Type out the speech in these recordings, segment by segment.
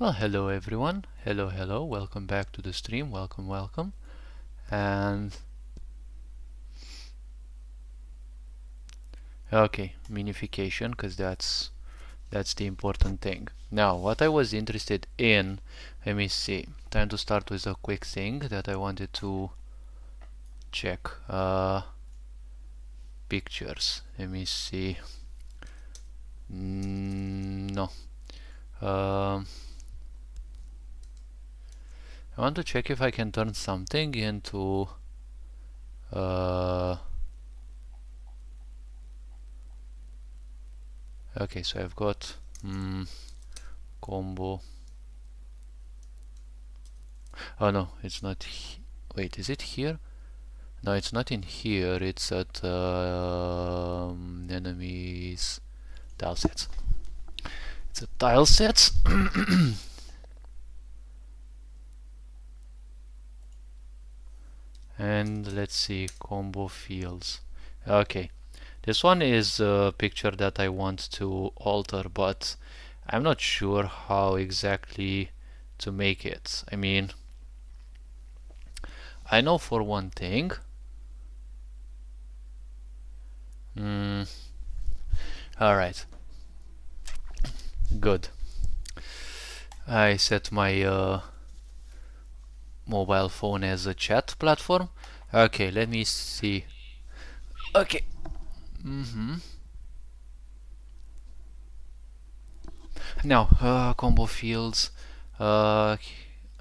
Well, hello everyone. Hello. Welcome back to the stream. Welcome. And okay, minification, because that's the important thing. Now, what I was interested in, let me see. Time to start with a quick thing that I wanted to check. Pictures. Let me see. No. Um, I want to check if I can turn something into okay, so I've got combo. Oh no, it's not. Wait, is it here? No, it's not in here. It's at enemies tile sets. It's a tile sets. And let's see, combo fields. Okay, this one is a picture that I want to alter, but I'm not sure how exactly to make it. I mean, I know for one thing. Alright, good. I set my mobile phone as a chat platform. Okay, let me see. Okay. Now, combo fields.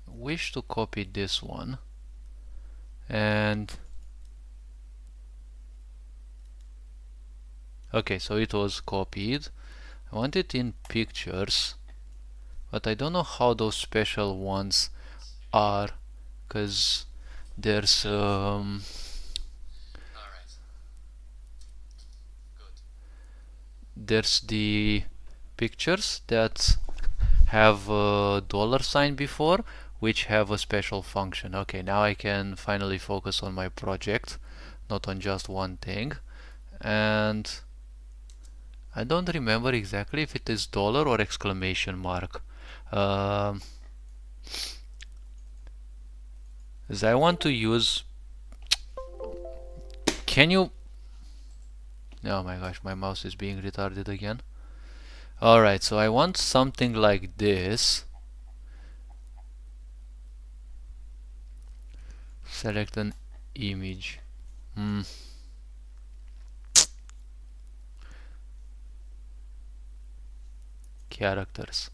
Wish to copy this one. And okay, so it was copied. I want it in pictures, but I don't know how those special ones are, because there's there's the pictures that have a dollar sign before, which have a special function. Okay, now I can finally focus on my project, not on just one thing. And I don't remember exactly if it is dollar or exclamation mark. As I want to use, can you? Oh my gosh, my mouse is being retarded again. Alright, so I want something like this. Select an image. Characters.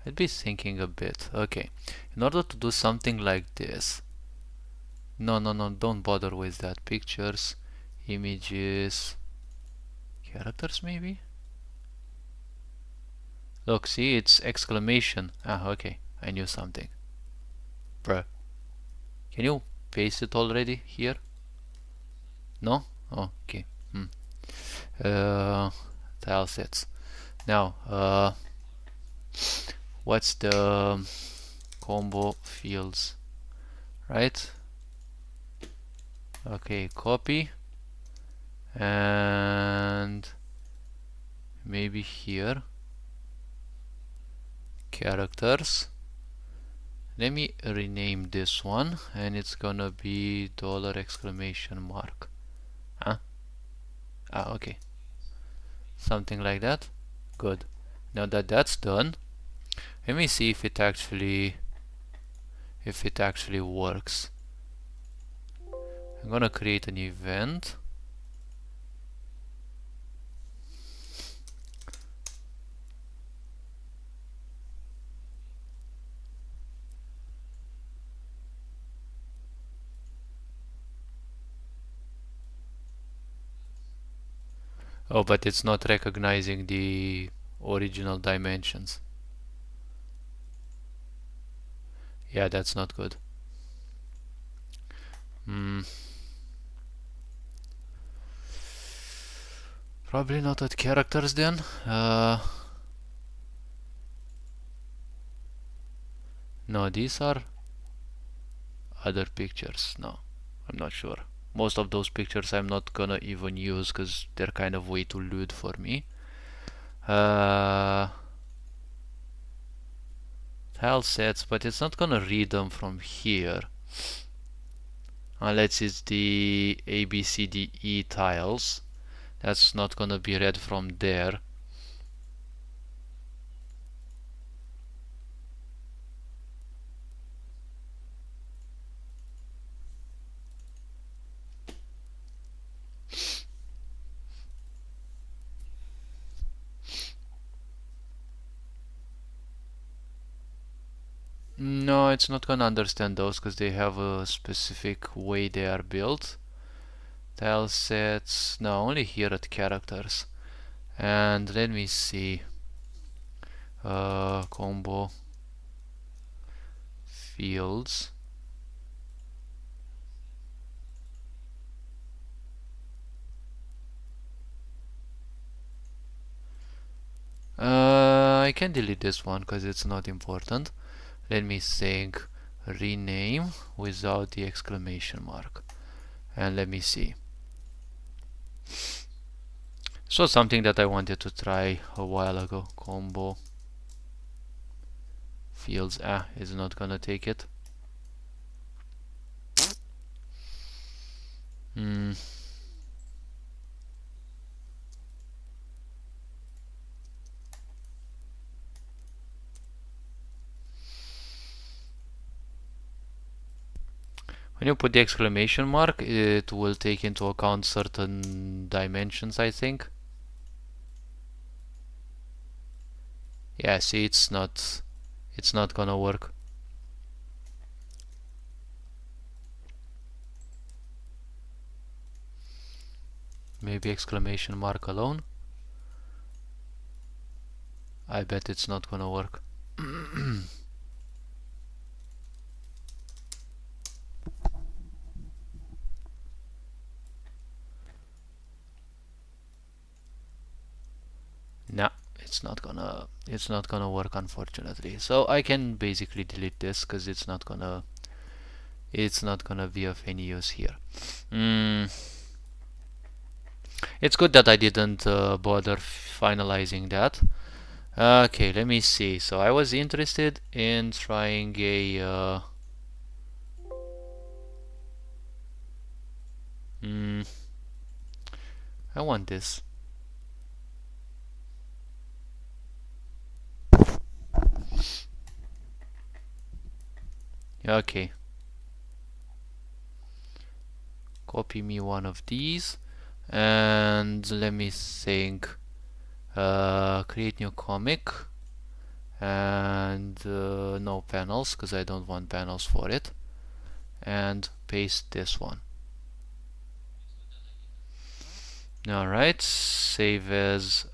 I'd be thinking a bit. Okay, in order to do something like this. No, don't bother with that. Pictures, images, characters maybe? Look, see, it's exclamation. Ah, okay, I knew something. Bruh. Can you paste it already here? No? Oh, okay. Tile sets. Now, what's the combo fields? Right? Okay, copy. And maybe here. Characters. Let me rename this one, and it's gonna be dollar exclamation mark. Huh? Ah, okay. Something like that. Good. Now that that's done, let me see if it actually works. I'm gonna create an event. Oh, but it's not recognizing the original dimensions. Yeah, that's not good. Probably not at characters then. No, these are other pictures. No, I'm not sure. Most of those pictures I'm not gonna even use because they're kind of way too lewd for me. Tile tile sets, but it's not gonna read them from here unless it's the A, B, C, D, E tiles. That's not gonna be read from there. No, it's not gonna understand those because they have a specific way they are built. Tile sets, no, only here at characters. And let me see. Combo fields. I can delete this one because it's not important. Let me think. Rename without the exclamation mark. And let me see. So something that I wanted to try a while ago. Combo fields. Is not gonna take it. When you put the exclamation mark, it will take into account certain dimensions, I think. Yeah, see, it's not gonna work. Maybe exclamation mark alone. I bet it's not gonna work. No, it's not gonna work, unfortunately. So I can basically delete this because it's not gonna be of any use here. It's good that I didn't bother finalizing that. Okay, let me see. So I was interested in trying a I want this. Okay. Copy me one of these and let me think. Create new comic and no panels because I don't want panels for it, and paste this one. Alright, save as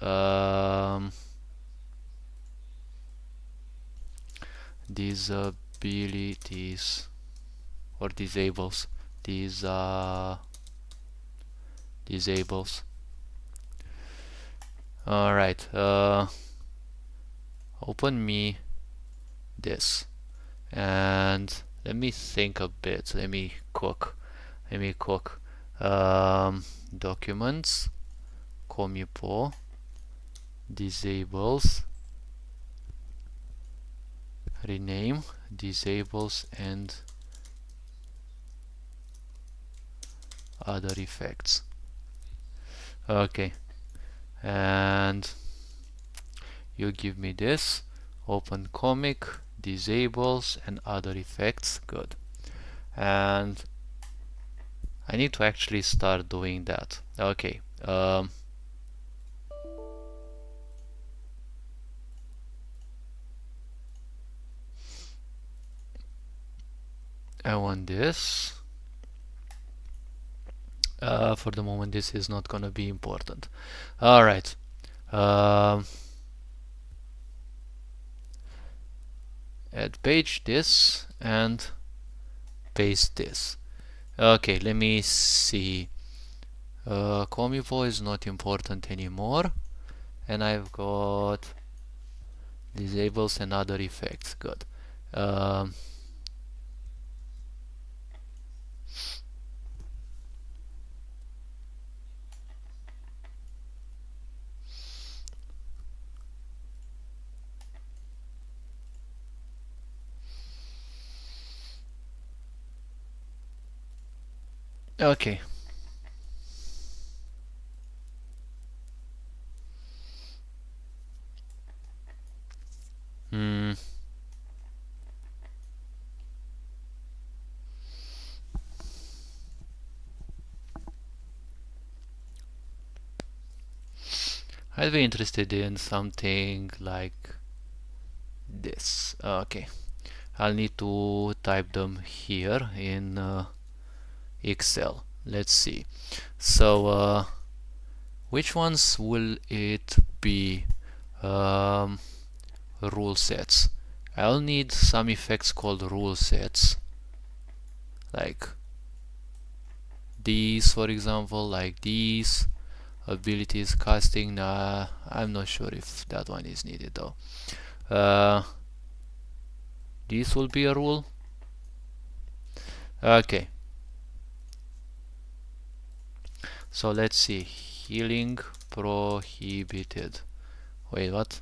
disabilities or disables. These disables. Alright, open me this and let me think a bit. Let me cook. Documents, comipo, disables, rename, disables, and other effects. Okay, and you give me this, open comic, disables, and other effects. Good. And I need to actually start doing that. Okay. I want this. For the moment, this is not gonna be important. All right. Add page this and paste this. Okay, let me see. Comipo is not important anymore, and I've got disables and other effects. Good. Okay. Hmm. I'd be interested in something like this. Okay. I'll need to type them here in Excel. Let's see. So, which ones will it be? Um, Rule sets. I'll need some effects called rule sets, like these, for example, like these. Abilities casting. Nah, I'm not sure if that one is needed though. This will be a rule. Okay. So let's see. Healing prohibited. Wait, what?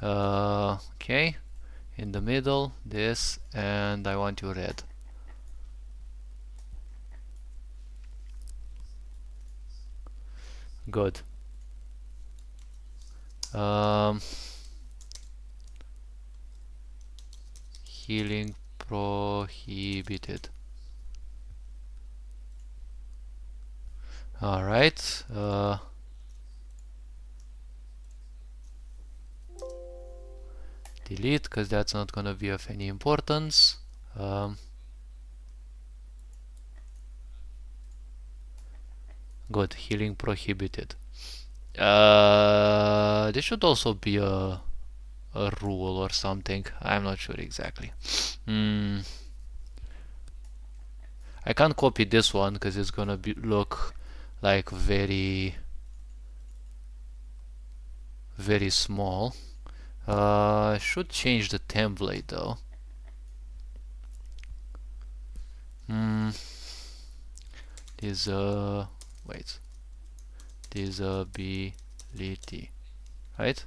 Okay. In the middle, this, and I want you red. Good. Um, Healing prohibited. Alright. Delete, because that's not gonna be of any importance. Good. Healing prohibited. This should also be a rule or something. I'm not sure exactly. Hmm. I can't copy this one because it's gonna look like very small. I should change the template though. Hmm. This wait. Disability, right?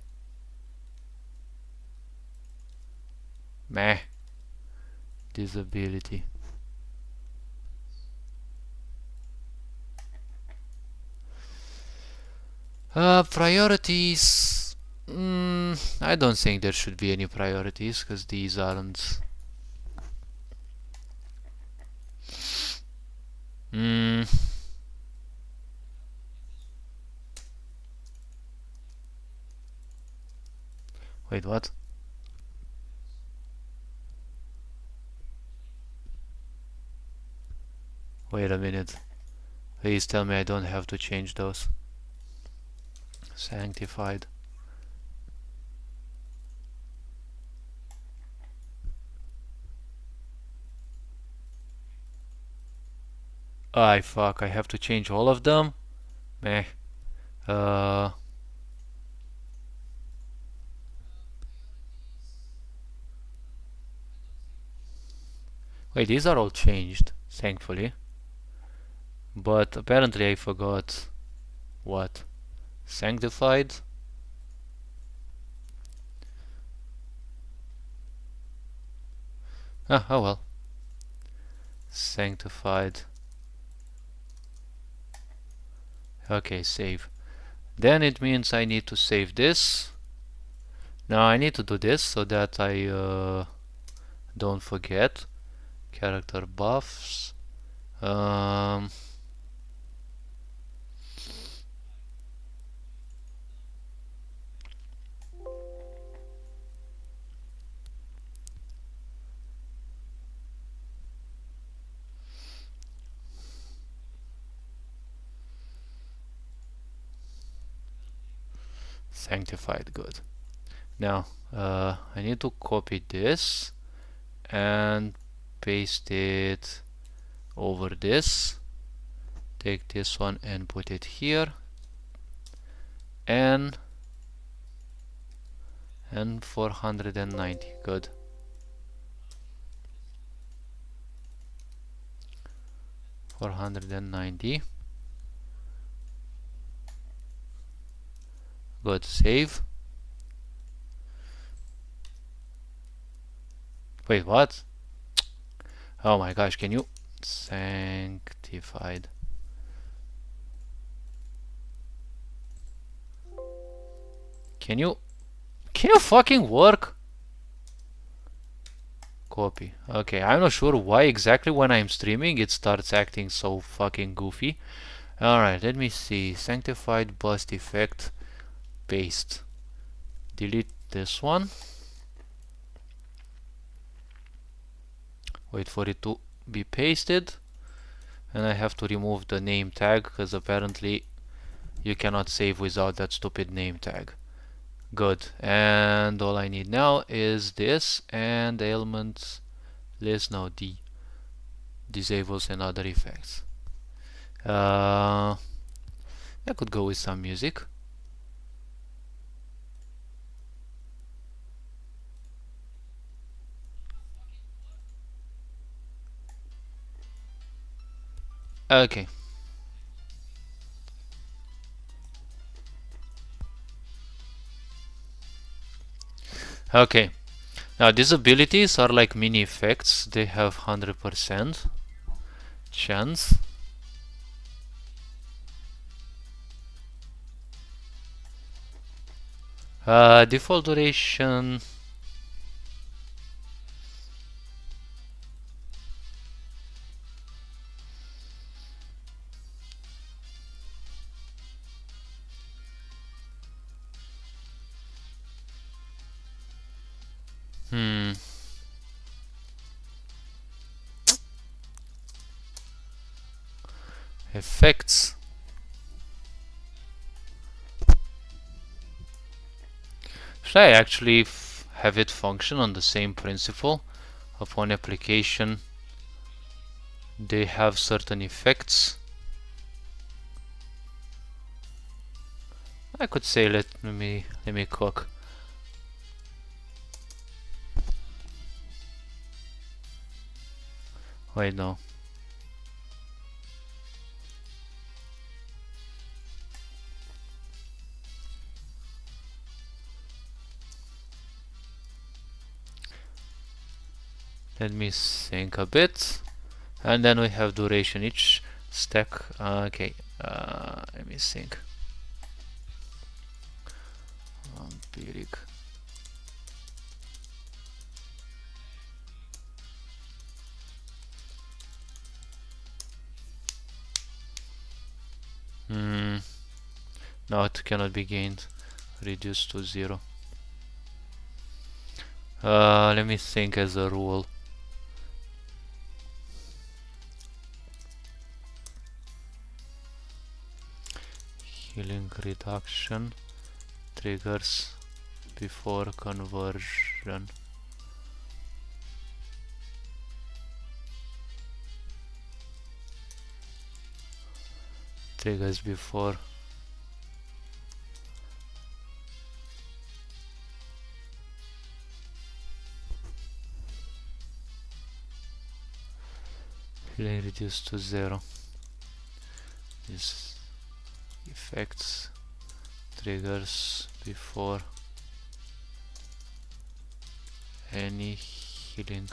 Meh. Disability. Priorities. I don't think there should be any priorities because these aren't. Hmm. Wait, what? Wait a minute. Please tell me I don't have to change those. Sanctified. I fuck, I have to change all of them? Meh. Uh, Wait, these are all changed, thankfully. But apparently I forgot what? Sanctified? Ah, oh well. Sanctified. Okay, save. Then it means I need to save this. Now I need to do this so that I don't forget. Character buffs. Um, Sanctified, good. Now I need to copy this and paste it over this. Take this one and put it here. And 490, good. $490. Good, save. Wait, what? Oh my gosh, can you Sanctified. Can you fucking work? Copy. Okay, I'm not sure why exactly when I'm streaming it starts acting so fucking goofy. Alright, let me see. Sanctified bust effect. Paste. Delete this one. Wait for it to be pasted. And I have to remove the name tag because apparently you cannot save without that stupid name tag. Good. And all I need now is this and the elements list. Now D disables and other effects. I could go with some music. Okay. Okay. Now these abilities are like mini effects. They have 100% chance. Default duration. Hmm. Effects. Should I actually have it function on the same principle? Upon application, they have certain effects. I could say let me cook. Wait, no. Let me think a bit. And then we have duration each stack. Okay, let me think. Empiric. No, it cannot be gained. Reduced to 0. Let me think as a rule. Healing reduction triggers before conversion. Triggers before. Healing reduced to 0. These effects triggers before any healing.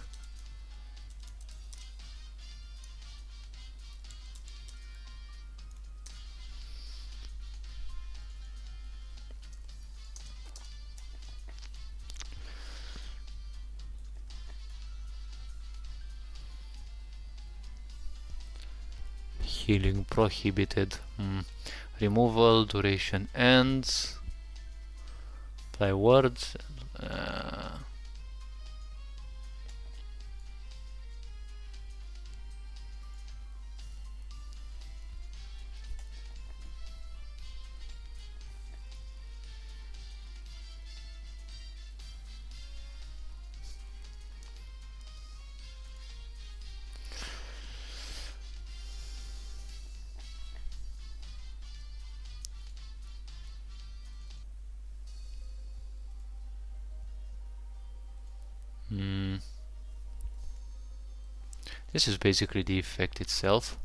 Healing prohibited. Removal duration ends. Apply words. This is basically the effect itself.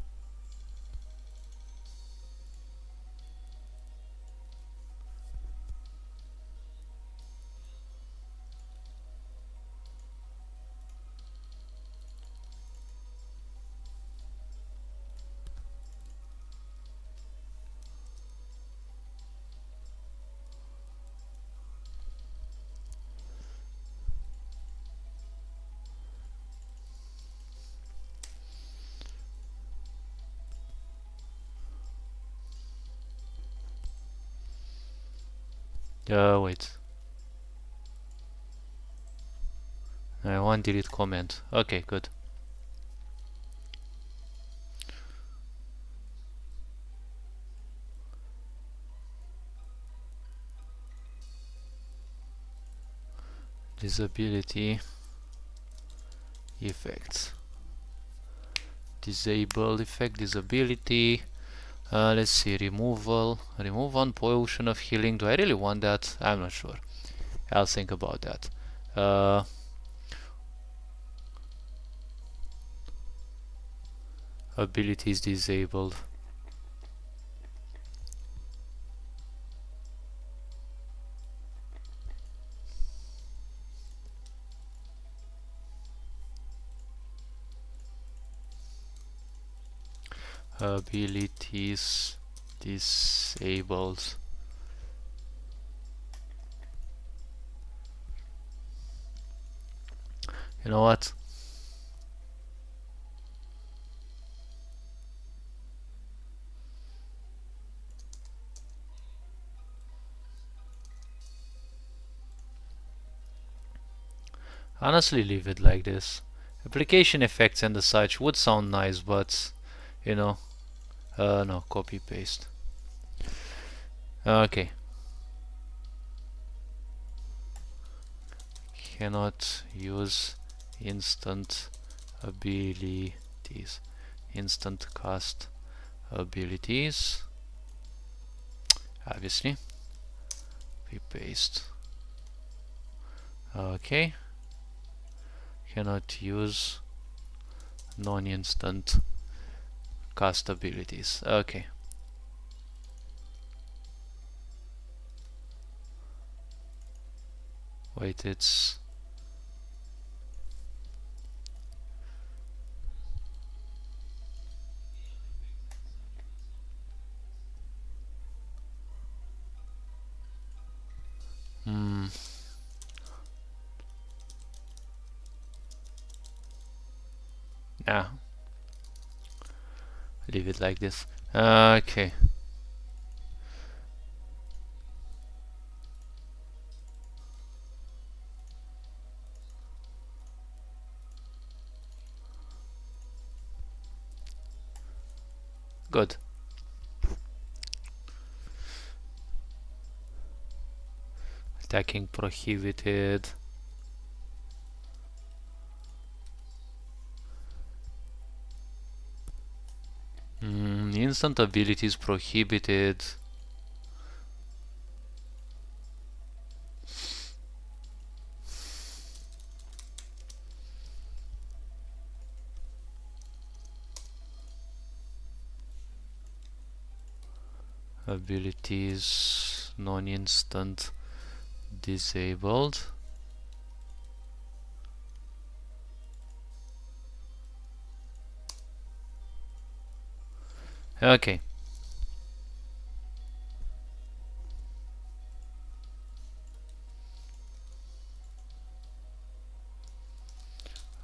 Wait. I want delete comment. Okay, good. Disability effects. Disable effect, disability. Let's see, removal. Remove one potion of healing. Do I really want that? I'm not sure. I'll think about that. Abilities disabled. Abilities disabled. You know what? Honestly, leave it like this. Application effects and the such would sound nice, but you know, no, copy paste. Okay. Cannot use instant abilities. Instant cast abilities. Obviously. We paste. Okay. Cannot use non-instant cast abilities. Okay. Wait, it's nah. Leave it like this. Okay. Good. Attacking prohibited. Instant abilities prohibited. Abilities non-instant disabled. Okay.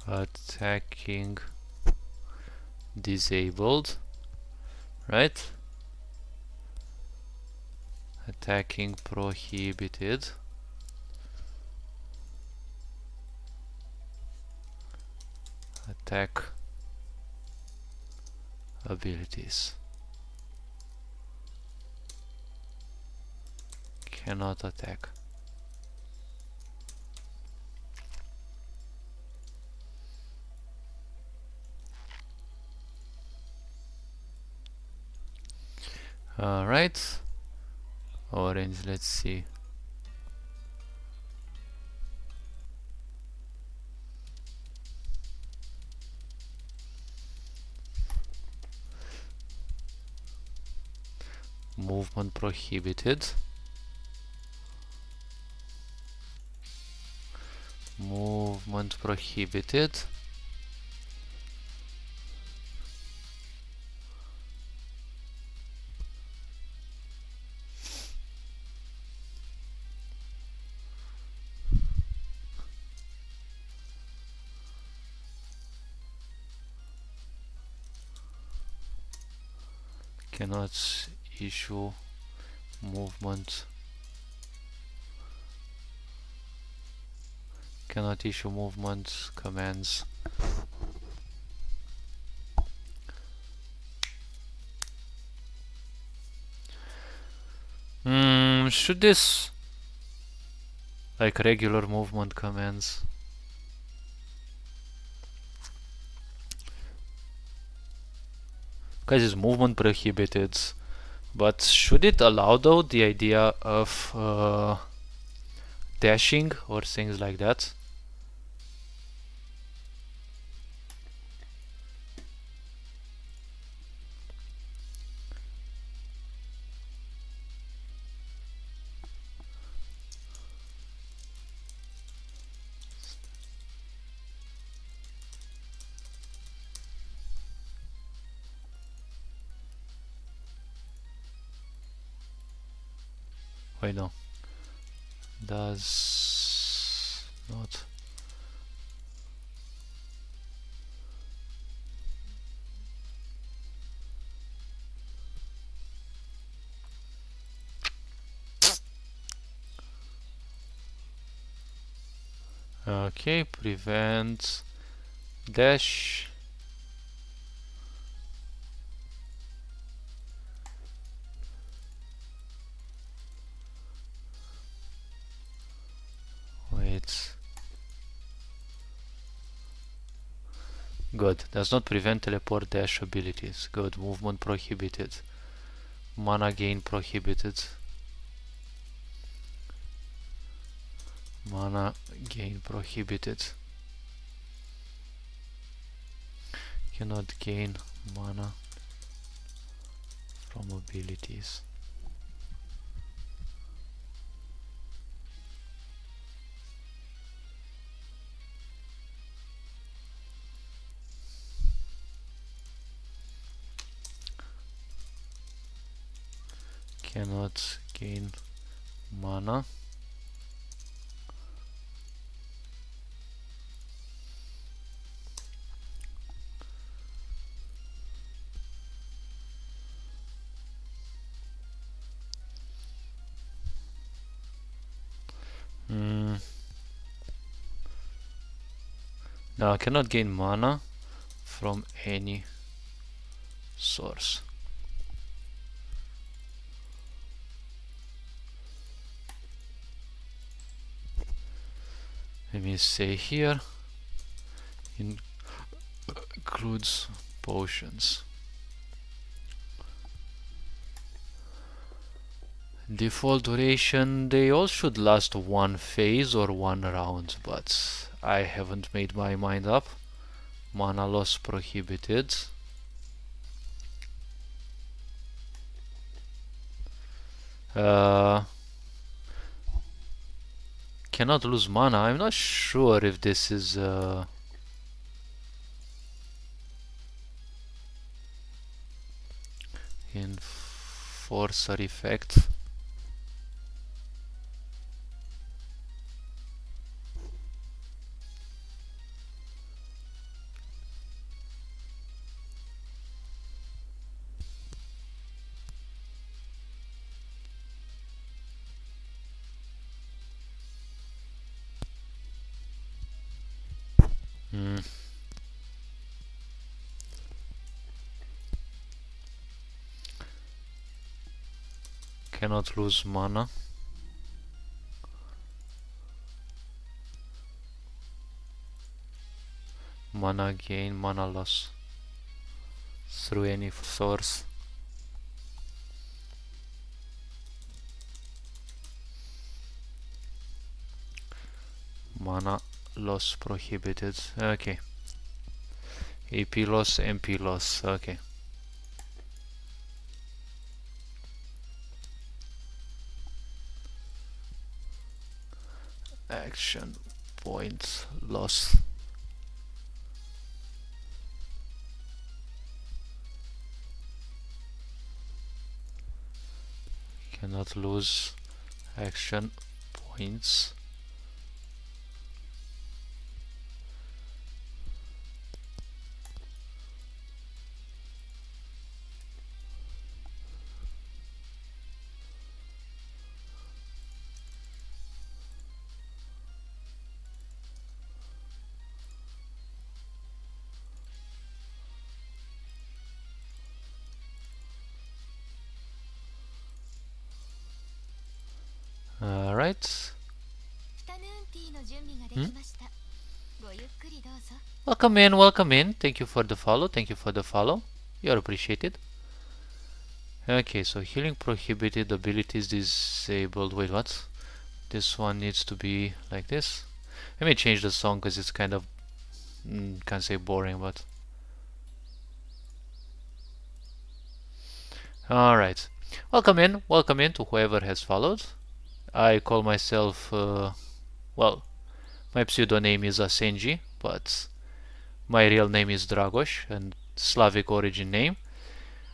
Attacking disabled, right? Attacking prohibited. Attack abilities. Cannot attack. Alright. Orange, let's see. Movement prohibited. Movement prohibited. Cannot issue movement Cannot issue movement commands. Should this like regular movement commands? Because it's movement prohibited, but should it allow though the idea of dashing or things like that? Wait, no. Does not. Okay, prevent dash. Wait. Good. Does not prevent teleport dash abilities. Good. Movement prohibited. Mana gain prohibited. Mana gain prohibited. Cannot gain mana from abilities. Cannot gain mana now cannot gain mana from any source. Let me say here includes potions. Default duration, they all should last one phase or one round, but I haven't made my mind up. Mana loss prohibited. Cannot lose mana. I'm not sure if this is enforcer effect. Cannot lose mana. Mana gain, mana loss through any source. Mana loss prohibited. Okay. AP loss, MP loss. Okay. Action points loss. Cannot lose action points. Alright. Welcome in, welcome in. Thank you for the follow, thank you for the follow. You're appreciated. Okay, so healing prohibited, abilities disabled. Wait, what? This one needs to be like this. Let me change the song because it's kind of, can't say boring, but... Alright. Welcome in to whoever has followed. I call myself, well, my pseudonym is Asenji, but my real name is Dragosh, and Slavic origin name.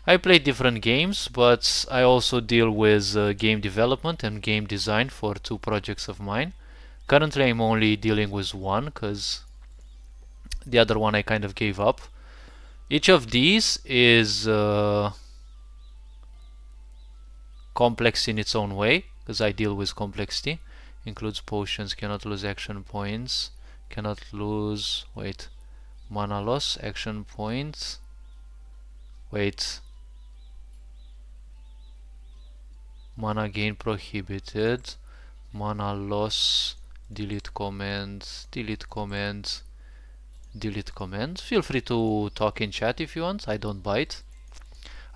I play different games, but I also deal with game development and game design for 2 projects of mine. Currently I'm only dealing with one, because the other one I kind of gave up. Each of these is complex in its own way, because I deal with complexity. Includes potions, cannot lose action points, cannot lose, wait, mana loss, action points, wait, mana gain prohibited, mana loss, delete command, delete command, delete command. Feel free to talk in chat if you want, I don't bite.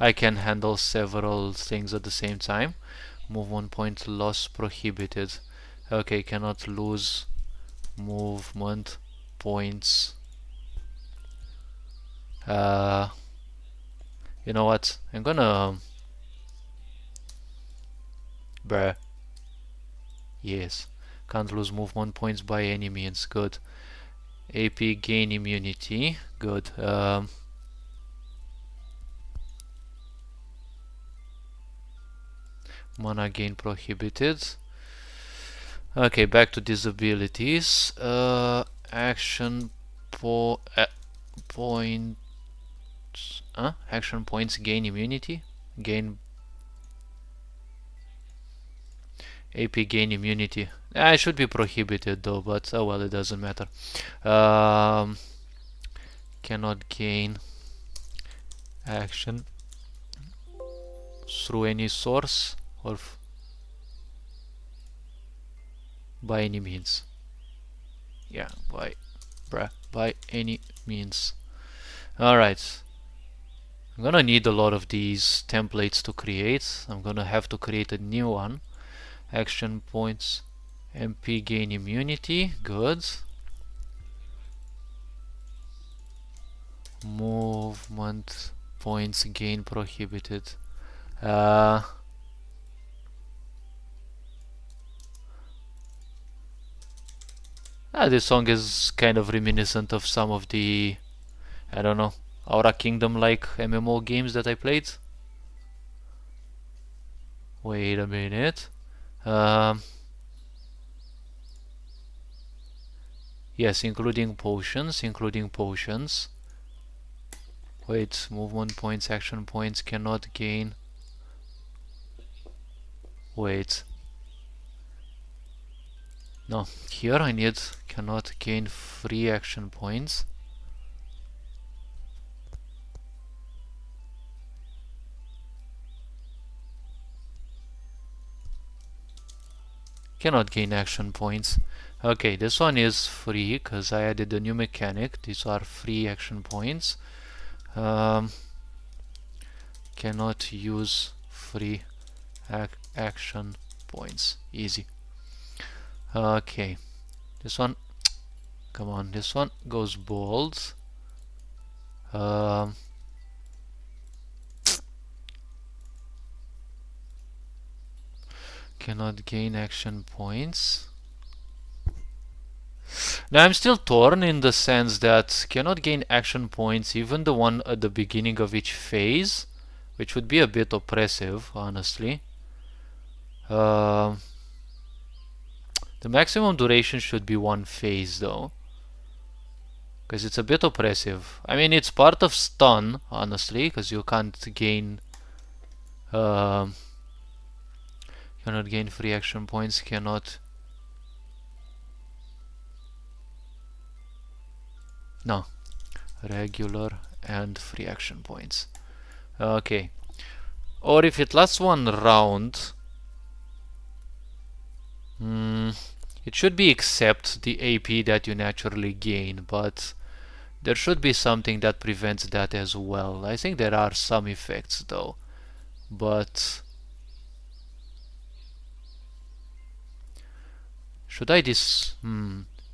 I can handle several things at the same time. Move 1 point, loss prohibited. Okay, cannot lose movement points. You know what? I'm gonna... Bruh. Yes. Can't lose movement points by any means. Good. AP gain immunity. Good. Mana gain prohibited. Okay, back to disabilities. Action points. Action points gain immunity. Gain AP gain immunity. It should be prohibited though, but oh well, it doesn't matter. Cannot gain action through any source or by any means. Yeah, by any means. Alright. I'm gonna need a lot of these templates to create. I'm gonna have to create a new one. Action points, MP gain immunity, good. Movement points gain prohibited. This song is kind of reminiscent of some of the, I don't know, Aura Kingdom like MMO games that I played. Wait a minute. Yes, including potions, Wait, movement points, action points cannot gain. Wait. No, here I need cannot gain free action points. Cannot gain action points. Okay, this one is free because I added a new mechanic. These are free action points. Cannot use free action points. Easy. Okay, this one, come on, this one goes bold. Cannot gain action points. Now I'm still torn in the sense that cannot gain action points, even the one at the beginning of each phase, which would be a bit oppressive, honestly. The maximum duration should be 1 phase though, because it's a bit oppressive. I mean, it's part of stun, honestly, because you can't gain cannot gain free action points, cannot... No, regular and free action points. Okay, or if it lasts 1 round, It should be except the AP that you naturally gain, but there should be something that prevents that as well. I think there are some effects though, but should I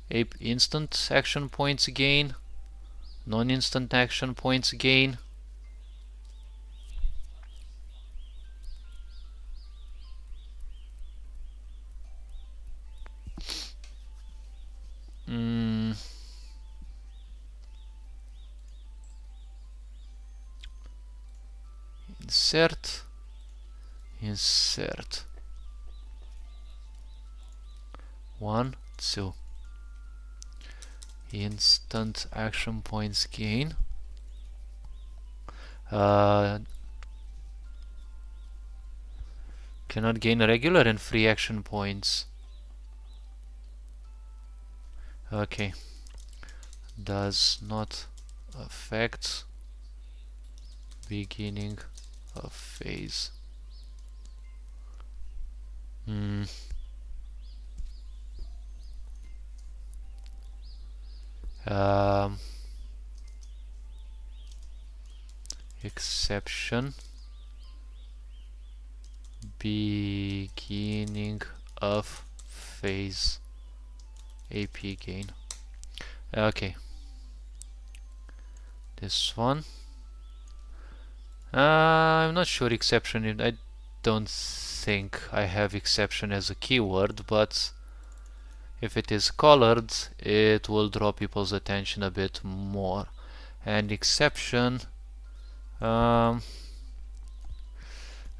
AP instant action points gain, non-instant action points gain? Insert, insert. 1, 2. Instant action points gain. Cannot gain regular and free action points. Okay. Does not affect beginning of phase. Exception, beginning of phase AP gain. Okay, this one. I'm not sure exception. I don't think I have exception as a keyword, but if it is colored, it will draw people's attention a bit more. And exception, not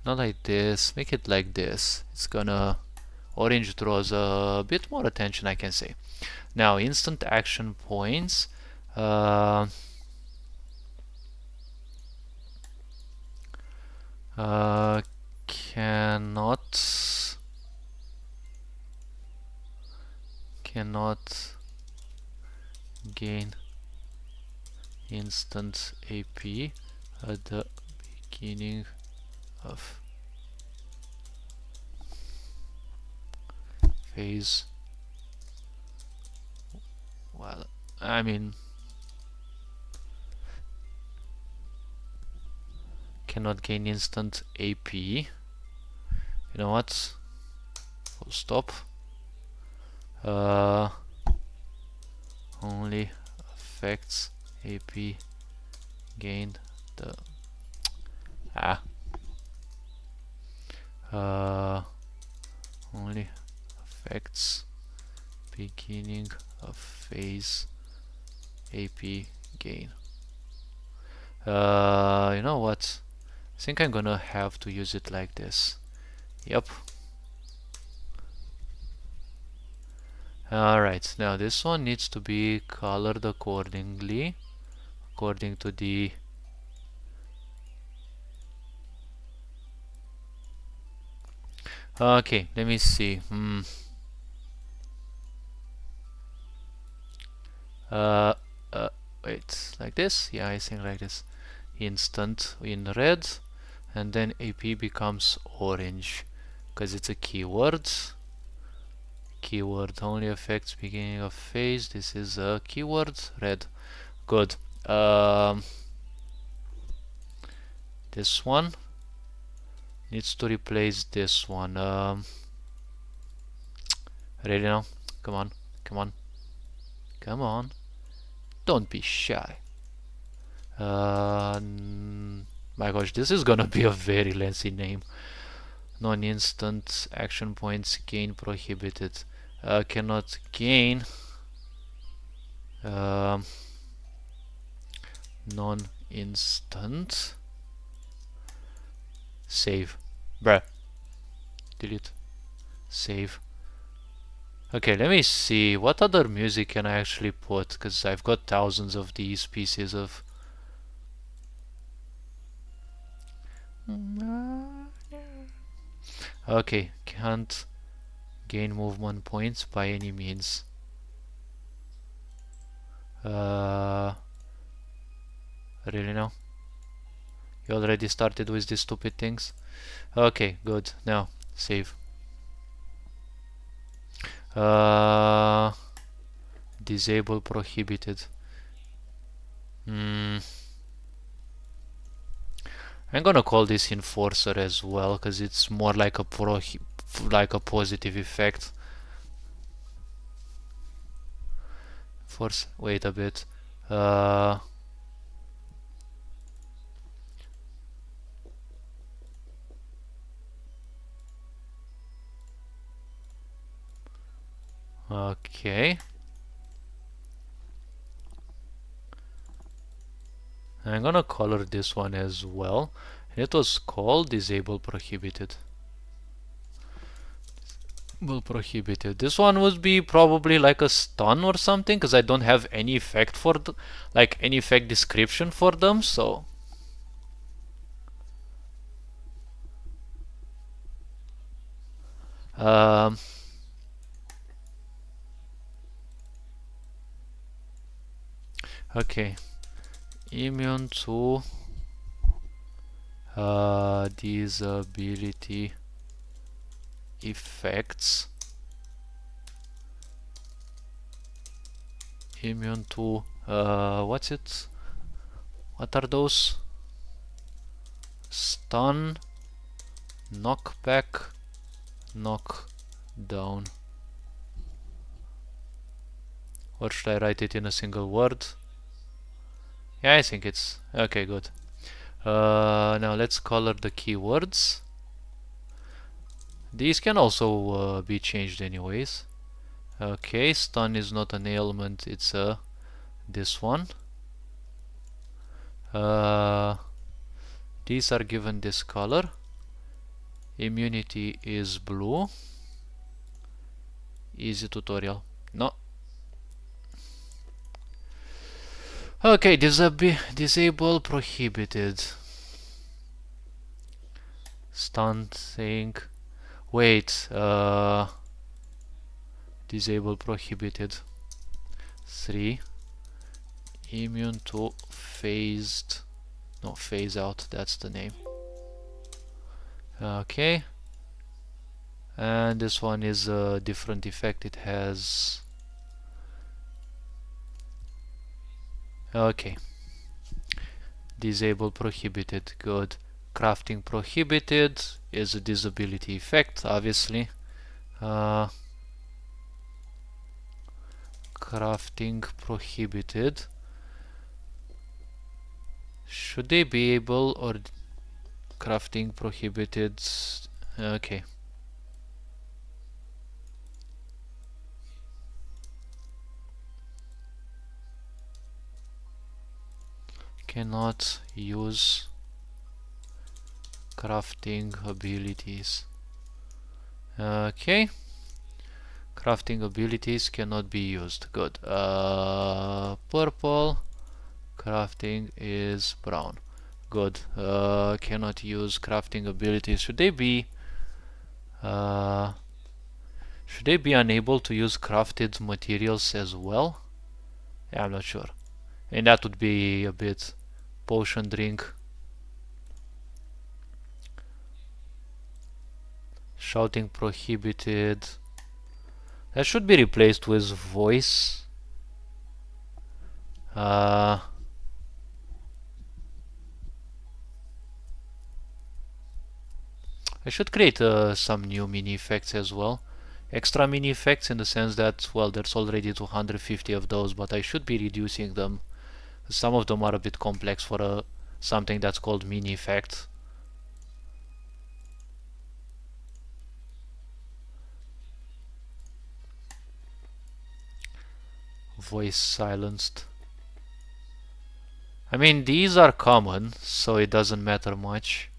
like this. Make it like this. It's gonna orange draws a bit more attention, I can say. Now, instant action points. Cannot gain instant AP at the beginning of phase. Well, I mean, cannot gain instant AP. You know what? Full stop. Only affects AP gain the only affects beginning of phase AP gain. You know what? I think I'm gonna have to use it like this. Yep. Alright, now this one needs to be colored accordingly, according to the okay, let me see. Wait, like this? Yeah, I think like this. Instant in red, and then AP becomes orange, because it's a keyword. Keyword only affects beginning of phase. This is a keyword, red. Good. This one needs to replace this one. Ready now? Come on, come on, come on. Don't be shy. My gosh, this is gonna be a very lengthy name. Non-instant action points gain prohibited. Cannot gain non-instant save. Bruh. Delete. Save. Okay, let me see what other music can I actually put, because I've got thousands of these pieces of okay, can't gain movement points by any means. Really now? You already started with these stupid things? Okay, good. Now, save. Disable prohibited. I'm gonna call this enforcer as well, because it's more like a positive effect. Force. Wait a bit. Okay. I'm gonna color this one as well. It was called disable prohibited. Disable prohibited. This one would be probably like a stun or something, because I don't have any effect for like any effect description for them. So okay, immune to disability effects, immune to what's it? What are those? Stun, knockback, knockdown. Or should I write it in a single word? Yeah, I think it's okay. Good. Now let's color the keywords. These can also be changed anyways. Okay, stun is not an ailment, it's this one. These are given this color. Immunity is blue. Easy tutorial. No. Okay, disable prohibited. Stun thing. Wait, disable prohibited. 3. Immune to phase out, that's the name. Okay. And this one is a different effect. It has okay. Disable prohibited. Good. Crafting prohibited is a disability effect, obviously. Crafting prohibited. Should they be able, or crafting prohibited? Okay. Cannot use crafting abilities. Okay. Crafting abilities cannot be used. Good. Purple. Crafting is brown. Good. Cannot use crafting abilities. Should they be unable to use crafted materials as well? Yeah, I'm not sure. And that would be a bit potion drink. Shouting prohibited. That should be replaced with voice. I should create some new mini effects as well. Extra mini effects in the sense that, well, there's already 250 of those, but I should be reducing them. Some of them are a bit complex for something that's called mini effect. Voice silenced. I mean, these are common, so it doesn't matter much.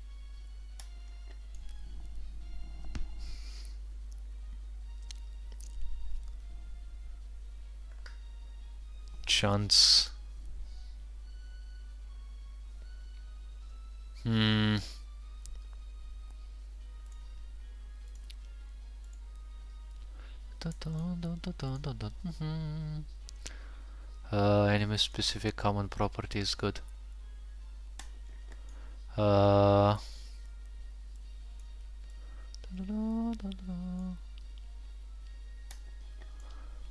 Chance. Enemy specific common property is good.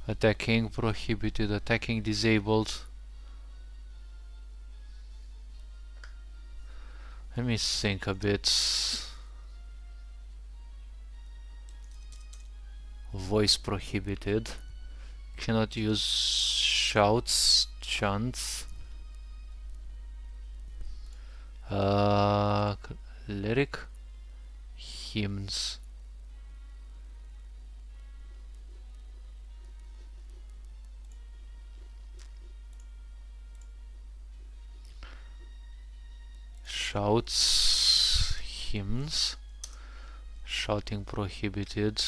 Attacking prohibited, attacking disabled. Let me think a bit. Voice prohibited. Cannot use shouts, chants. Lyric hymns. Shouts, hymns. Shouting prohibited.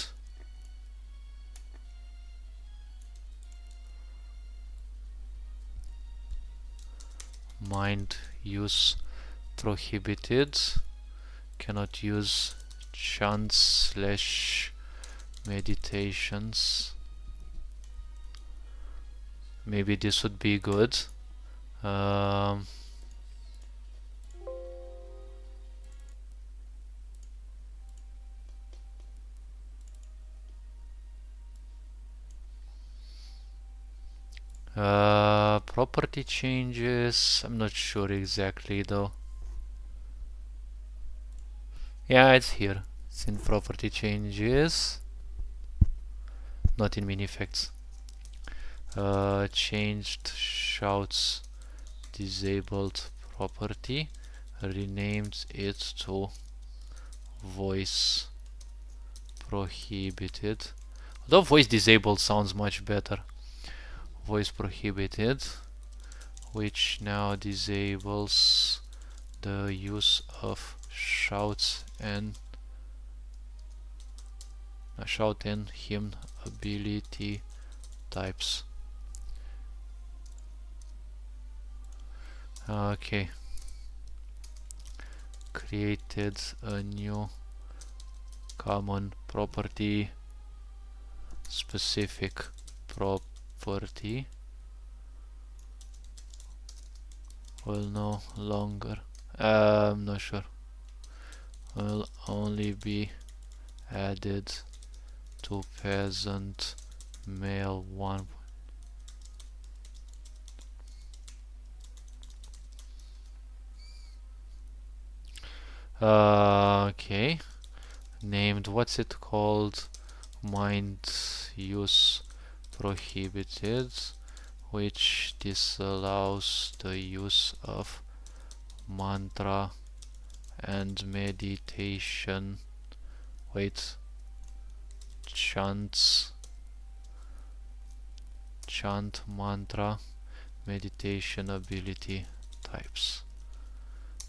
Mind use prohibited. Cannot use chants slash meditations. Maybe this would be good. Property changes, I'm not sure exactly though. Yeah, it's here. It's in property changes, not in min effects. Changed shouts disabled property, renamed it to voice prohibited. Although voice disabled sounds much better. Voice prohibited, which now disables the use of shouts and shout and hymn ability types. Okay. Created a new common property, specific property will no longer, I'm not sure, will only be added to peasant male 1. Okay, named, what's it called? Mind use prohibited, which disallows the use of mantra and meditation. Wait, chant mantra meditation ability types.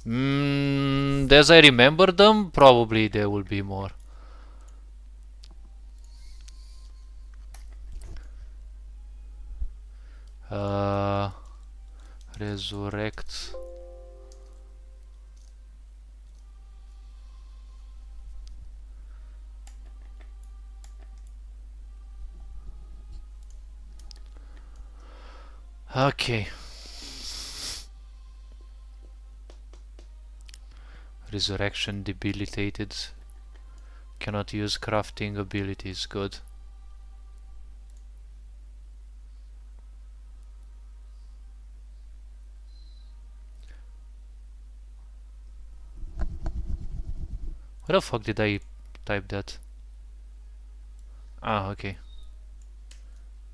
As I remember them, probably there will be more. Resurrect. Okay. Resurrection debilitated. Cannot use crafting abilities. Good. Where the fuck did I type that? Ah, okay.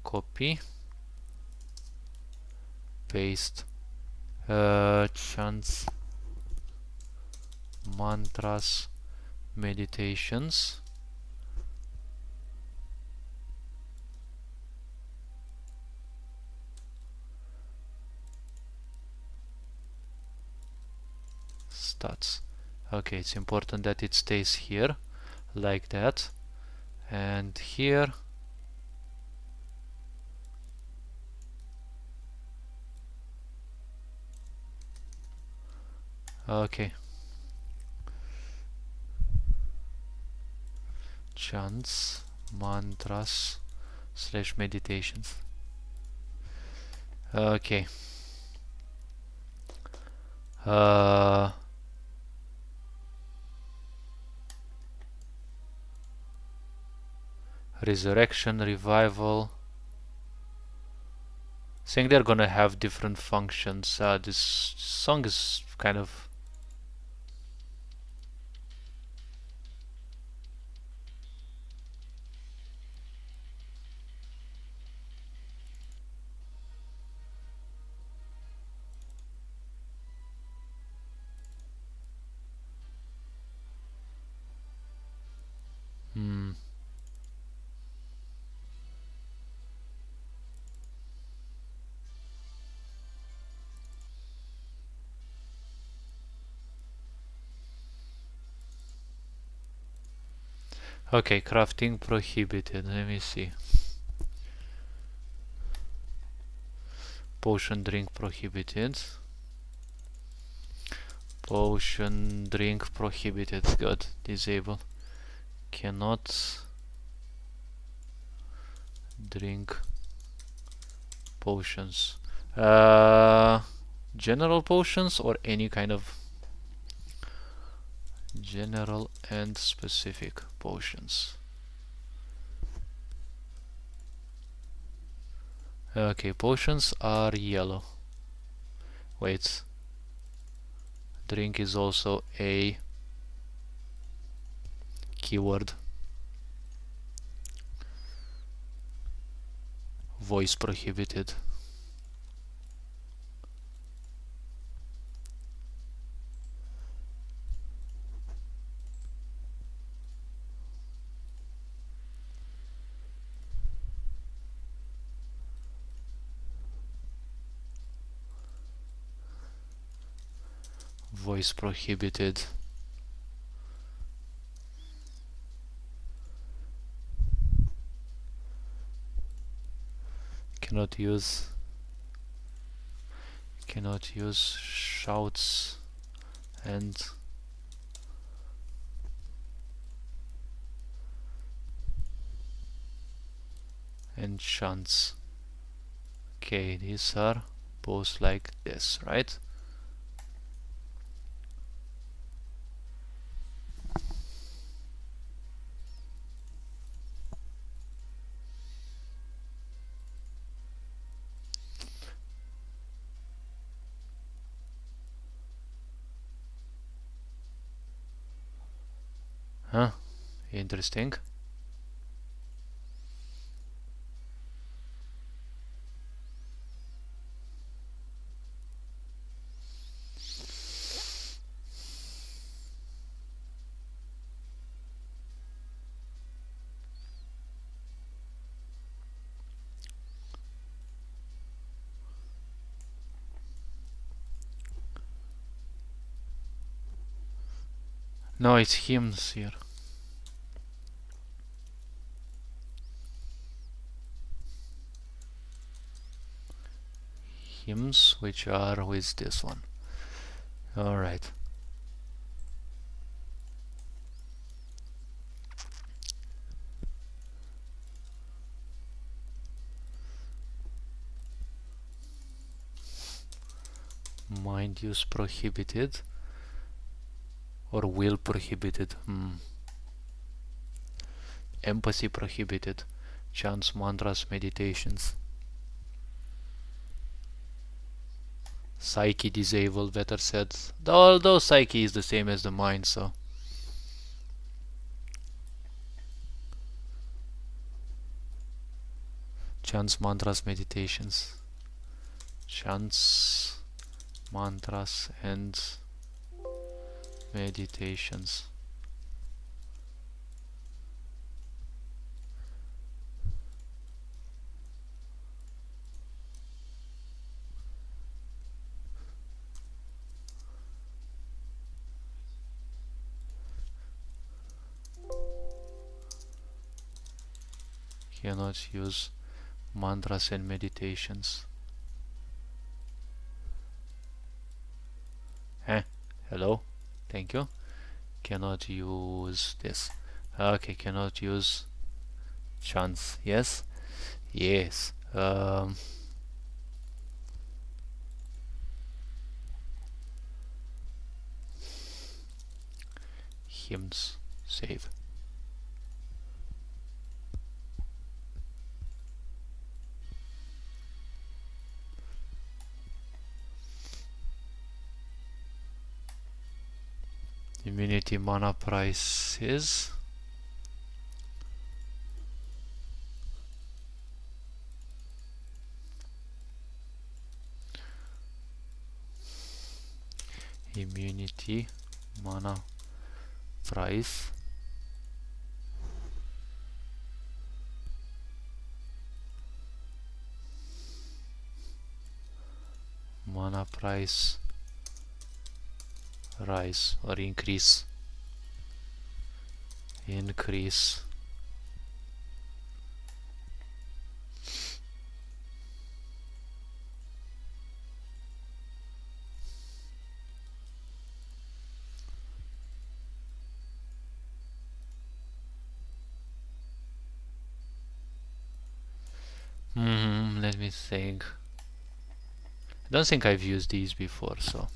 Copy. Paste. Chants. Mantras. Meditations. Stats. Okay, it's important that it stays here like that, and here okay. Chants, mantras slash meditations. Okay. Resurrection, revival, think they're gonna have different functions. This song is kind of hmm. Okay, crafting prohibited. Let me see. Potion drink prohibited. Potion drink prohibited. Good. Disable. Cannot drink potions. General potions or any kind of general and specific potions. Okay, potions are yellow. Wait. Drink is also a keyword. Voice prohibited. Voice prohibited. Cannot use shouts and chants. Okay, these are both like this, right? Huh? Interesting. No, it's hymns here. Hymns, which are with this one. Alright. Mind use prohibited or will prohibited. Empathy prohibited. Chants, mantras, meditations. Psyche disabled, better said. Although psyche is the same as the mind, so. Chants, mantras, meditations. Chants, mantras, and meditations. Cannot use mantras and meditations. Hello? Thank you. Cannot use this. Okay, cannot use chants. Yes? Yes. Hymns. Save. immunity mana price is immunity mana price rise or increase. Let me think. I don't think I've used these before, so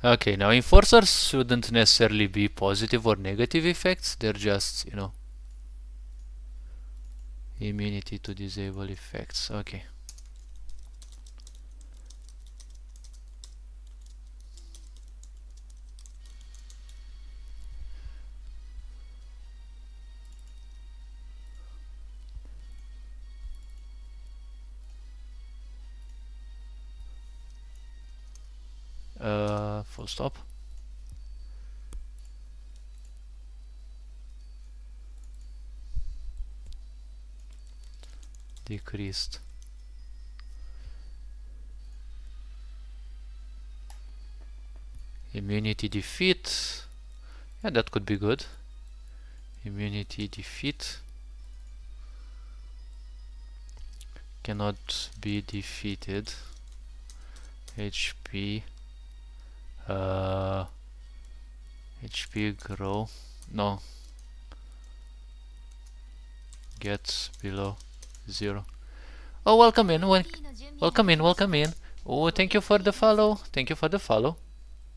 okay, now enforcers shouldn't necessarily be positive or negative effects, they're just, you know, immunity to disable effects. Okay. Full stop. Decreased. Immunity defeat. Yeah, that could be good. Immunity defeat. Cannot be defeated. HP. HP grow. No. Gets below 0. Oh, welcome in. Welcome in. Welcome in. Oh, thank you for the follow. Thank you for the follow.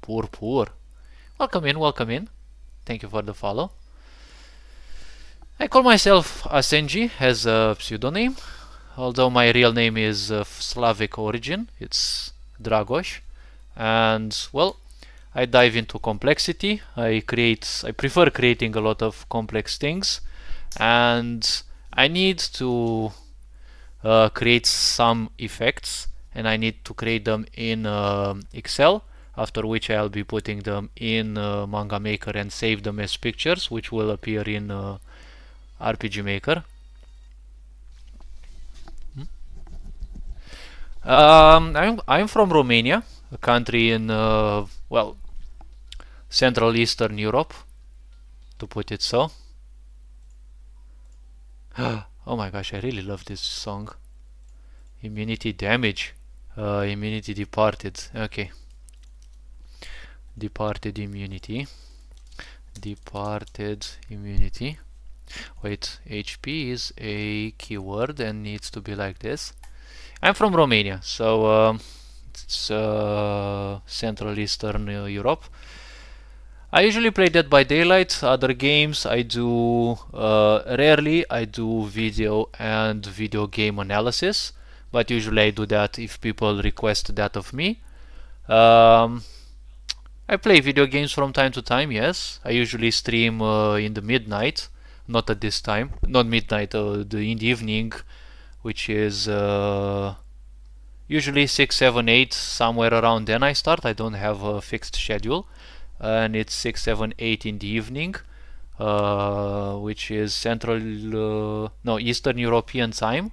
Poor. Welcome in. Welcome in. Thank you for the follow. I call myself Asenji as a pseudonym, although my real name is of Slavic origin. It's Dragosh, and well, I dive into complexity. I prefer creating a lot of complex things, and I need to create some effects, and I need to create them in Excel, after which I'll be putting them in Manga Maker and save them as pictures, which will appear in RPG Maker. I'm from Romania, a country in well, Central Eastern Europe, to put it so. Oh my gosh, I really love this song. Immunity damage. Immunity departed. Okay. Departed immunity. Wait, HP is a keyword and needs to be like this. I'm from Romania, so it's Central Eastern Europe. I usually play Dead by Daylight. Other games I do rarely. I do video and video game analysis, but usually I do that if people request that of me. I play video games from time to time. Yes, I usually stream in the midnight, not at this time, not midnight, in the evening, which is usually 6, 7, 8, somewhere around then I start. I don't have a fixed schedule, and it's 6, 7, 8 in the evening, which is Eastern European time,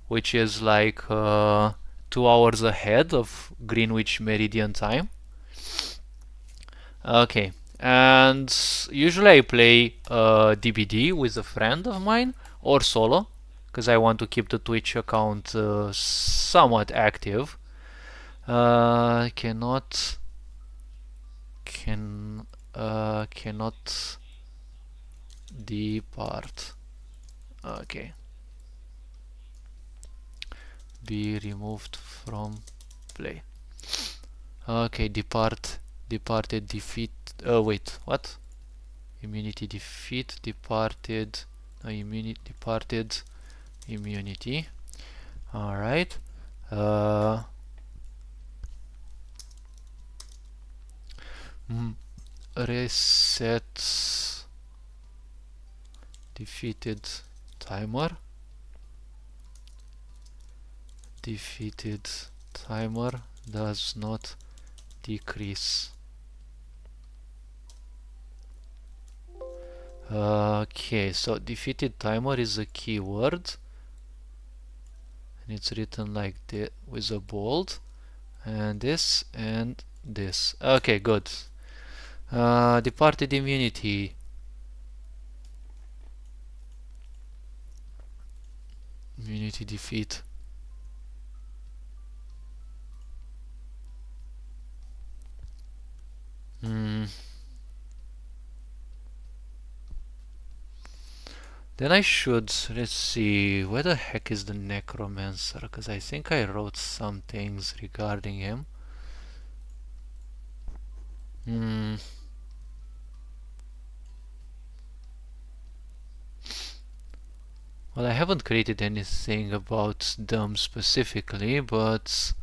which is like 2 hours ahead of Greenwich Meridian time. Okay, and usually I play DBD with a friend of mine or solo, because I want to keep the Twitch account somewhat active. Cannot depart. Okay. Be removed from play. Okay, departed defeat. Wait, what? Immunity defeat, departed immunity, departed immunity. Alright. Reset defeated timer. Defeated timer does not decrease. Okay, so defeated timer is a keyword, and it's written like this with a bold, and this and this. Okay, good. Departed immunity. Immunity defeat. Then I should, let's see, where the heck is the necromancer? Because I think I wrote some things regarding him. Well, I haven't created anything about them specifically, but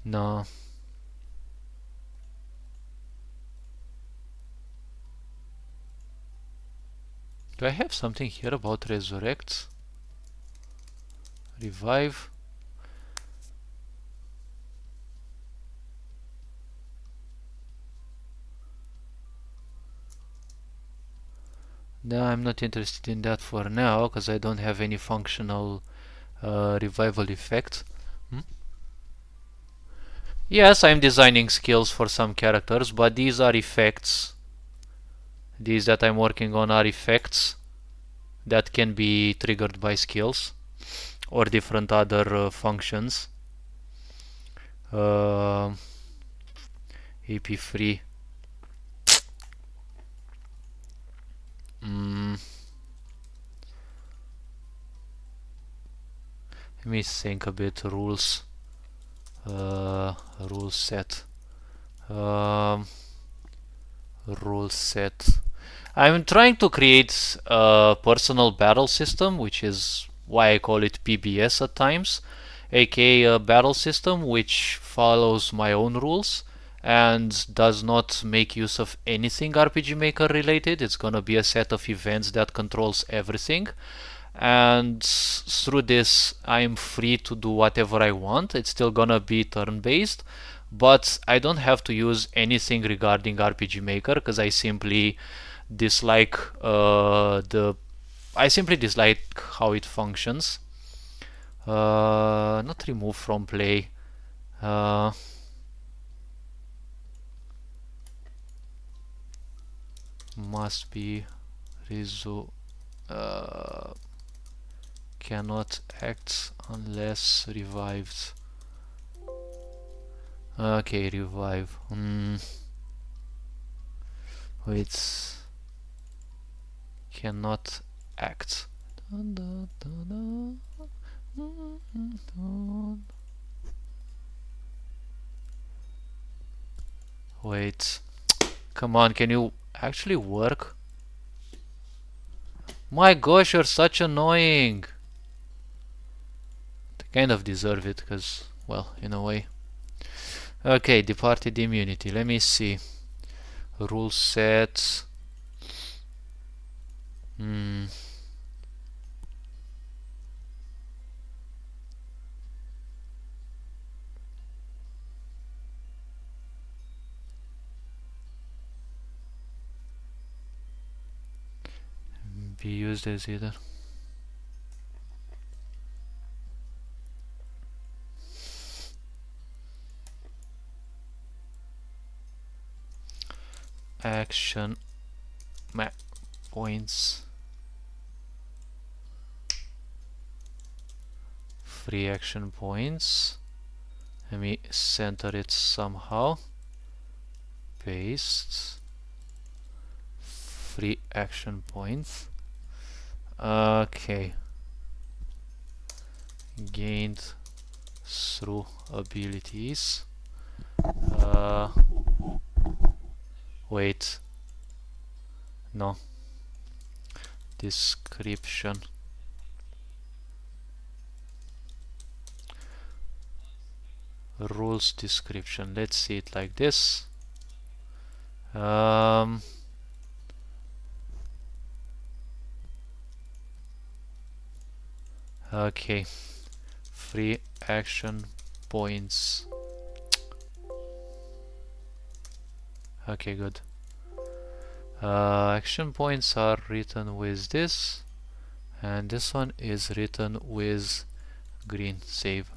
no. Do I have something here about resurrect? Revive? No, I'm not interested in that for now, because I don't have any functional revival effect. Yes, I'm designing skills for some characters, but these are effects. These that I'm working on are effects that can be triggered by skills or different other functions. AP free. Let me think a bit. Rules. Rule set. Rule set. I'm trying to create a personal battle system, which is why I call it PBS at times, aka a battle system which follows my own rules and does not make use of anything RPG Maker related. It's gonna be a set of events that controls everything, and through this I'm free to do whatever I want. It's still gonna be turn based, but I don't have to use anything regarding RPG Maker because I simply dislike I simply dislike how it functions. Not remove from play. Must be cannot act unless revived. Okay, revive. Wait. Cannot act. Wait. Come on, can you actually work? My gosh, you're such annoying. They kind of deserve it, because, well, in a way. Okay, departed immunity. Let me see. Rule sets. Be used as either. Action map points. Free action points. Let me center it somehow. Paste. Free action points. Okay. Gained through abilities. Wait, no, description. Rules description. Let's see it like this. Okay, free action points. Okay, good. Action points are written with this, and this one is written with green. Save.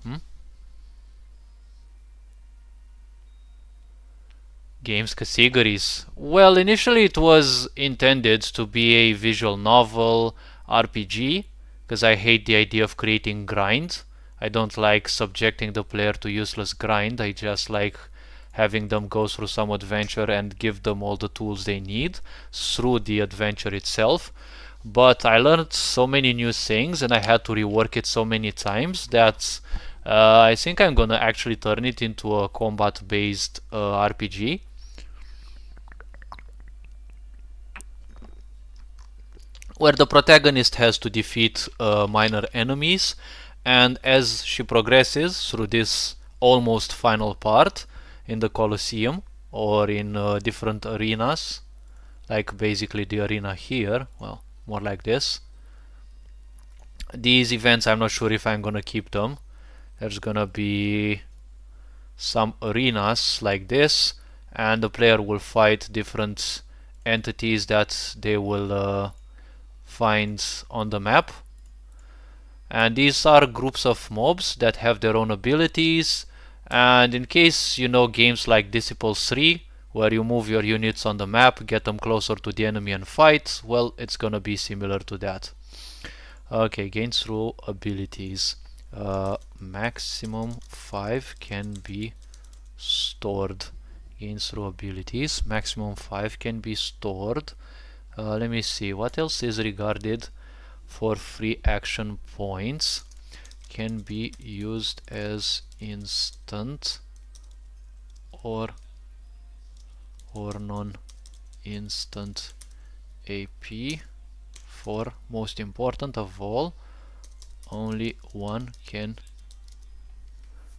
Games categories. Well, initially it was intended to be a visual novel RPG, because I hate the idea of creating grind. I don't like subjecting the player to useless grind. I just like having them go through some adventure and give them all the tools they need through the adventure itself. But I learned so many new things and I had to rework it so many times that I think I'm gonna actually turn it into a combat based RPG. Where the protagonist has to defeat minor enemies, and as she progresses through this almost final part in the Colosseum or in different arenas, like basically the arena here, well, more like this. These events, I'm not sure if I'm gonna keep them. There's gonna be some arenas like this, and the player will fight different entities that they will find on the map. And these are groups of mobs that have their own abilities, and in case you know games like Disciples 3 where you move your units on the map, get them closer to the enemy and fight, well, it's gonna be similar to that. Okay, gains through abilities. Maximum 5 can be stored. Gains through abilities, maximum 5 can be stored. Let me see, what else is regarded for free action points? Can be used as instant or non-instant AP. For most important of all, only one can.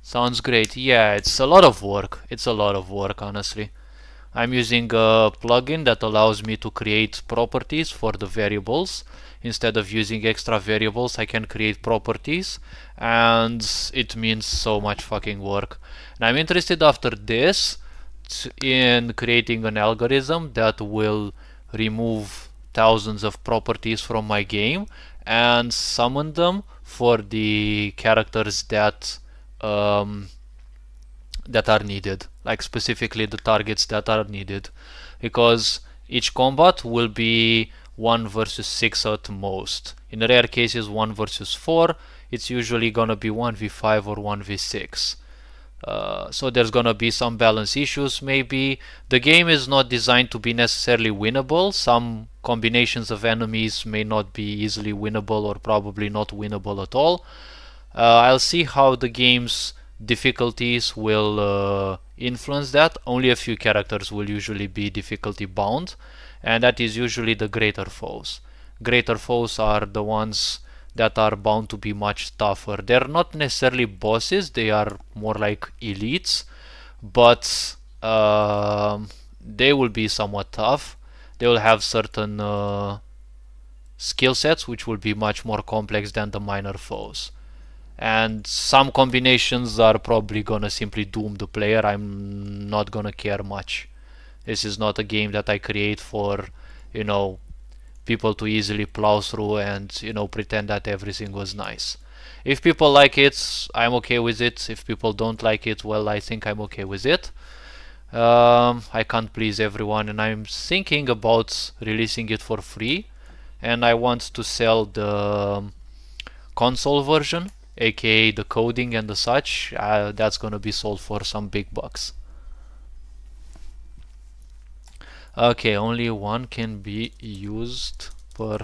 Sounds great. Yeah, it's a lot of work. It's a lot of work, honestly. I'm using a plugin that allows me to create properties for the variables. Instead of using extra variables, I can create properties, and it means so much fucking work. And I'm interested after this in creating an algorithm that will remove thousands of properties from my game and summon them for the characters that that are needed, like specifically the targets that are needed, because each combat will be 1 versus 6 at most. In rare cases 1 versus 4. It's usually gonna be 1v5 or 1v6. So there's gonna be some balance issues maybe. The game is not designed to be necessarily winnable. Some combinations of enemies may not be easily winnable or probably not winnable at all. I'll see how the game's difficulties will influence that. Only a few characters will usually be difficulty bound, and that is usually the greater foes. Greater foes are the ones that are bound to be much tougher. They're not necessarily bosses, they are more like elites, but they will be somewhat tough. They will have certain skill sets which will be much more complex than the minor foes. And some combinations are probably gonna simply doom the player. I'm not gonna care much. This is not a game that I create for, you know, people to easily plow through and, you know, pretend that everything was nice. If people like it, I'm okay with it. If people don't like it, well, I think I'm okay with it. I can't please everyone, and I'm thinking about releasing it for free, and I want to sell the console version, aka the coding and the such. That's gonna be sold for some big bucks. Okay, only one can be used per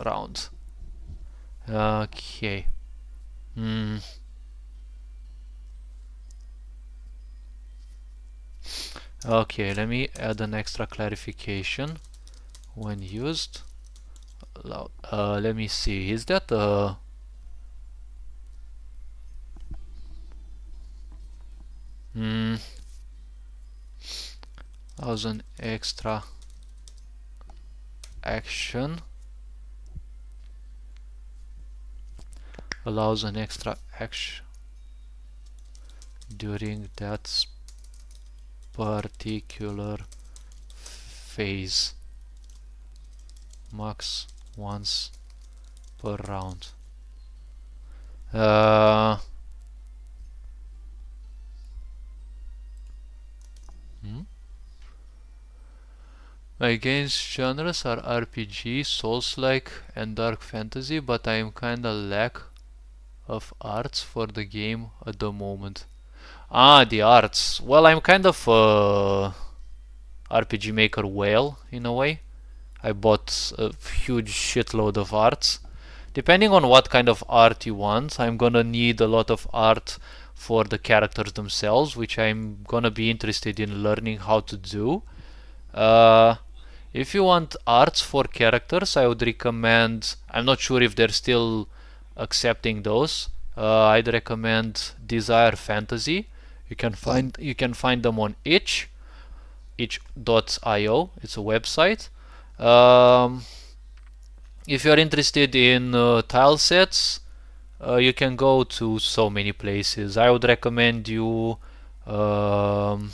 round. Okay. Okay, let me add an extra clarification. When used, let me see, is that hmm, allows an extra action, allows an extra action during that particular phase, max once per round. Uh, hmm? My games genres are RPG, Souls-like, and Dark Fantasy, but I am kinda lack of arts for the game at the moment. Ah, the arts. Well, I'm kind of RPG Maker whale in a way. I bought a huge shitload of arts. Depending on what kind of art you want, I'm gonna need a lot of art for the characters themselves, which I'm gonna be interested in learning how to do. Uh, if you want arts for characters, I would recommend. I'm not sure if they're still accepting those. I'd recommend Desire Fantasy. You can find them on itch.io. It's a website. Um, if you're interested in tile sets, you can go to so many places. I would recommend you. Oh,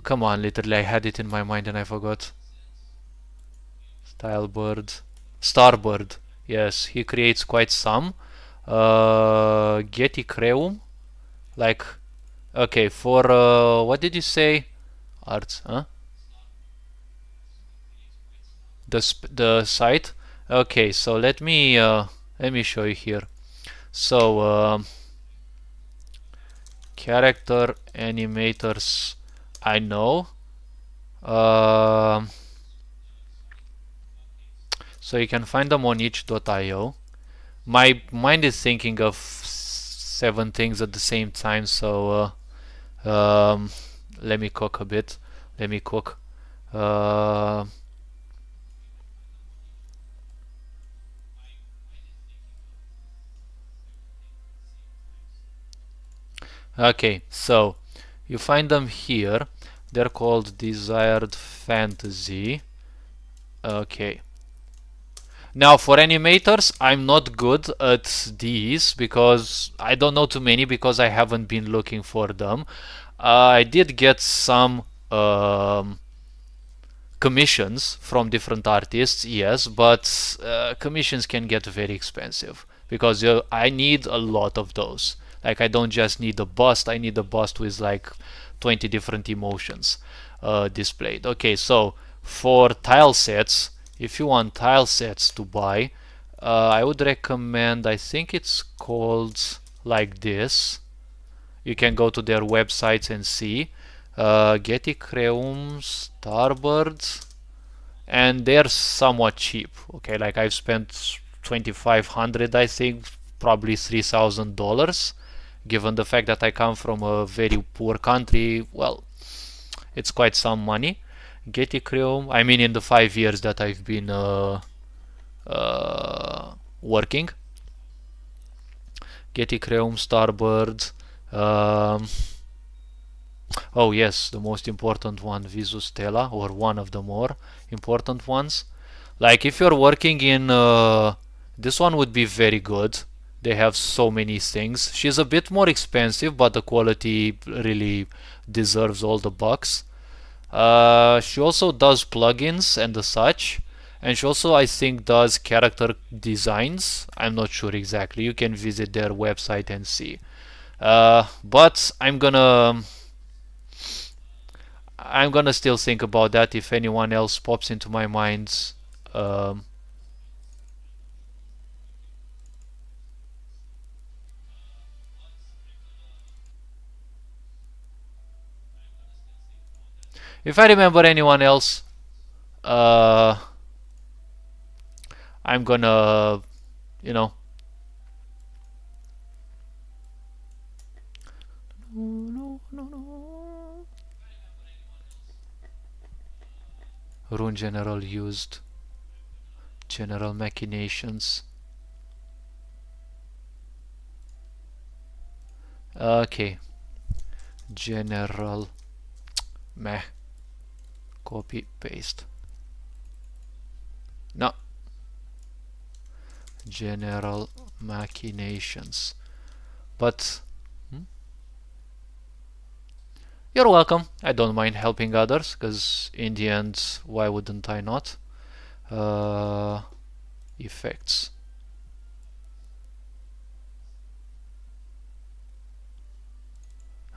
come on, literally, I had it in my mind and I forgot. Stylebird, Starbird. Yes, he creates quite some. Getty Creum, like okay, for what did you say? Arts, huh? The site. Okay, so let me show you here. So character animators, I know. Um, so you can find them on itch.io. My mind is thinking of seven things at the same time, so let me cook a bit. Let me cook. Uh, okay, so you find them here. They're called Desired Fantasy. Okay. Now for animators, I'm not good at these because I don't know too many because I haven't been looking for them. I did get some commissions from different artists, yes, but commissions can get very expensive because I need a lot of those. Like I don't just need a bust, I need a bust with like 20 different emotions displayed. Okay, so for tile sets, if you want tile sets to buy, I would recommend, I think it's called like this. You can go to their websites and see. Getty Creum, Starbirds, and they're somewhat cheap. Okay, like I've spent 2,500, I think, probably $3,000. Given the fact that I come from a very poor country, well, it's quite some money. Getty Creum, I mean, in the 5 years that I've been working, Getty Creum, Starbird. Um, oh yes, the most important one, Visus Stella, or one of the more important ones. Like if you're working in this one would be very good. They have so many things. She's a bit more expensive, but the quality really deserves all the bucks. She also does plugins and the such, and she also I think does character designs. I'm not sure exactly. You can visit their website and see. But I'm gonna still think about that if anyone else pops into my mind. Um, if I remember anyone else, uh, I'm gonna, you know. No, no, no, no. Rune general used. General machinations. Okay. General meh. Copy paste. No. General machinations. But you're welcome. I don't mind helping others, because in the end, why wouldn't I not? Effects.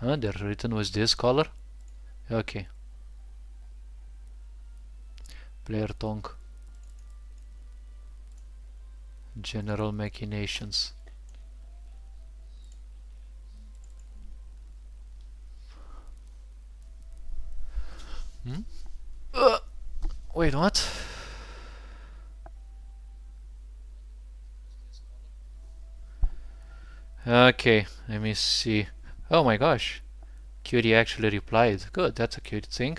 They're written with this color? Okay. Player tongue. General machinations. Wait, what? Okay, let me see. Oh my gosh. Cutie actually replied. Good, that's a cute thing.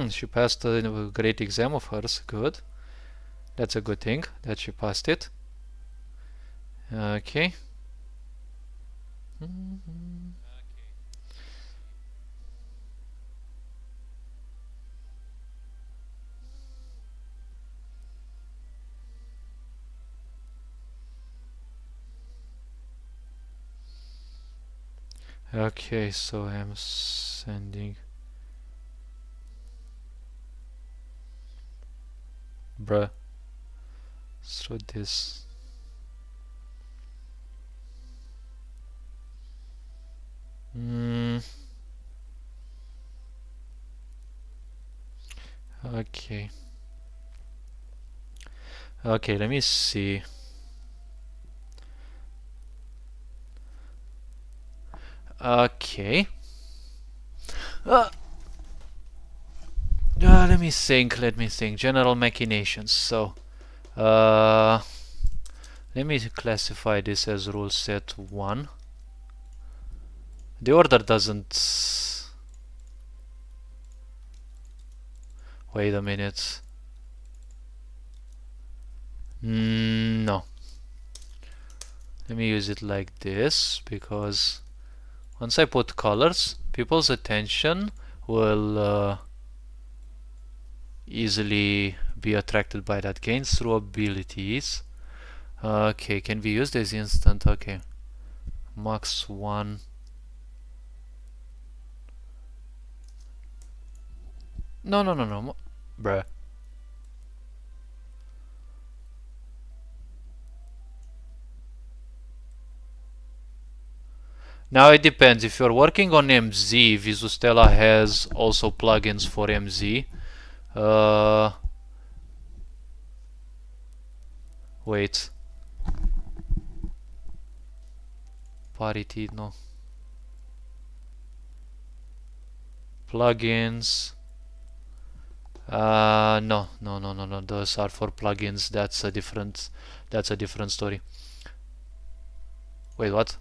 She passed a great exam of hers. Good. That's a good thing that she passed it. Okay. Okay, so I'm sending. Bruh. Through this. Okay. Okay, let me see. Okay. Let me think. General machinations. So, let me classify this as rule set 1. The order doesn't. Wait a minute. No. Let me use it like this, because once I put colors, people's attention will easily be attracted by that. Gains through abilities. Okay, can be used as instant. Okay. Max 1. No. Bruh. Now it depends. If you're working on MZ, Visustella has also plugins for MZ. Wait. Parity, no. Plugins. No. Those are for plugins. That's a different story. Wait, what?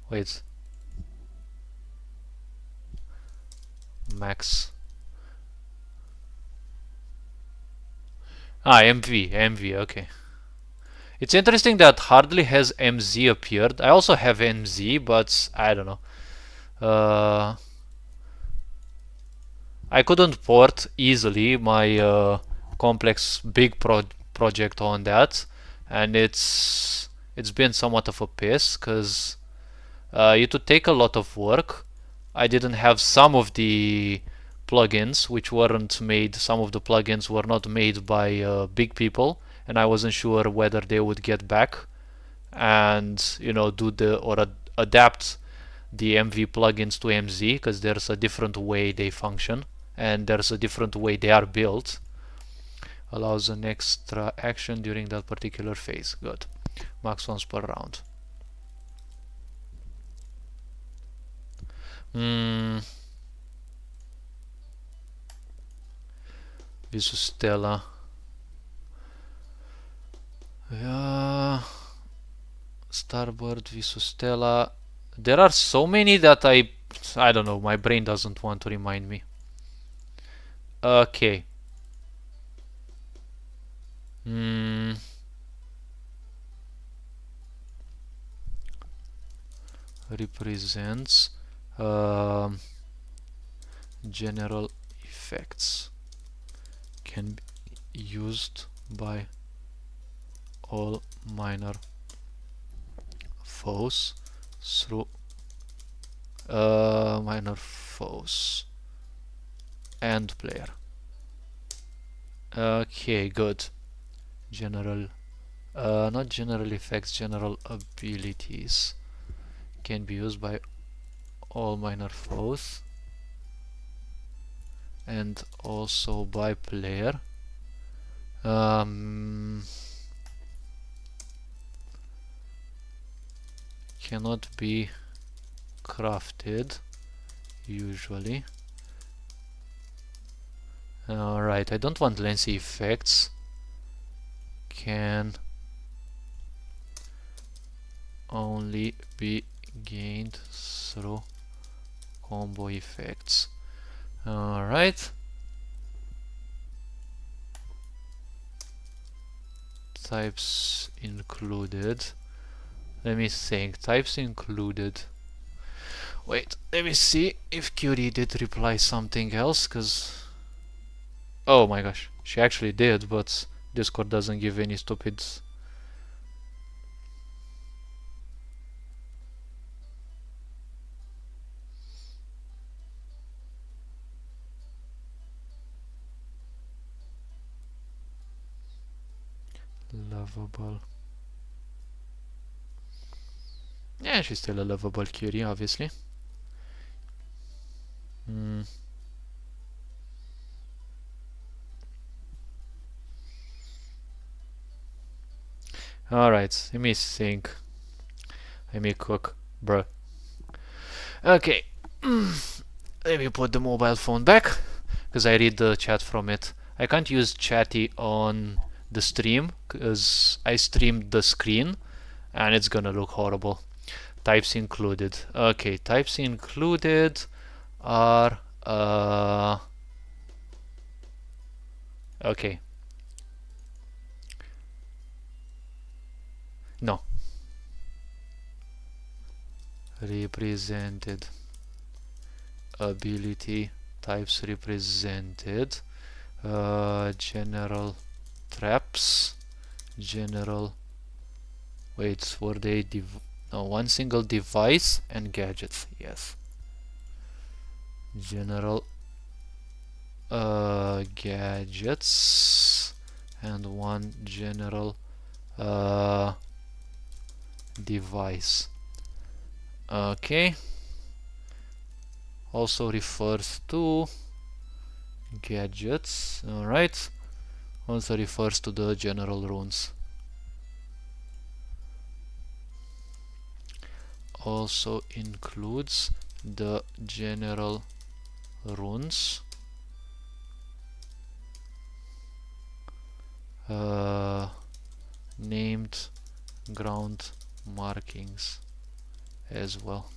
Wait. Max. MV, okay. It's interesting that hardly has MZ appeared. I also have MZ, but I don't know. I couldn't port easily my complex big project on that, and it's been somewhat of a piss, because it would take a lot of work. I didn't have some of the plugins which weren't made. Some of the plugins were not made by big people, and I wasn't sure whether they would get back and do the or adapt the MV plugins to MZ, because there's a different way they function and there's a different way they are built. Allows an extra action during that particular phase. Good. Max once per round. Visustella. Starboard, Visustela. There are so many that I don't know, my brain doesn't want to remind me. Okay. Represents general effects, can be used by all minor foes through minor foes and player. Okay, good. General, not general effects, general abilities can be used by all minor foes and also by player. Cannot be crafted usually. Alright, I don't want lengthy effects. Can only be gained through combo effects. Alright. Types included. Let me think. Types included. Wait, let me see if Cutie did reply something else, cause... Oh my gosh, she actually did, but Discord doesn't give any stupid... Lovable. Yeah, she's still a lovable Cutie, obviously. Alright, let me think. Let me cook, bruh. Okay. Let me put the mobile phone back, because I read the chat from it. I can't use chatty on the stream, because I streamed the screen, and it's gonna look horrible. Types included. Okay, types included are... okay. No. Represented. Ability types represented. General traps. General... Wait, were they... No, one single device and gadgets. Yes. General gadgets and one general device. Okay. Also refers to gadgets. Alright. Also refers to the general runes. Also includes the general runes. Named ground markings as well.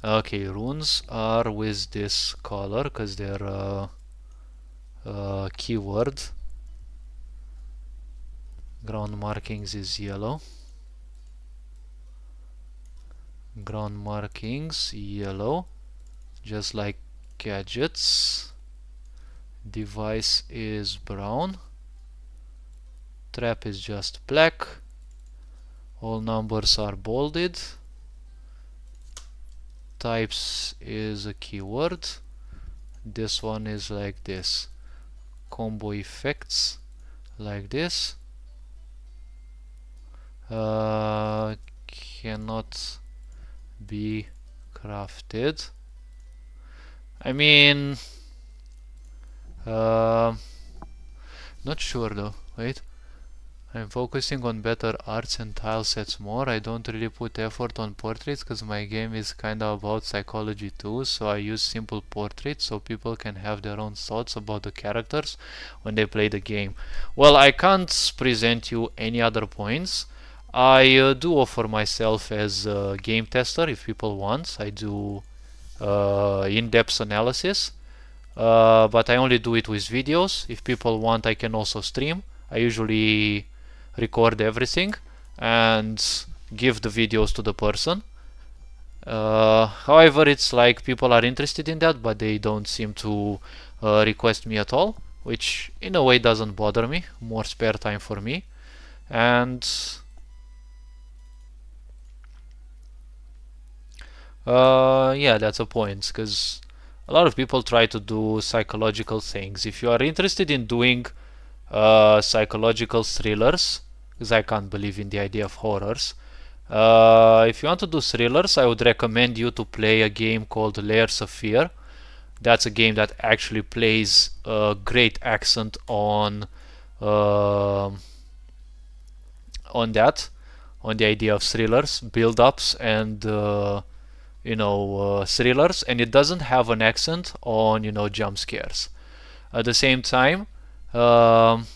Okay, runes are with this color because they're keyword. Ground markings is yellow. Ground markings yellow, just like gadgets. Device is brown. Trap is just black. All numbers are bolded. Types is a keyword. This one is like this. Combo effects like this. Cannot be crafted. I mean, not sure though. Wait, I'm focusing on better arts and tile sets more. I don't really put effort on portraits because my game is kinda about psychology too, so I use simple portraits so people can have their own thoughts about the characters when they play the game. Well, I can't present you any other points. I do offer myself as a game tester if people want. I do in-depth analysis, but I only do it with videos. If people want, I can also stream. I usually record everything and give the videos to the person. However, it's like people are interested in that, but they don't seem to request me at all, which in a way doesn't bother me. More spare time for me. And yeah, that's a point, because a lot of people try to do psychological things. If you are interested in doing psychological thrillers, because I can't believe in the idea of horrors. If you want to do thrillers, I would recommend you to play a game called Layers of Fear. That's a game that actually plays a great accent on that, on the idea of thrillers, build-ups, and thrillers, and it doesn't have an accent on jump scares. At the same time, um,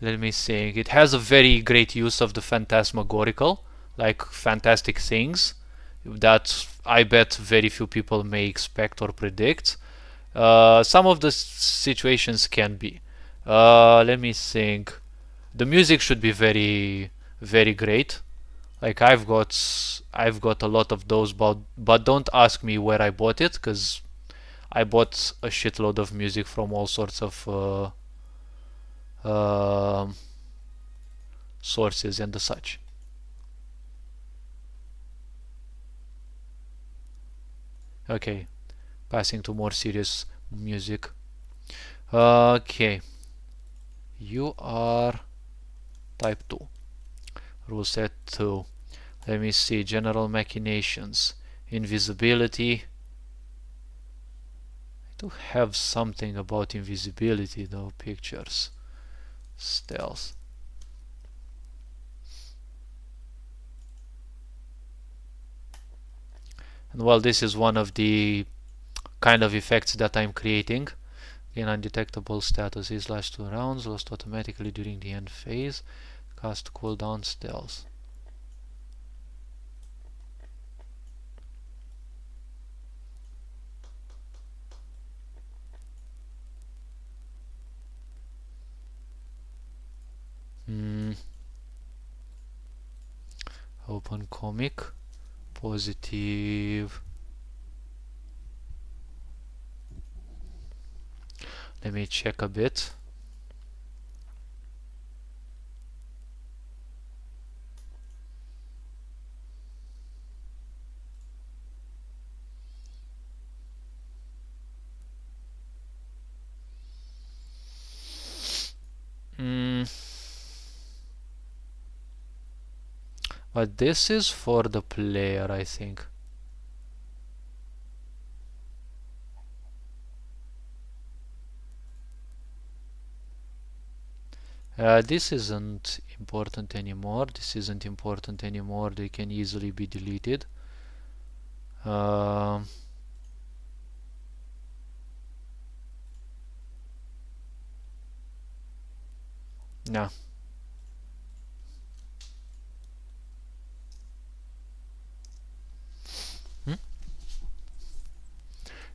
let me think. It has a very great use of the phantasmagorical, like fantastic things that I bet very few people may expect or predict. Some of the situations can be. Let me think. The music should be very, very great. Like I've got a lot of those, but don't ask me where I bought it, because I bought a shitload of music from all sorts of sources and the such. Okay, passing to more serious music. Okay, you are type 2. Rule set 2. Let me see. General machinations. Invisibility. I do have something about invisibility though. Pictures. Stealth. And well, this is one of the kind of effects that I'm creating. Again, undetectable status is last 2 rounds, lost automatically during the end phase. Cast cooldown stealth. Open comic. Positive. Let me check a bit. But this is for the player, I think. This isn't important anymore. This isn't important anymore. They can easily be deleted. Yeah.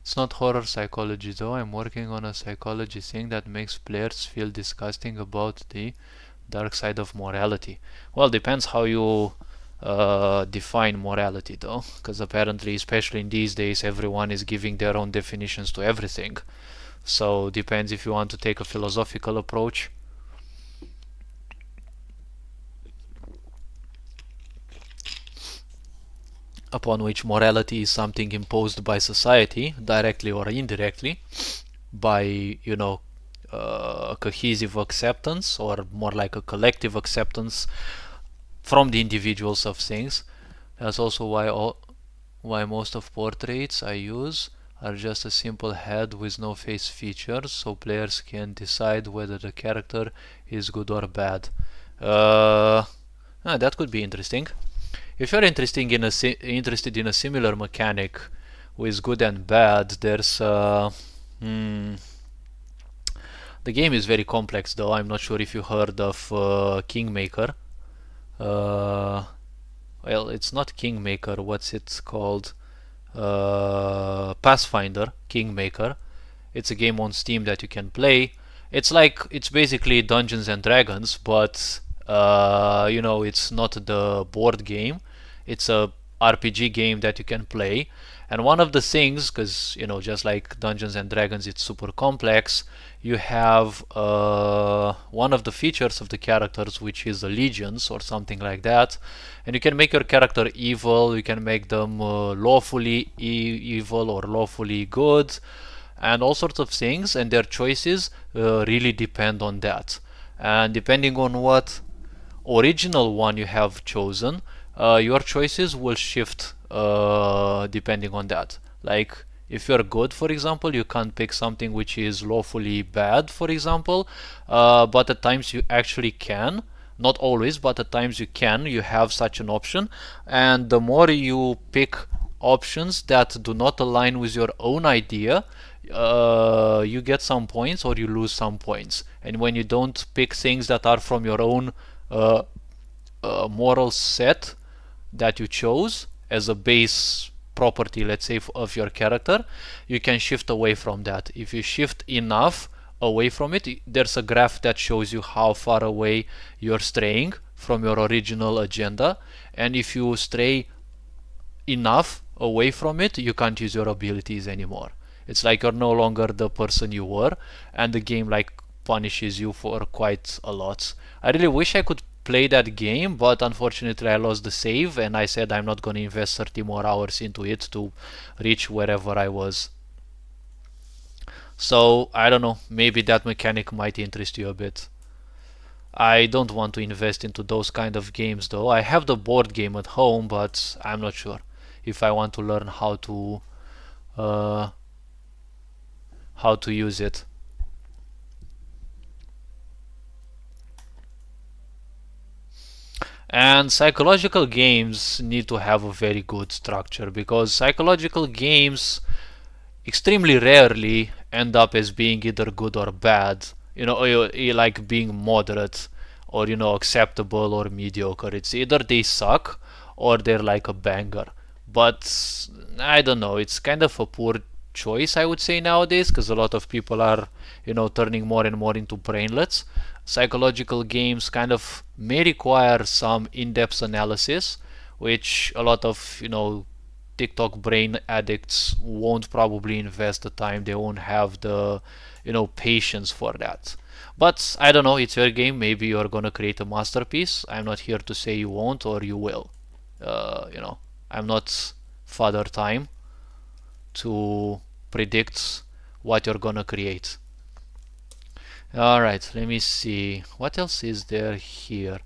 It's not horror psychology though. I'm working on a psychology thing that makes players feel disgusting about the dark side of morality. Well, depends how you define morality though, because apparently, especially in these days, everyone is giving their own definitions to everything. So depends if you want to take a philosophical approach. Upon which morality is something imposed by society, directly or indirectly, by cohesive acceptance, or more like a collective acceptance from the individuals of things. That's also why most of portraits I use are just a simple head with no face features, so players can decide whether the character is good or bad. That could be interesting. If you're interested in a similar mechanic with good and bad, there's the game is very complex though. I'm not sure if you heard of Kingmaker. Well, it's not Kingmaker. What's it called? Pathfinder Kingmaker. It's a game on Steam that you can play. It's basically Dungeons and Dragons, but it's not the board game. It's a RPG game that you can play. And one of the things, because just like Dungeons and Dragons, it's super complex. You have one of the features of the characters, which is allegiance or something like that, and you can make your character evil. You can make them lawfully evil or lawfully good, and all sorts of things. And their choices really depend on that. And depending on what original one you have chosen, your choices will shift depending on that. Like if you're good, for example, you can't pick something which is lawfully bad, for example, but at times you actually can. Not always, but at times you can. You have such an option, and the more you pick options that do not align with your own idea, you get some points or you lose some points. And when you don't pick things that are from your own uh, moral set that you chose as a base property, let's say, of your character, you can shift away from that. If you shift enough away from it, there's a graph that shows you how far away you're straying from your original agenda. And if you stray enough away from it, you can't use your abilities anymore. It's like you're no longer the person you were, and the game like punishes you for quite a lot. I really wish I could play that game, but unfortunately I lost the save, and I said I'm not gonna invest 30 more hours into it to reach wherever I was. So I don't know, maybe that mechanic might interest you a bit. I don't want to invest into those kind of games though. I have the board game at home, but I'm not sure if I want to learn uh, how to use it. And psychological games need to have a very good structure, because psychological games extremely rarely end up as being either good or bad, or like being moderate, or acceptable or mediocre. It's either they suck or they're like a banger. But I don't know, it's kind of a poor choice, I would say, nowadays, because a lot of people are turning more and more into brainlets. Psychological games kind of may require some in-depth analysis, which a lot of TikTok brain addicts won't probably invest the time. They won't have the patience for that. But I don't know, it's your game. Maybe you're gonna create a masterpiece. I'm not here to say you won't or you will. I'm not Father Time to predict what you're gonna create. Alright, let me see. What else is there here?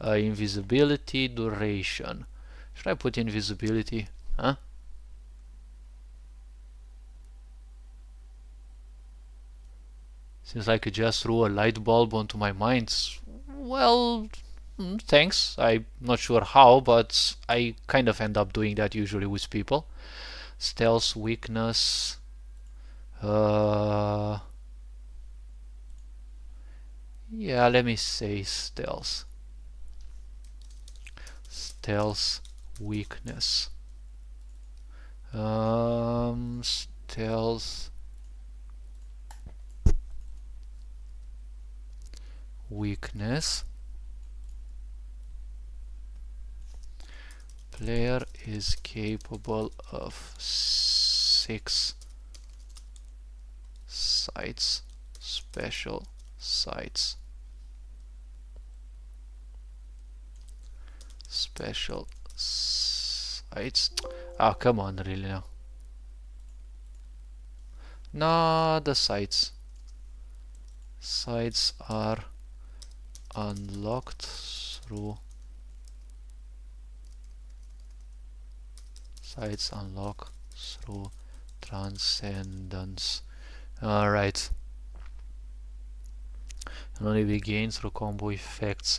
Invisibility, duration. Should I put invisibility? Huh? Seems like it just threw a light bulb onto my mind. Well, thanks. I'm not sure how, but I kind of end up doing that usually with people. Stealth, weakness. Yeah, let me say stealth. Stealth, weakness. Stealth, weakness. Player is capable of 6 sights, special sights. Special sights. Oh, come on, really now. No, the sights. Sights are unlocked through sights unlock through Transcendence. Alright. And only we gain through combo effects.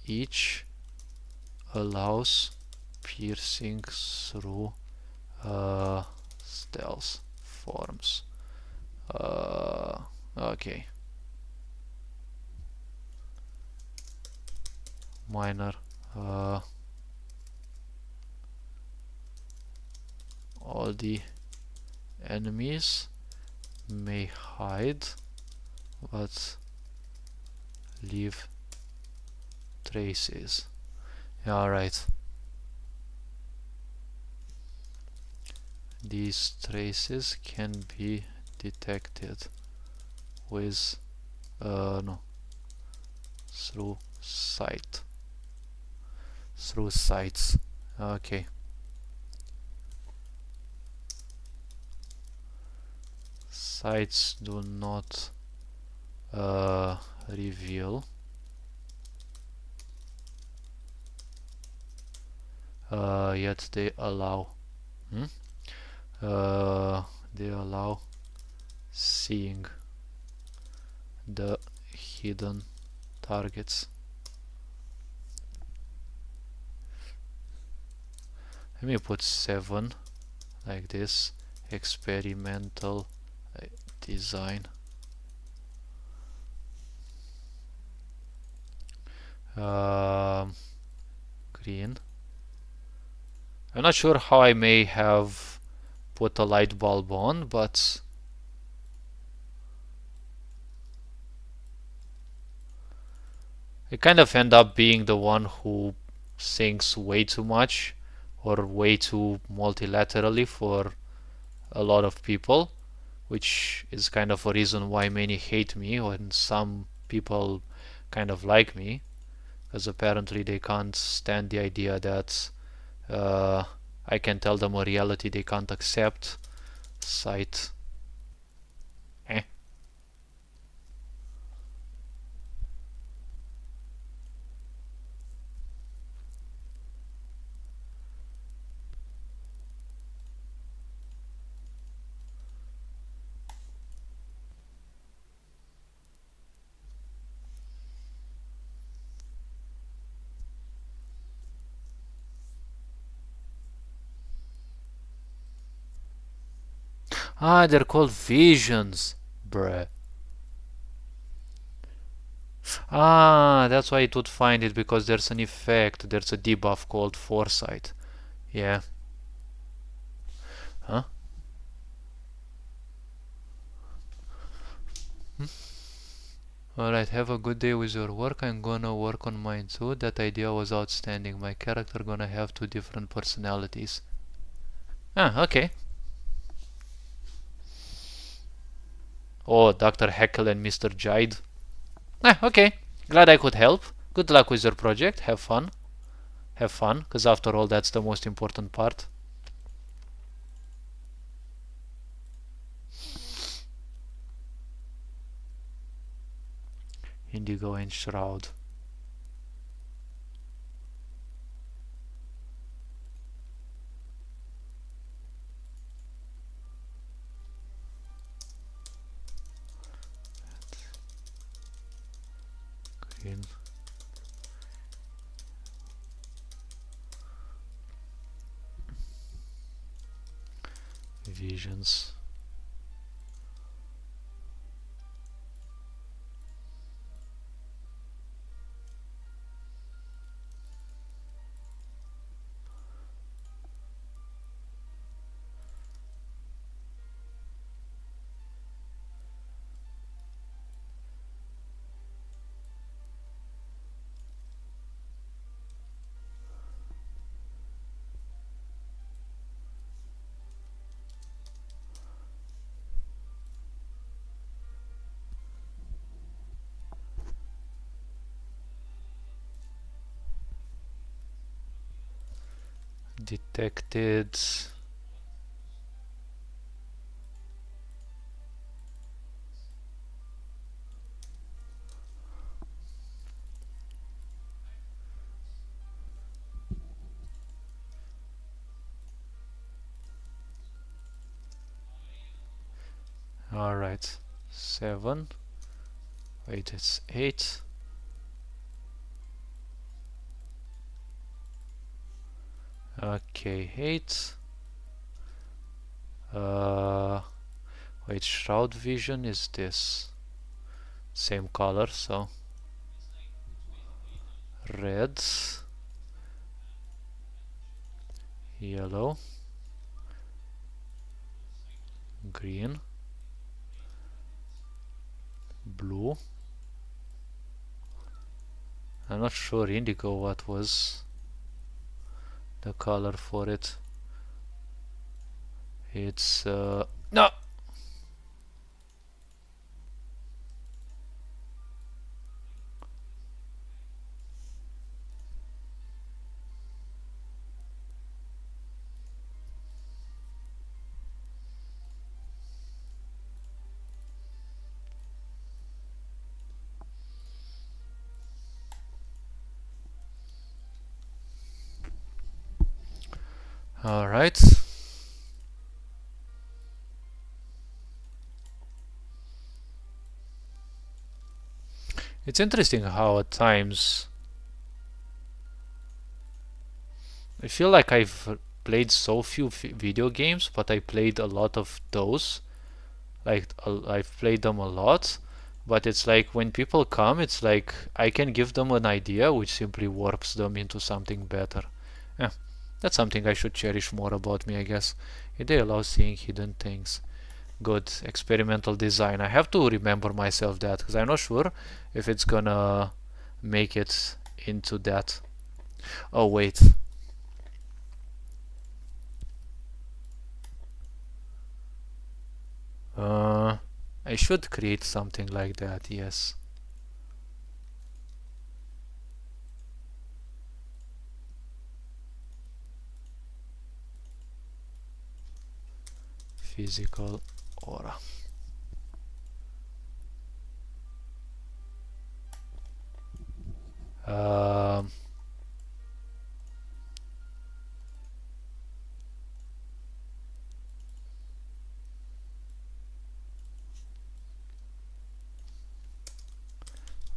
Each allows piercing through stealth forms. Okay. Minor. All the enemies may hide but leave traces. Yeah, alright. These traces can be detected with no, through sights. Okay. Sights do not reveal, yet they allow. They allow seeing the hidden targets. Let me put 7 like this. Experimental design. Green. I'm not sure how I may have put a light bulb on, but I kind of end up being the one who thinks way too much or way too multilaterally for a lot of people, which is kind of a reason why many hate me and some people kind of like me, because apparently they can't stand the idea that I can tell them a reality they can't accept. Sight. Ah, they're called visions. Bruh. Ah, that's why it would find it, because there's an effect, there's a debuff called foresight. Yeah. Huh? Alright, have a good day with your work. I'm gonna work on mine too. That idea was outstanding. My character gonna have 2 different personalities. Ah, okay. Oh, Dr. Heckle and Mr. Jide. Ah, okay. Glad I could help. Good luck with your project. Have fun. Have fun, because after all, that's the most important part. Indigo and Shroud. Green. Visions. Detected. Alright, 7. Wait, it's 8. Okay, 8. Wait, shroud vision is this. Same color, so red, yellow, green, blue. I'm not sure indigo what was the color for it. It's no. All right. It's interesting how at times I feel like I've played so few video games, but I played a lot of those. Like I've played them a lot, but it's like when people come, it's like I can give them an idea which simply warps them into something better. Yeah, that's something I should cherish more about me, I guess. They allow seeing hidden things. Good experimental design. I have to remember myself that because I'm not sure if it's gonna make it into that. Oh wait. Uh, I should create something like that. Yes. Physical aura. Um,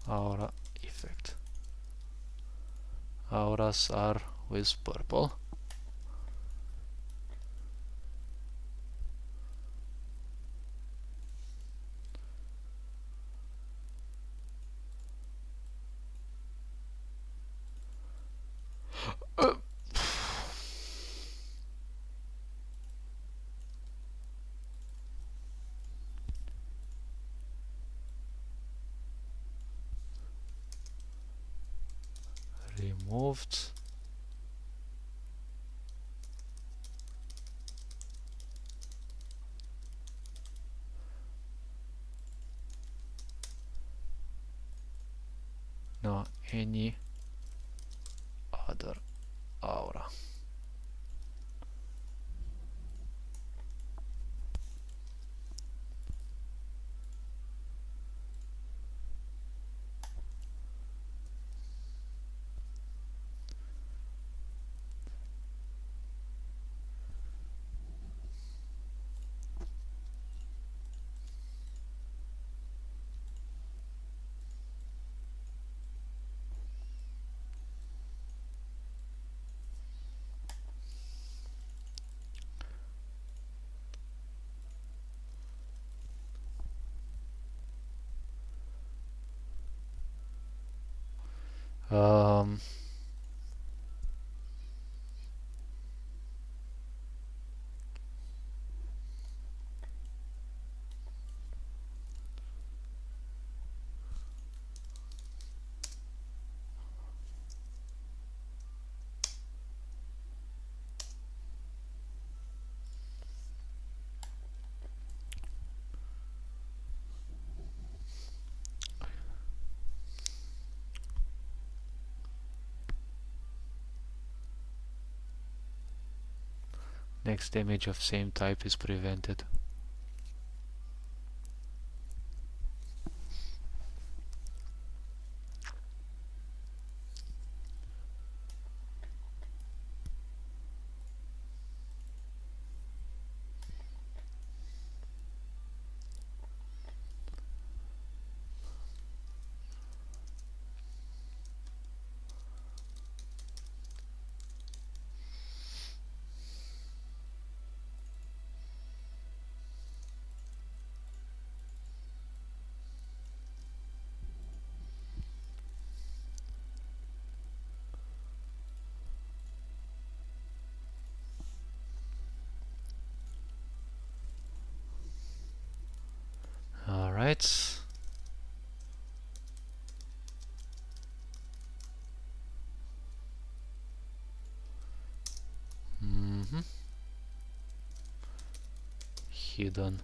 Aura effect. Auras are with purple. Removed. No, any other aura. Um, Next image of same type is prevented. right. Hidden.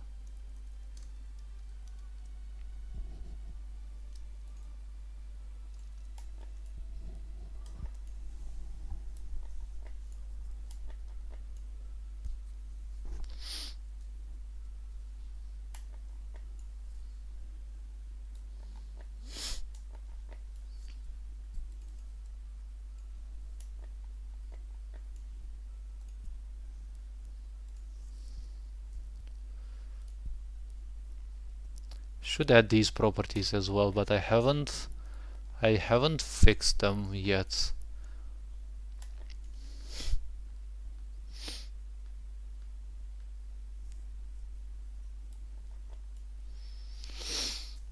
Should add these properties as well, but I haven't fixed them yet.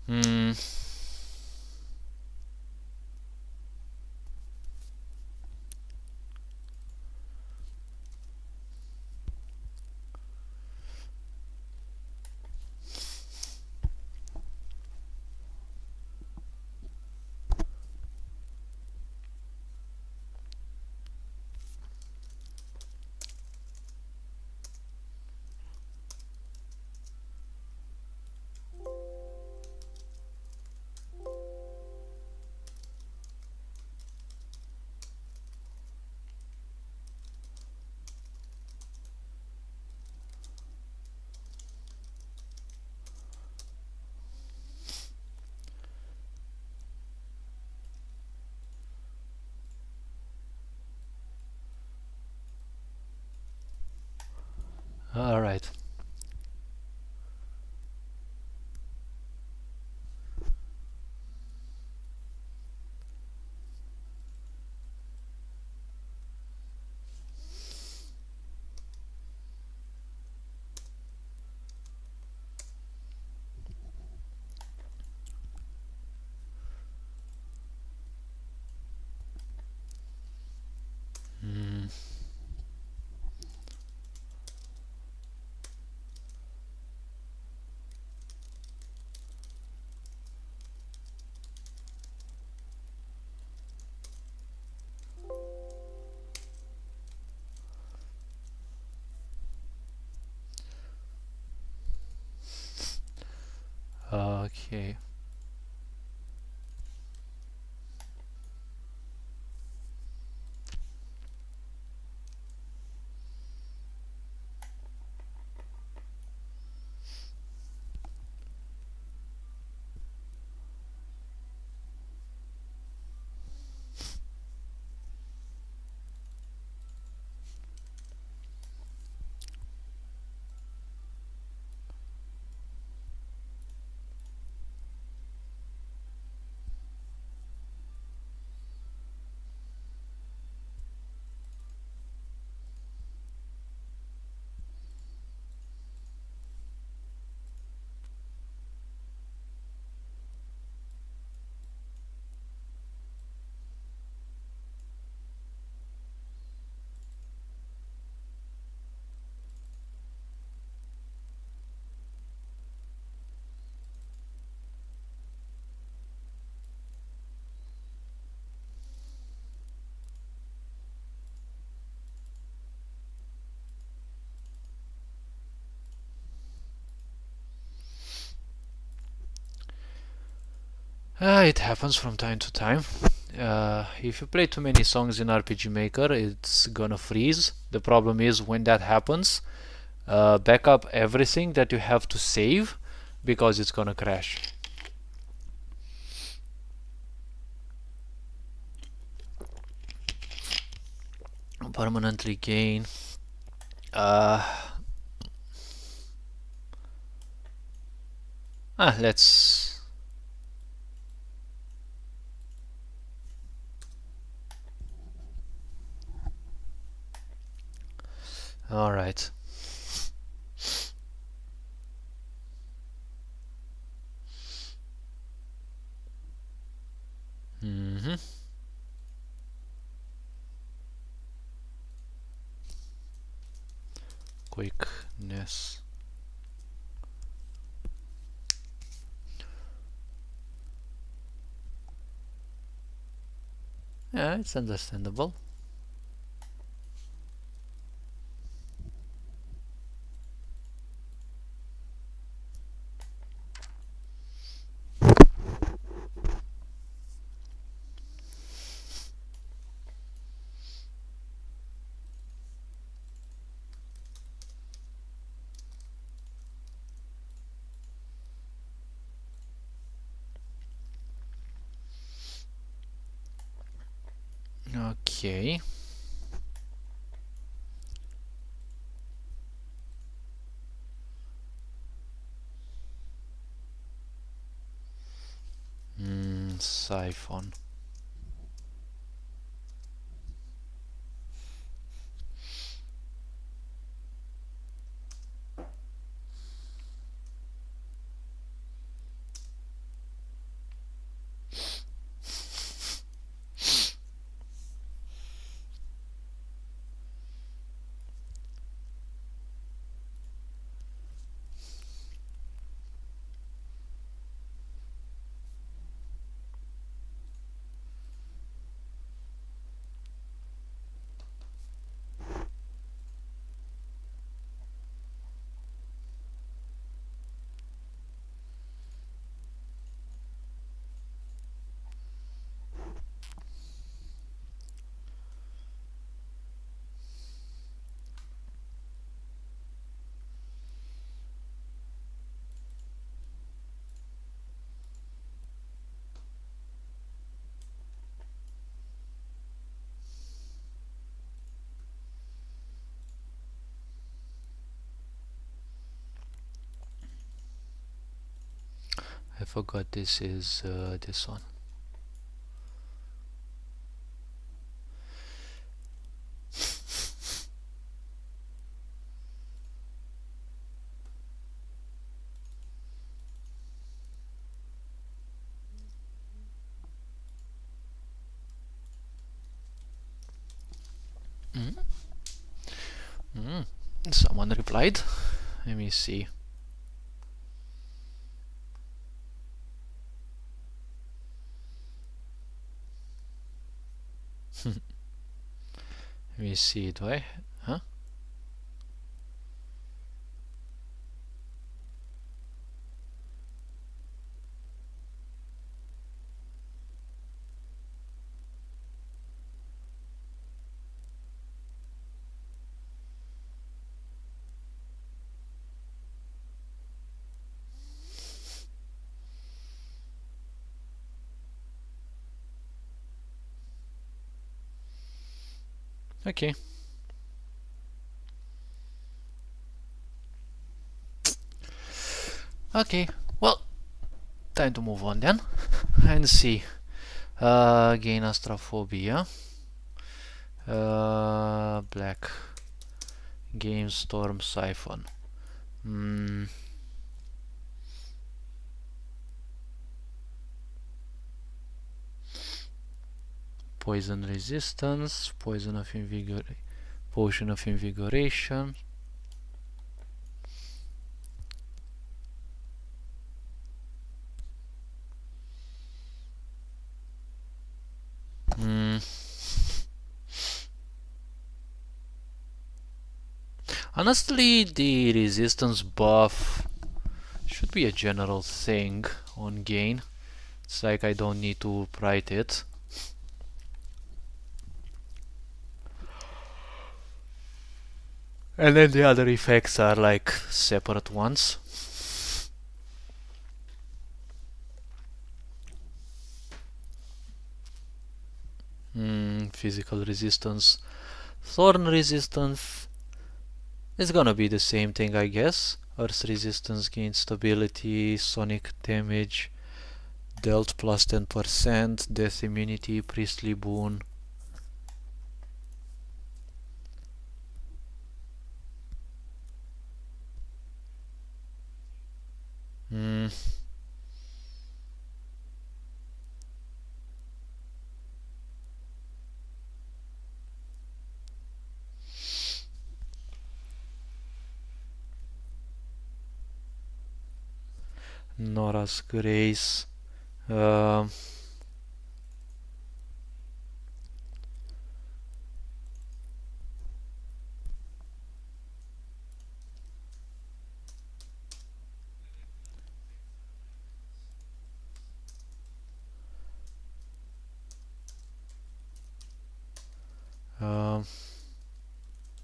Hmm. All right. Hmm. Okay. It happens from time to time. If you play too many songs in RPG Maker, it's gonna freeze. The problem is when that happens, back up everything that you have to save because it's gonna crash. Permanently gain. Let's. All right. Mm-hmm. Quickness. Yeah, it's understandable. Okay. Siphon. I forgot this is this one. Mm. Mm. Someone replied. Let me see. Let me see. Do I? Huh? Okay. Okay. Well, time to move on then and see. Gain astrophobia. Black. Game storm siphon. Poison resistance. Potion of invigoration. Honestly, the resistance buff should be a general thing on gain. It's like I don't need to write it. And then the other effects are like separate ones. Physical resistance. Thorn resistance is gonna be the same thing, I guess. Earth resistance gains stability, sonic damage, dealt plus 10%, death immunity, priestly boon. Nora's Grace.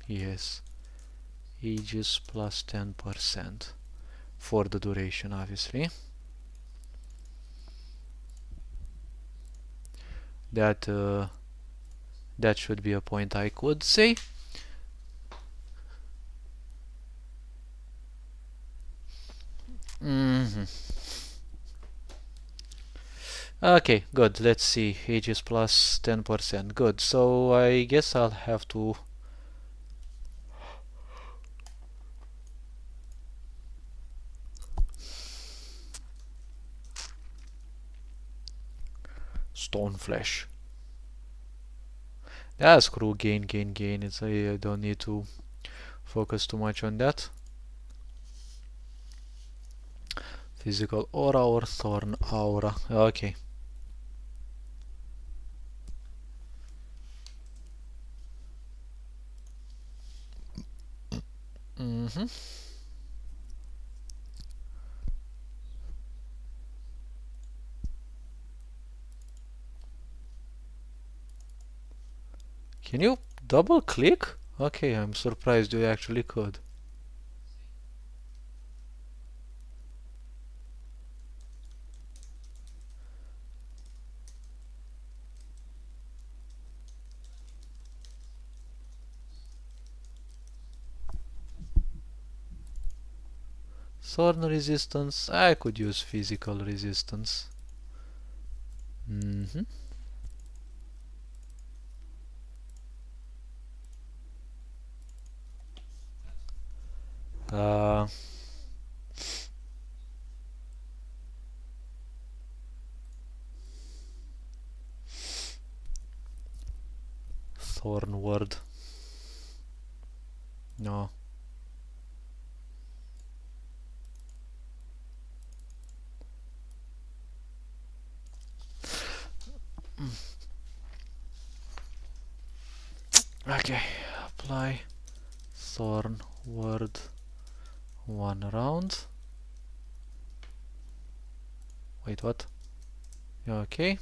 Yes, ages plus 10% for the duration, obviously. That that should be a point I could say. Okay, good. Let's see. Ages plus 10%. Good. So I guess I'll have to stone flesh. Yeah, screw gain. It's I don't need to focus too much on that. Physical aura or thorn aura. Okay. Mm-hmm. Can you double click? Okay, I'm surprised you actually could. Thorn resistance. I could use physical resistance. Mm-hmm. Uh, Thorn word. No. Okay. Apply thorn word 1 round. Wait, what? Okay.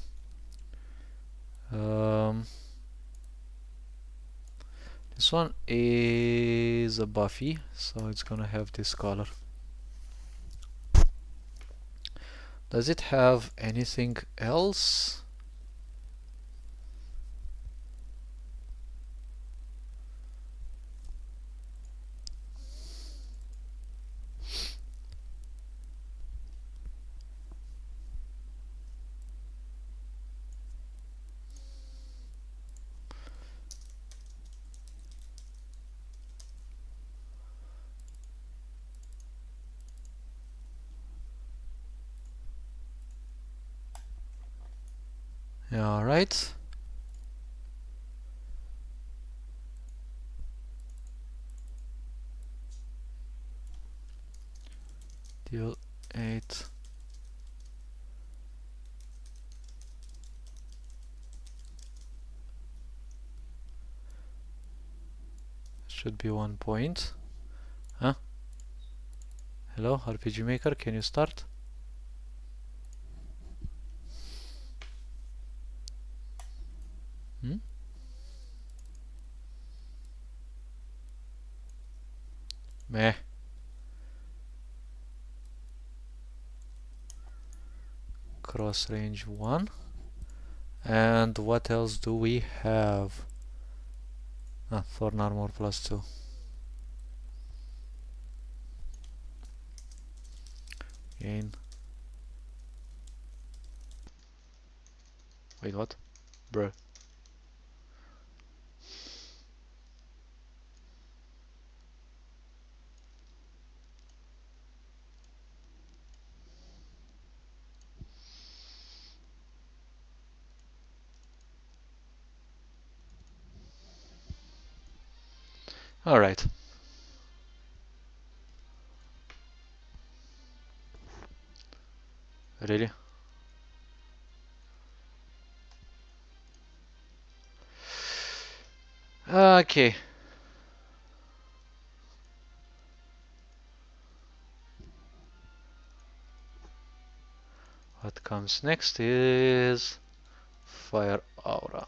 This one is a Buffy, so it's gonna have this color. Does it have anything else? Alright. Deal 8. Should be 1 point. Huh? Hello, RPG Maker, can you start? Hmm? Meh. Cross range 1. And what else do we have? Thorn armor plus 2. Gain. Wait, what? Bruh. Alright. Really? Okay. What comes next is Fire Aura.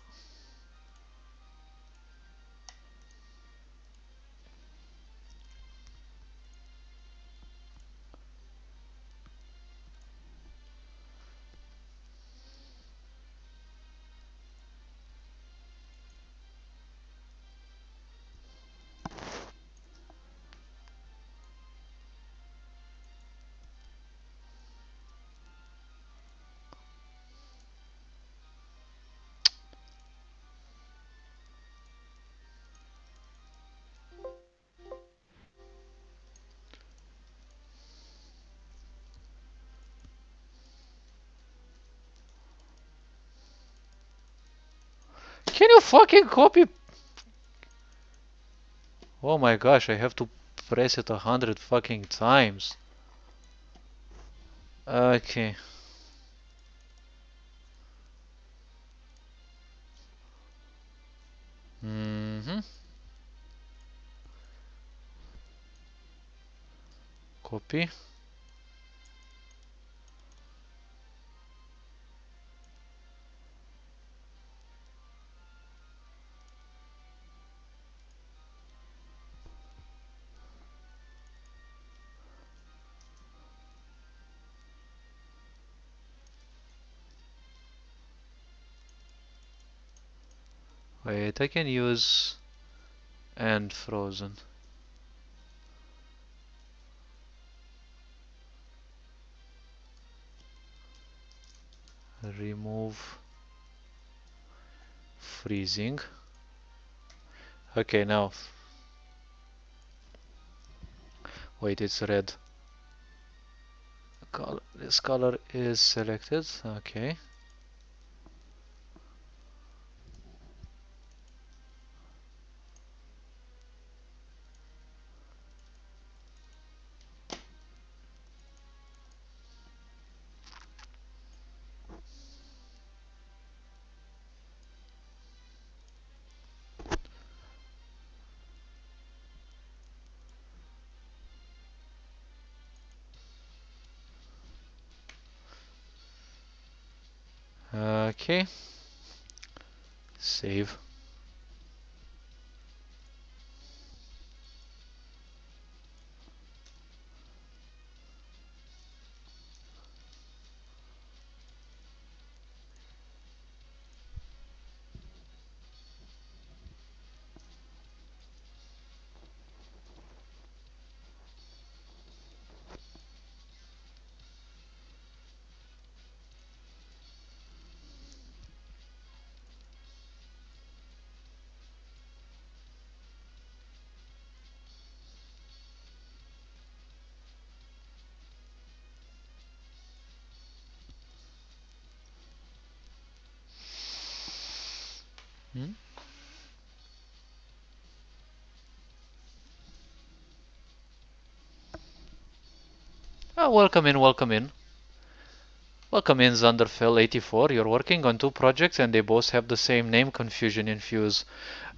Can you fucking copy? Oh my gosh, I have to press it 100 fucking times. Okay. Mm-hmm. Copy. Wait, I can use and frozen. Remove freezing. Okay, now. Wait, it's red. This color is selected. Okay. Okay. Save. Hmm? Oh, welcome in, welcome in. Welcome in Zanderfell84. You're working on two projects and they both have the same name, Confusion Infuse.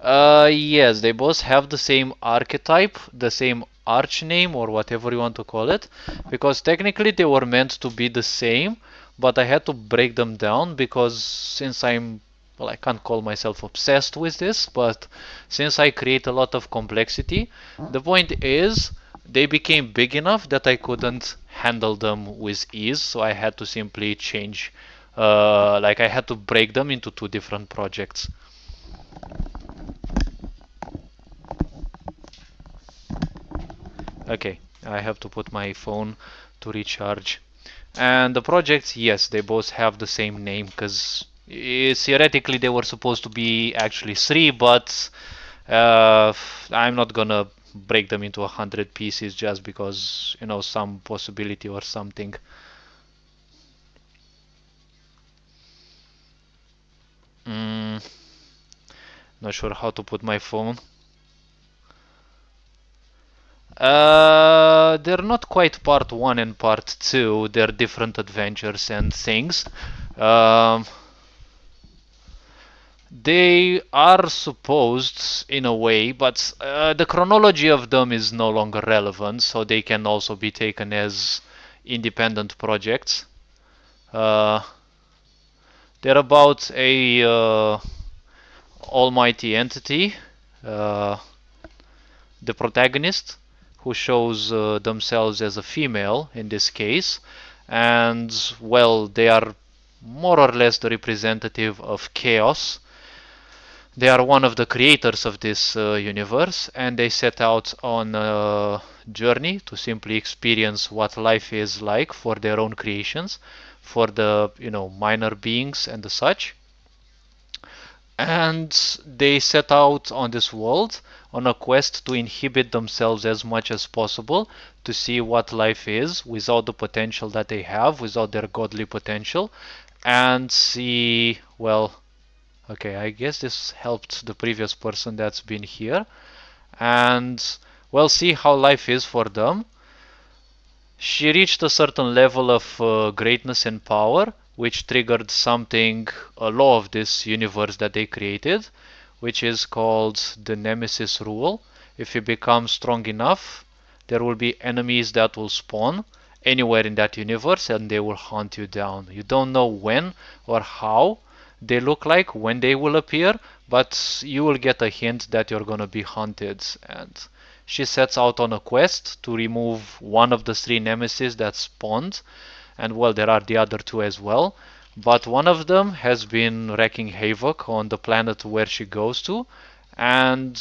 Yes, they both have the same archetype, the same arch name or whatever you want to call it, because technically they were meant to be the same, but I had to break them down because since well, I can't call myself obsessed with this, but since I create a lot of complexity, the point is they became big enough that I couldn't handle them with ease, so I had to simply change, like I had to break them into two different projects. Okay, I have to put my phone to recharge. And the projects, yes, they both have the same name because theoretically they were supposed to be actually three, but uh, I'm not gonna break them into 100 pieces just because, you know, some possibility or something. Mm, not sure how to put my phone. They're not quite part one and part two. They're different adventures and things. Um, They are supposed, in a way, but the chronology of them is no longer relevant, so they can also be taken as independent projects. Uh, they're about a almighty entity, uh, the protagonist, who shows themselves as a female in this case, and well, they are more or less the representative of chaos. They are one of the creators of this universe, and they set out on a journey to simply experience what life is like for their own creations, for the minor beings and the such. And they set out on this world on a quest to inhibit themselves as much as possible to see what life is without the potential that they have, without their godly potential, and see, well, Okay, I guess this helped the previous person that's been here. And we'll see how life is for them. She reached a certain level of greatness and power, which triggered something, a law of this universe that they created, which is called the Nemesis rule. If you become strong enough, there will be enemies that will spawn anywhere in that universe and they will hunt you down. You don't know when or how they look like, when they will appear, but you will get a hint that you're gonna be hunted. And she sets out on a quest to remove one of the three nemesis that spawned, and well, there are the other two as well. But one of them has been wreaking havoc on the planet where she goes to, and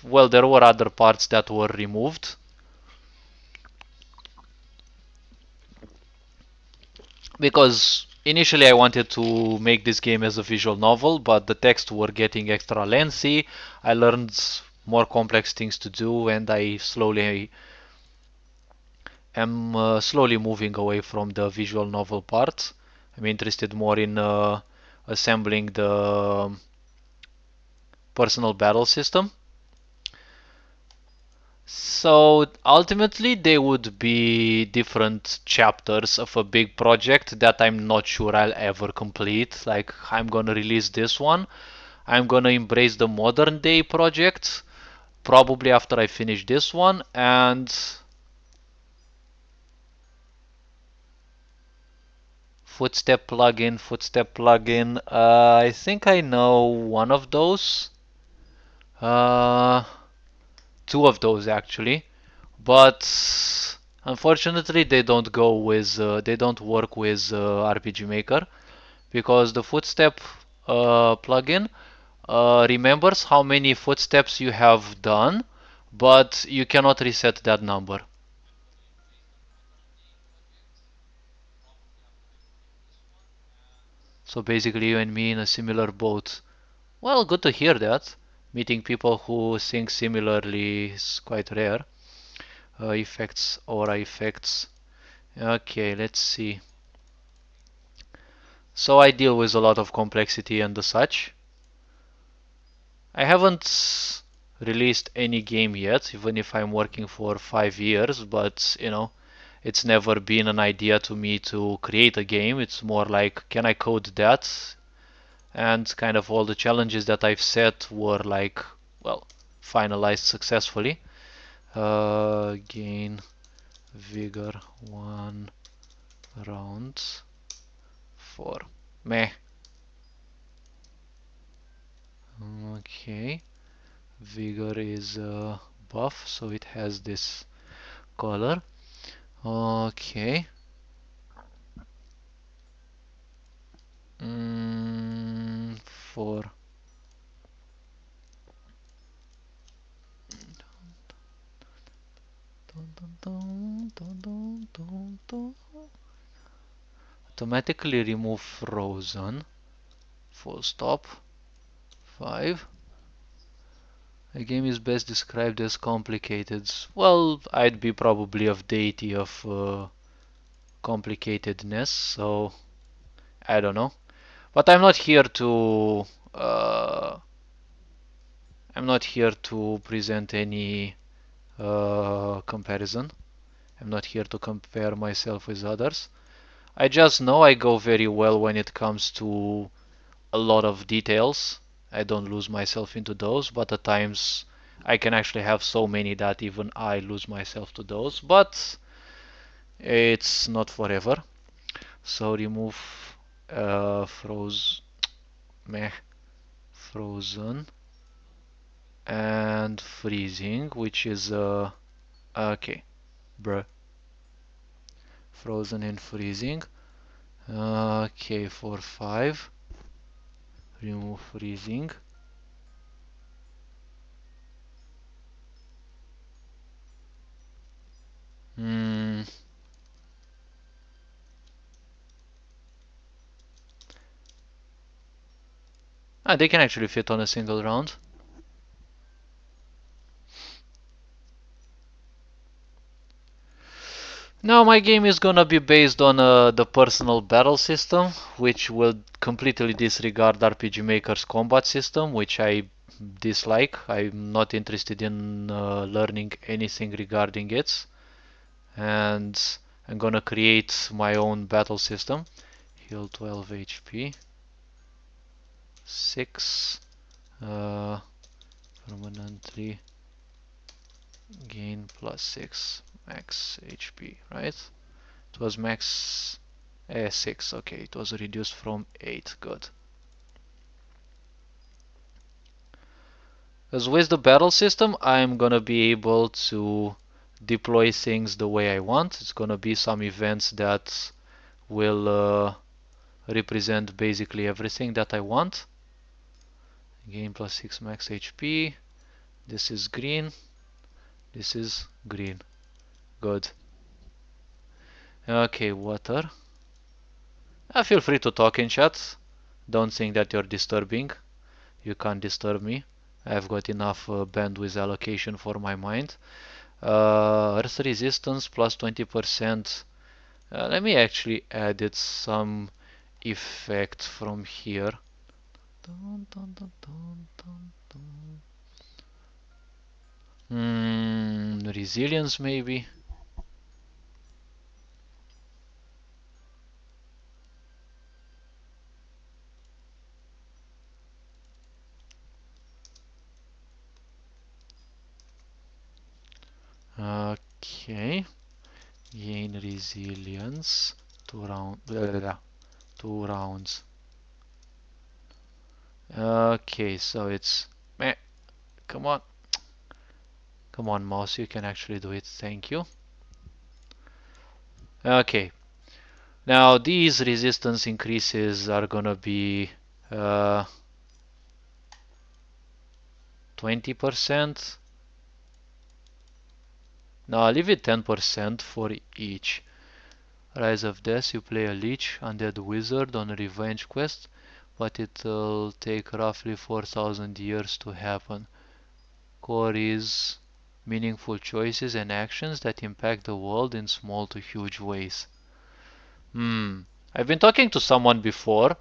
well, there were other parts that were removed. Because initially I wanted to make this game as a visual novel, but the texts were getting extra lengthy. I learned more complex things to do, and I slowly am slowly moving away from the visual novel part. I'm interested more in assembling the personal battle system. So ultimately, they would be different chapters of a big project that I'm not sure I'll ever complete. Like, I'm gonna release this one. I'm gonna embrace the modern day project probably after I finish this one. And footstep plugin. I think I know one of those. Uh, Two of those actually, but unfortunately they don't work with RPG Maker because the footstep plugin remembers how many footsteps you have done, but you cannot reset that number. So basically, you and me in a similar boat. Well, good to hear that. Meeting people who think similarly is quite rare. Effects, aura effects. Okay, let's see. So I deal with a lot of complexity and the such. I haven't released any game yet, even if I'm working for 5 years, but it's never been an idea to me to create a game. It's more like, can I code that? And kind of all the challenges that I've set were like, well, finalized successfully. Gain vigor 1 round for meh. Okay, vigor is buff, so it has this color. Okay. For automatically remove frozen. Full stop. 5. A game is best described as complicated. Well, I'd be probably of deity of complicatedness, so I don't know. But uh, I'm not here to present any comparison. I'm not here to compare myself with others. I just know I go very well when it comes to a lot of details. I don't lose myself into those, but at times I can actually have so many that even I lose myself to those, but it's not forever. So remove meh, frozen and freezing, which is okay, bruh, frozen and freezing. Okay, for 5, remove freezing. Hmm. They can actually fit on a single round. Now my game is gonna be based on the personal battle system, which will completely disregard RPG Maker's combat system, which I dislike. I'm not interested in learning anything regarding it. And I'm gonna create my own battle system. Heal 12 HP, 6, permanently gain plus 6 max HP, right? It was max 6, okay, it was reduced from 8, good. As with the battle system, I'm gonna be able to deploy things the way I want. It's gonna be some events that will represent basically everything that I want. Gain plus 6 max HP. This is green. This is green. Good. Okay, water. Feel free to talk in chat. Don't think that you're disturbing. You can't disturb me. I've got enough bandwidth allocation for my mind. Earth resistance plus 20%. Let me actually add some effect from here. Resilience maybe. Okay. Gain resilience. 2 rounds. Okay, so it's meh. Come on. Come on, mouse, you can actually do it. Thank you. Okay. Now these resistance increases are gonna be 20%. No, I'll leave it 10% for each. Rise of Death, you play a Lich, Undead Wizard on a revenge quest, but it'll take roughly 4,000 years to happen. Core is meaningful choices and actions that impact the world in small to huge ways. I've been talking to someone before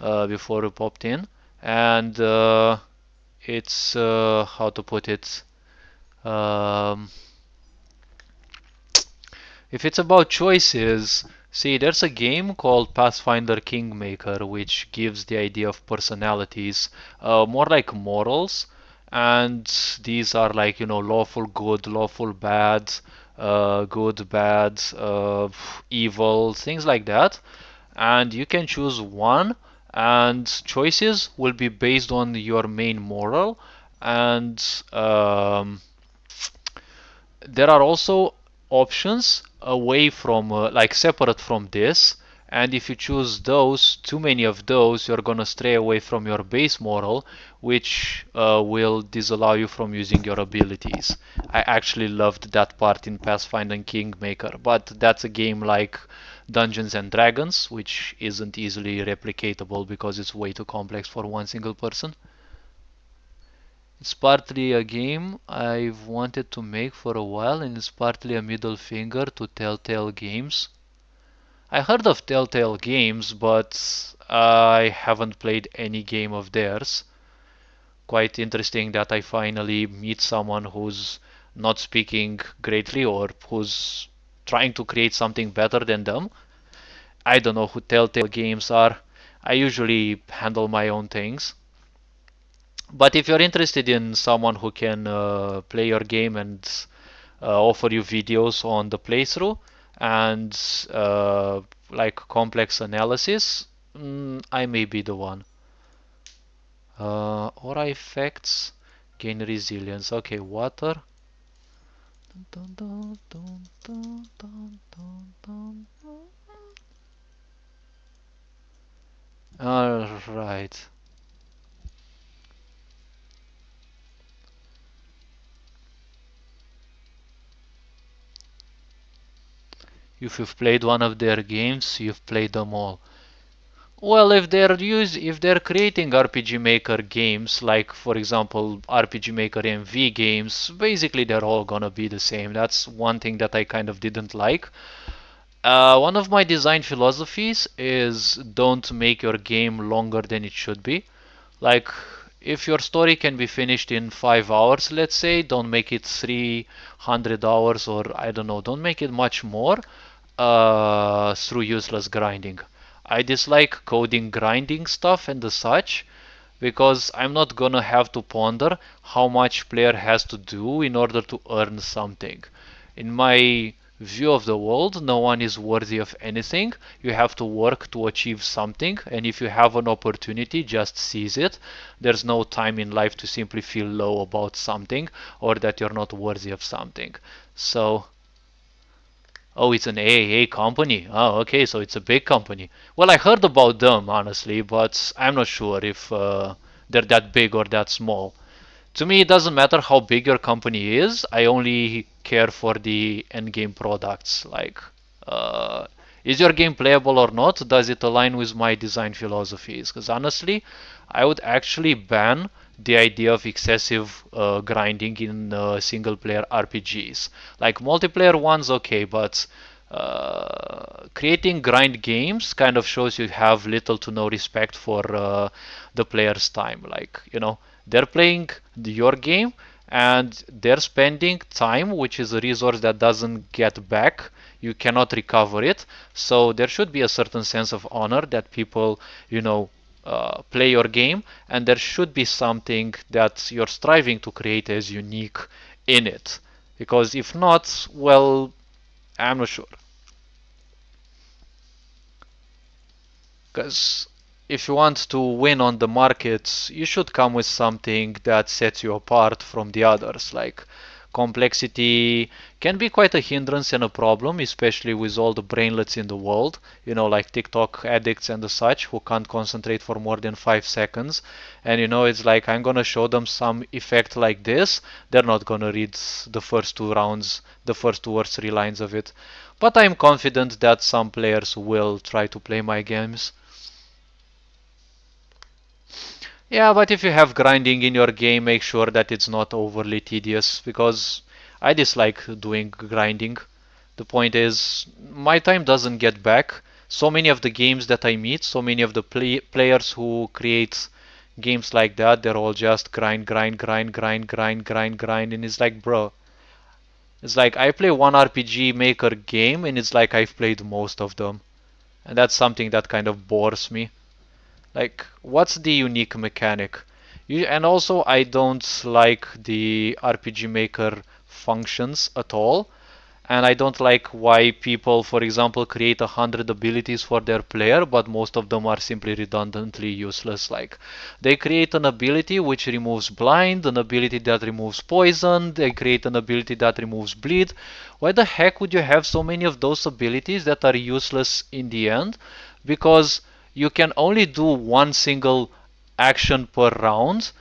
we popped in, and it's, how to put it, um, if it's about choices, see, there's a game called Pathfinder Kingmaker, which gives the idea of personalities, more like morals, and these are like, lawful good, lawful bad, good, bad, evil, things like that. And you can choose one, and choices will be based on your main moral, and there are also options away from like separate from this, and if you choose those, too many of those, you're gonna stray away from your base moral, which will disallow you from using your abilities. I actually loved that part in Pathfinder Kingmaker, but that's a game like Dungeons and Dragons, which isn't easily replicatable because it's way too complex for one single person. It's partly a game I've wanted to make for a while, and it's partly a middle finger to Telltale Games. I heard of Telltale Games, but I haven't played any game of theirs. Quite interesting that I finally meet someone who's not speaking greatly or who's trying to create something better than them. I don't know who Telltale Games are. I usually handle my own things. But if you're interested in someone who can play your game and offer you videos on the playthrough and like complex analysis, I may be the one. Aura effects, gain resilience. Okay, water. Alright. If you've played one of their games, you've played them all. Well, if they're creating RPG Maker games, like for example RPG Maker MV games, basically they're all gonna be the same. That's one thing that I kind of didn't like. One of my design philosophies is don't make your game longer than it should be. Like, if your story can be finished in 5 hours, let's say, don't make it 300 hours, or I don't know, don't make it much more through useless grinding. I dislike coding grinding stuff and the such because I'm not gonna have to ponder how much player has to do in order to earn something. In my view of the world, no one is worthy of anything. You have to work to achieve something, and if you have an opportunity, just seize it. There's no time in life to simply feel low about something or that you're not worthy of something. So, oh, it's an AAA company. Oh, okay, so it's a big company. Well, I heard about them, honestly, but I'm not sure if they're that big or that small. To me, it doesn't matter how big your company is. I only care for the end game products. Like, uh, is your game playable or not? Does it align with my design philosophies? Because honestly, I would actually ban the idea of excessive grinding in single player RPGs. Like multiplayer ones, okay, but creating grind games kind of shows you have little to no respect for the player's time. Like, they're playing your game and they're spending time, which is a resource that doesn't get back. You cannot recover it. So there should be a certain sense of honor that people, play your game, and there should be something that you're striving to create as unique in it. Because if not, well, I'm not sure. Because if you want to win on the markets, you should come with something that sets you apart from the others. Like complexity can be quite a hindrance and a problem, especially with all the brainlets in the world, like TikTok addicts and the such, who can't concentrate for more than 5 seconds. And it's like I'm gonna show them some effect like this, they're not gonna read the first two rounds, the first two or three lines of it. But I'm confident that some players will try to play my games. Yeah, but if you have grinding in your game, make sure that it's not overly tedious because I dislike doing grinding. The point is, my time doesn't get back. So many of the games that I meet, so many of the players who create games like that, they're all just grind, grind, grind, grind, grind, grind, grind, and it's like, bro, it's like I play one RPG Maker game, and it's like I've played most of them, and that's something that kind of bores me. Like, what's the unique mechanic? And also, I don't like the RPG Maker functions at all. And I don't like why people, for example, create 100 abilities for their player, but most of them are simply redundantly useless. Like, they create an ability which removes blind, an ability that removes poison, they create an ability that removes bleed. Why the heck would you have so many of those abilities that are useless in the end? Because you can only do one single action per round,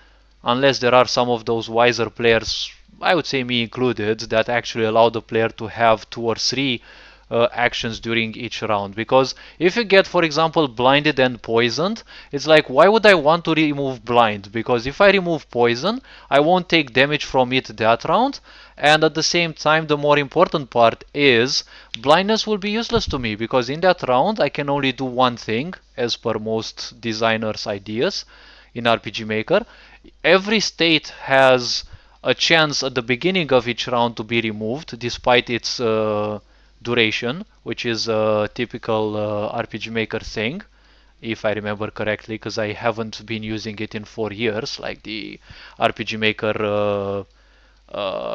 unless there are some of those wiser players, I would say me included, that actually allow the player to have two or three actions during each round. Because if you get, for example, blinded and poisoned, it's like, why would I want to remove blind? Because if I remove poison, I won't take damage from it that round. And at the same time, the more important part is blindness will be useless to me because in that round I can only do one thing as per most designers' ideas in RPG Maker. Every state has a chance at the beginning of each round to be removed despite its duration, which is a typical RPG Maker thing, if I remember correctly, because I haven't been using it in 4 years, like the RPG Maker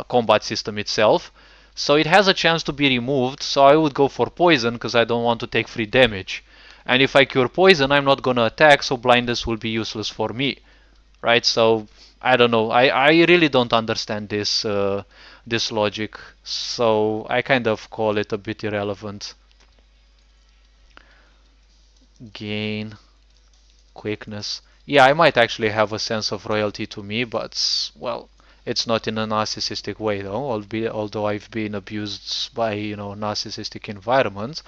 combat system itself. So it has a chance to be removed, so I would go for poison because I don't want to take free damage. And if I cure poison, I'm not gonna attack, so blindness will be useless for me, right? So I don't know. I really don't understand this logic. So I kind of call it a bit irrelevant. Gain, quickness. Yeah, I might actually have a sense of royalty to me, but well, it's not in a narcissistic way though. Although I've been abused by narcissistic environments,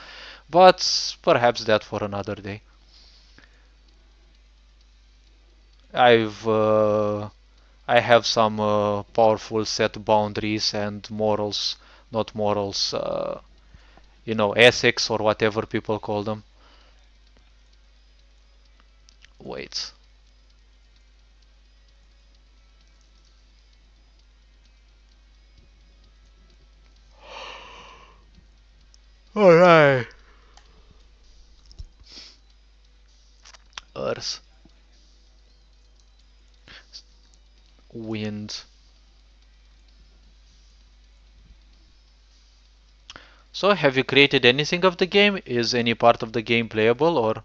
but perhaps that for another day. I've I have some powerful set boundaries and morals, not morals, you know, Essex or whatever people call them. Wait. Alright. Earth, wind. So have you created anything of the game? Is any part of the game playable, or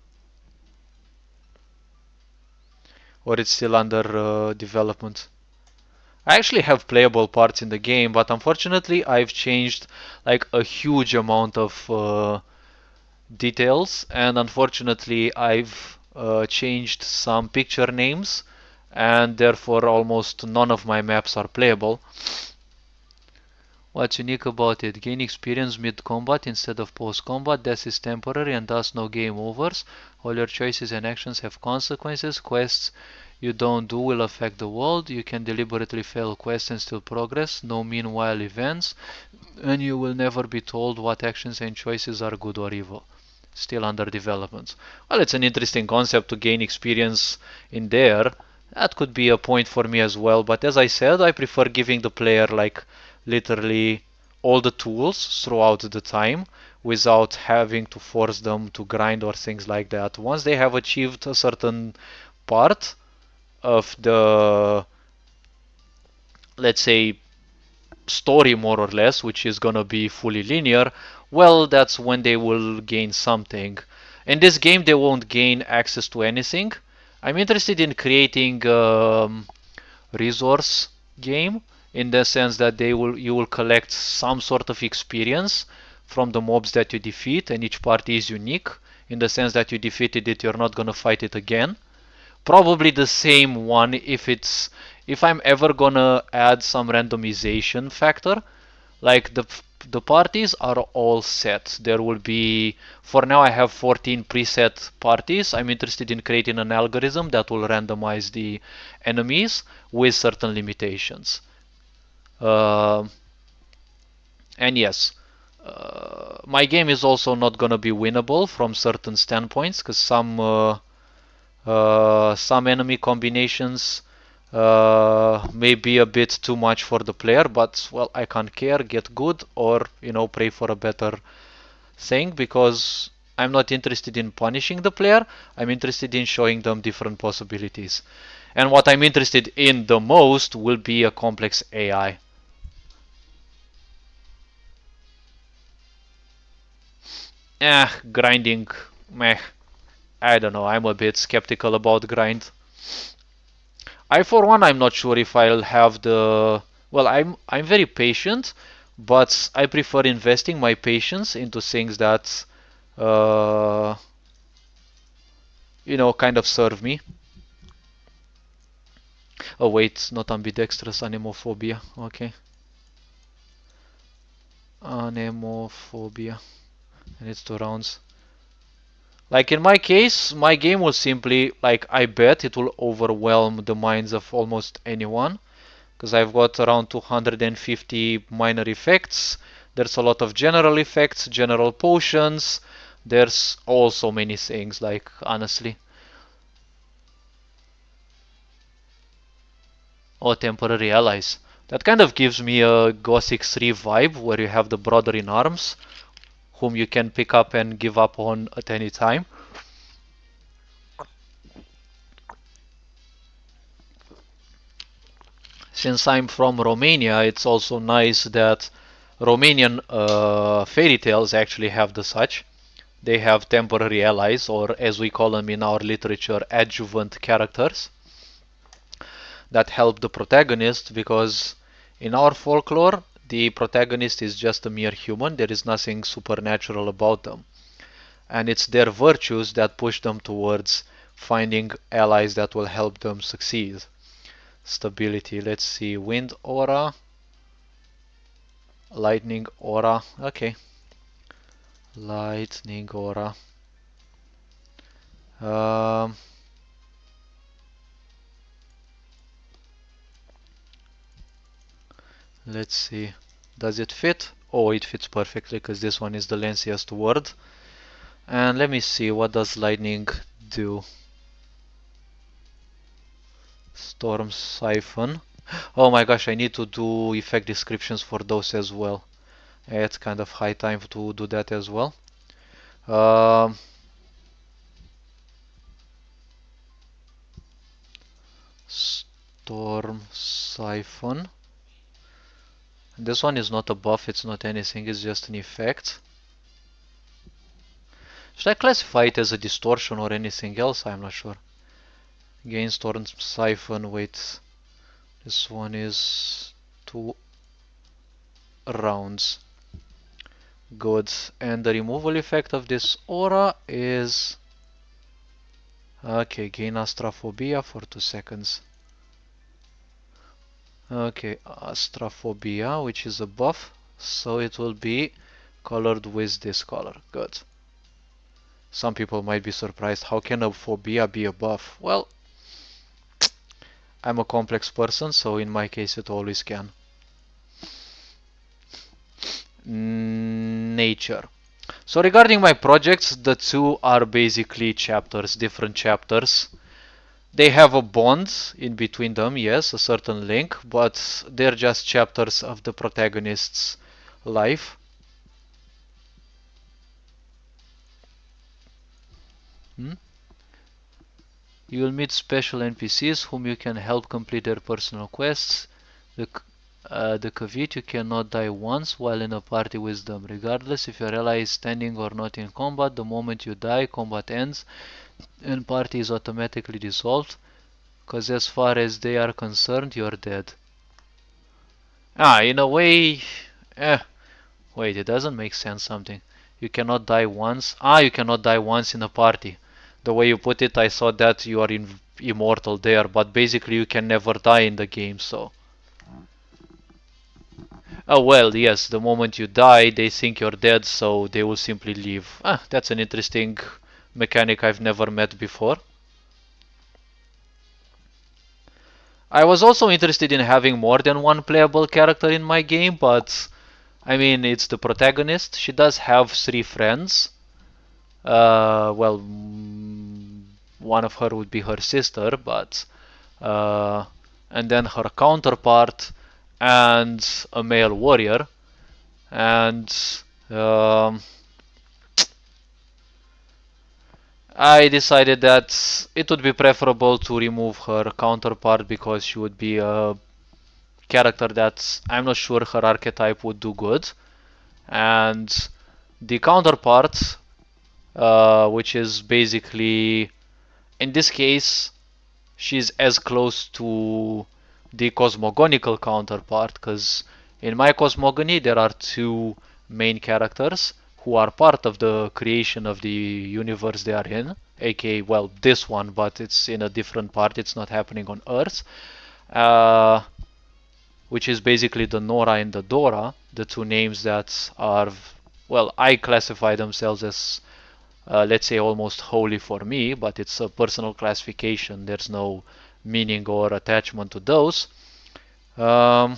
it's still under development? I actually have playable parts in the game, but unfortunately I've changed like a huge amount of details, and unfortunately I've changed some picture names, and therefore almost none of my maps are playable. What's unique about it? Gain experience mid-combat instead of post-combat. Death is temporary and thus no game overs. All your choices and actions have consequences. Quests you don't do will affect the world. You can deliberately fail quests and still progress. No meanwhile events. And you will never be told what actions and choices are good or evil. Still under development. Well, it's an interesting concept to gain experience in there. That could be a point for me as well, but as I said, I prefer giving the player like literally all the tools throughout the time without having to force them to grind or things like that. Once they have achieved a certain part of the, let's say, story more or less, which is gonna be fully linear, well, that's when they will gain something. In this game, they won't gain access to anything. I'm interested in creating resource game in the sense that you will collect some sort of experience from the mobs that you defeat, and each party is unique in the sense that you defeated it, you're not gonna fight it again. Probably the same one if I'm ever gonna add some randomization factor, like the parties are all set. There will be, for now I have 14 preset parties. I'm interested in creating an algorithm that will randomize the enemies with certain limitations. Uh, and yes, my game is also not gonna be winnable from certain standpoints because some enemy combinations may be a bit too much for the player, but well, I can't care, get good, or pray for a better thing because I'm not interested in punishing the player. I'm interested in showing them different possibilities. And what I'm interested in the most will be a complex AI. Grinding, meh. I don't know. I'm a bit skeptical about grind. For one, I'm not sure if I'll have the. Well, I'm very patient, but I prefer investing my patience into things that, uh, kind of serve me. Oh wait, not ambidextrous, anemophobia. Okay, anemophobia, and it's 2 rounds. Like in my case, my game will simply like I bet it will overwhelm the minds of almost anyone. Because I've got around 250 minor effects. There's a lot of general effects, general potions. There's also many things, like honestly. Oh, temporary allies. That kind of gives me a Gothic 3 vibe where you have the brother in arms whom you can pick up and give up on at any time. Since I'm from Romania, it's also nice that Romanian fairy tales actually have the such. They have temporary allies, or as we call them in our literature, adjuvant characters that help the protagonist because in our folklore, the protagonist is just a mere human. There is nothing supernatural about them. And it's their virtues that push them towards finding allies that will help them succeed. Stability, let's see, wind aura, lightning aura, okay. Lightning aura. Um, let's see. Does it fit? Oh, it fits perfectly because this one is the lengthiest word. And let me see, what does lightning do? Storm siphon. Oh my gosh, I need to do effect descriptions for those as well. It's kind of high time to do that as well. Um, Storm siphon. This one is not a buff, it's not anything, it's just an effect. Should I classify it as a distortion or anything else? I'm not sure. Gain Storm siphon, wait. This one is 2 rounds. Good. And the removal effect of this aura is... Okay, gain astrophobia for 2 seconds. Okay, astrophobia, which is a buff, so it will be colored with this color. Good. Some people might be surprised, how can a phobia be a buff? Well, I'm a complex person, so in my case it always can. Nature. So regarding my projects, the two are basically chapters, different chapters. They have a bond in between them, yes, a certain link, but they're just chapters of the protagonist's life. You will meet special NPCs whom you can help complete their personal quests. The caveat, you cannot die once while in a party with them. Regardless if your ally is standing or not in combat, the moment you die, combat ends and party is automatically dissolved, because as far as they are concerned, you're dead. In a way, wait, it doesn't make sense something. You cannot die once. You cannot die once in a party. The way you put it, I thought that you are immortal there, but basically you can never die in the game, so. Oh well, yes, the moment you die, they think you're dead, so they will simply leave. That's an interesting mechanic I've never met before. I was also interested in having more than one playable character in my game, but I mean, it's the protagonist. She does have 3 friends. Well, one of her would be her sister, but and then her counterpart and a male warrior, and I decided that it would be preferable to remove her counterpart because she would be a character that I'm not sure her archetype would do good, and the counterpart, which is basically, in this case, she's as close to the cosmogonical counterpart, because in my cosmogony there are 2 main characters who are part of the creation of the universe they are in, aka, well, this one, but it's in a different part, it's not happening on Earth, which is basically the Nora and the Dora, the 2 names that are, well, I classify themselves as, let's say, almost holy for me, but it's a personal classification, there's no meaning or attachment to those. How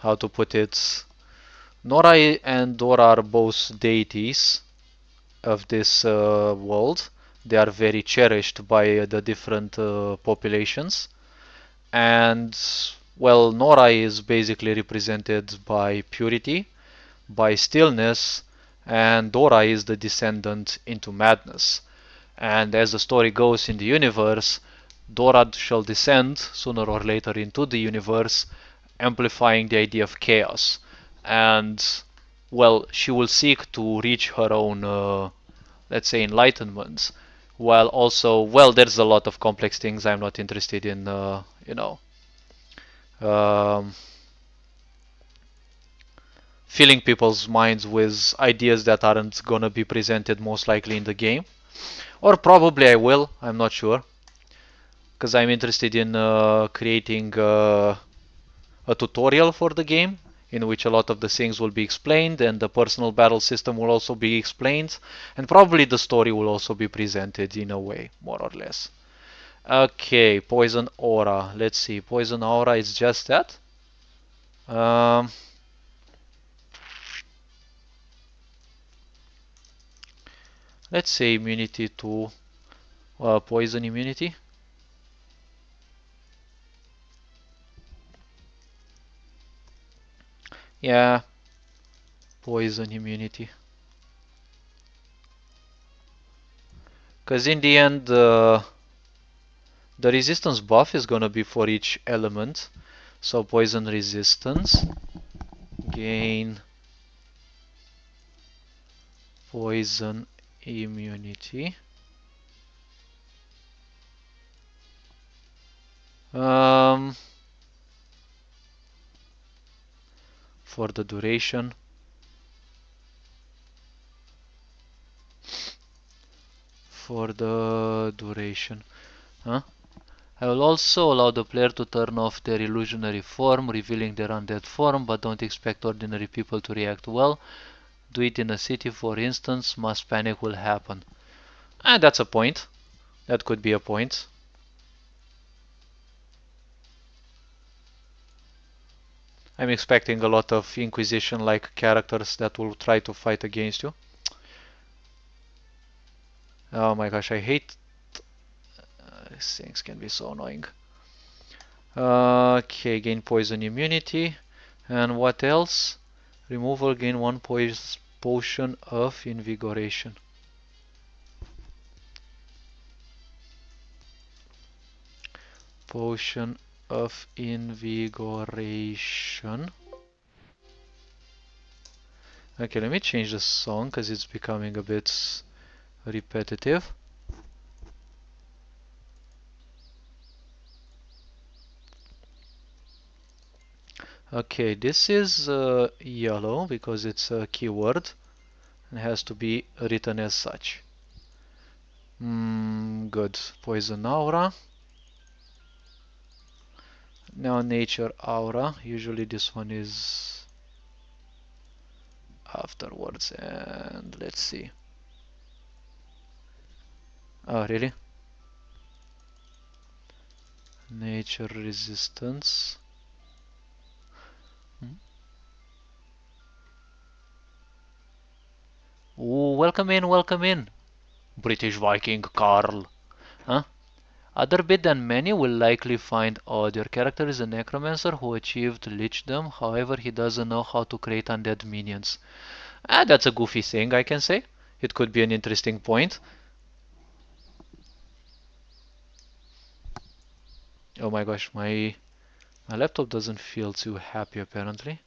to put it? Nora and Dora are both deities of this world. They are very cherished by the different populations. And, well, Nora is basically represented by purity, by stillness, and Dora is the descendant into madness. And as the story goes in the universe, Dora shall descend sooner or later into the universe, amplifying the idea of chaos. And, well, she will seek to reach her own, let's say, enlightenment, while also, well, there's a lot of complex things I'm not interested in, filling people's minds with ideas that aren't gonna be presented most likely in the game. Or probably I will, I'm not sure. Because I'm interested in creating a tutorial for the game in which a lot of the things will be explained and the personal battle system will also be explained and probably the story will also be presented in a way, more or less. Okay, poison aura. Let's see, poison aura is just that. Um, let's say immunity to poison immunity. Yeah, poison immunity. Because in the end, the resistance buff is gonna be for each element. So poison resistance, gain poison immunity. Um, for the duration. For the duration. Huh? I will also allow the player to turn off their illusionary form, revealing their undead form, but don't expect ordinary people to react well. Do it in a city, for instance, mass panic will happen. And that's a point. That could be a point. I'm expecting a lot of Inquisition-like characters that will try to fight against you. Oh my gosh, I hate these things, can be so annoying. Okay, gain poison immunity. And what else? Removal, gain one potion of invigoration. Potion of invigoration. Okay, let me change the song because it's becoming a bit repetitive. Okay, this is yellow because it's a keyword and has to be written as such. Good. Poison aura. Now nature aura. Usually this one is afterwards. And let's see. Oh, really? Nature resistance. Ooh, welcome in, British Viking Carl. Huh? Other bit than many will likely find odd. Your character is a necromancer who achieved lichdom, however he doesn't know how to create undead minions. That's a goofy thing, I can say. It could be an interesting point. Oh my gosh, my laptop doesn't feel too happy apparently.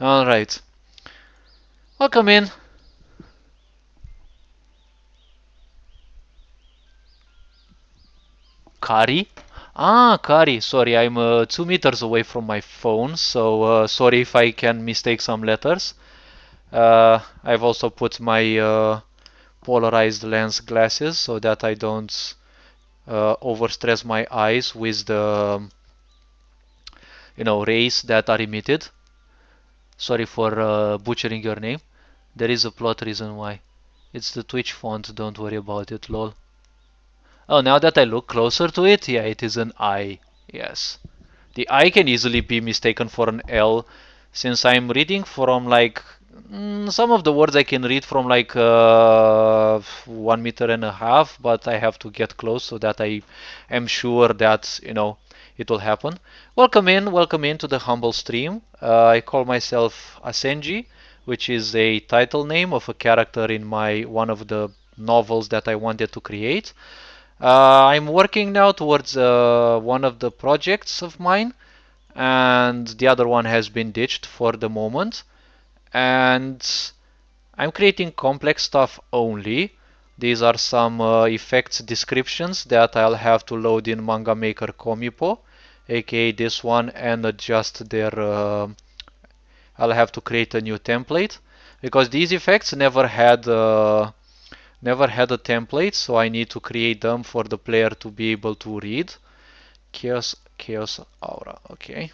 Alright. Welcome in. Kari? Kari. Sorry, I'm 2 meters away from my phone, so sorry if I can mistake some letters. I've also put my polarized lens glasses so that I don't overstress my eyes with the rays that are emitted. Sorry for butchering your name. There is a plot reason why. It's the Twitch font, don't worry about it, lol. Oh, now that I look closer to it, yeah, it is an I. Yes. The I can easily be mistaken for an L since I'm reading from like some of the words I can read from like 1 meter and a half, but I have to get close so that I am sure that it will happen. Welcome in to the humble stream. I call myself Asenji, which is a title name of a character in my one of the novels that I wanted to create. I'm working now towards one of the projects of mine, and the other one has been ditched for the moment. And I'm creating complex stuff only. These are some effects descriptions that I'll have to load in Manga Maker Komipo, aka this one, and adjust their. I'll have to create a new template because these effects never had a template, so I need to create them for the player to be able to read. Chaos Aura, okay.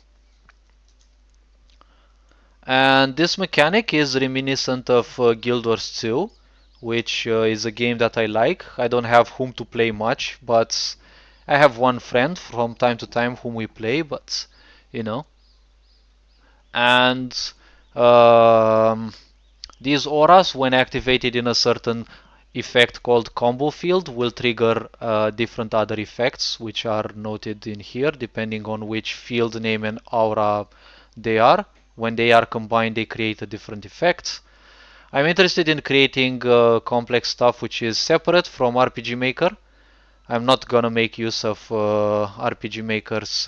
And this mechanic is reminiscent of Guild Wars 2, which is a game that I like. I don't have whom to play much, but I have one friend from time to time whom we play, but you know. and um, these auras, when activated in a certain effect called combo field, will trigger different other effects, which are noted in here depending on which field name and aura they are. When they are combined, they create a different effect. I'm interested in creating complex stuff which is separate from RPG Maker. I'm not gonna make use of RPG Maker's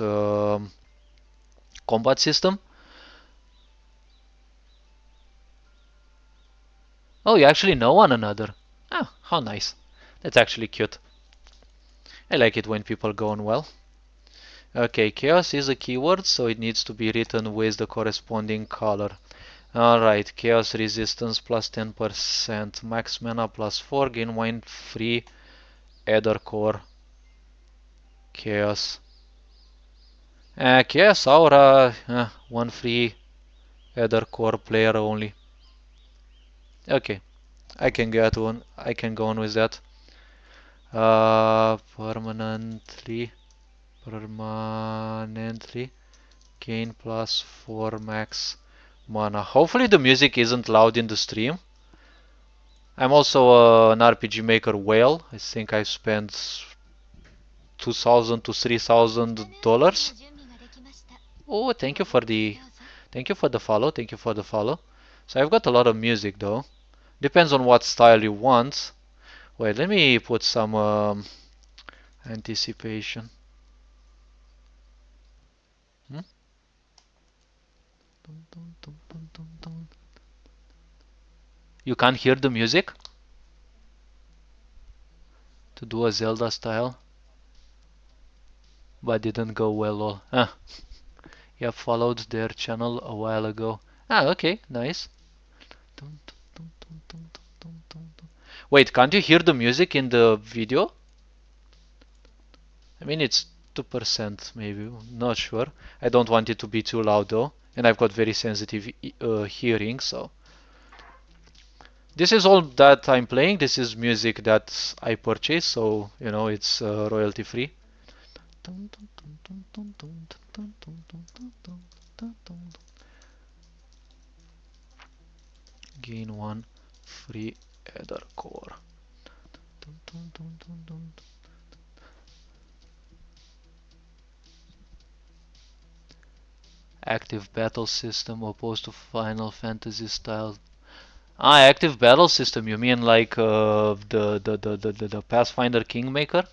combat system. Oh, you actually know one another. Ah, how nice. That's actually cute. I like it when people go on well. Okay, chaos is a keyword, so it needs to be written with the corresponding color. Alright, chaos resistance plus 10%, max mana plus 4, gain 1 free, Ether core, chaos. Chaos aura, 1 free, Ether core player only. Okay, I can go on with that. Permanently, permanently. Gain plus 4 max mana. Hopefully the music isn't loud in the stream. I'm also an RPG Maker whale. I think I've spent $2,000 to $3,000. Oh, thank you for the follow. Thank you for the follow. So I've got a lot of music though. Depends on what style you want. Wait, let me put some anticipation. Hmm? You can't hear the music to do a Zelda style, but didn't go well. Ah, yeah, followed their channel a while ago. Ah, okay, nice. Wait, can't you hear the music in the video? I mean, it's 2% maybe, not sure. I don't want it to be too loud though, and I've got very sensitive hearing, so. This is all that I'm playing. This is music that I purchased, so you know it's royalty free. Gain 1 free Ether core. Active battle system opposed to Final Fantasy style. Ah, active battle system. You mean like the Pathfinder Kingmaker?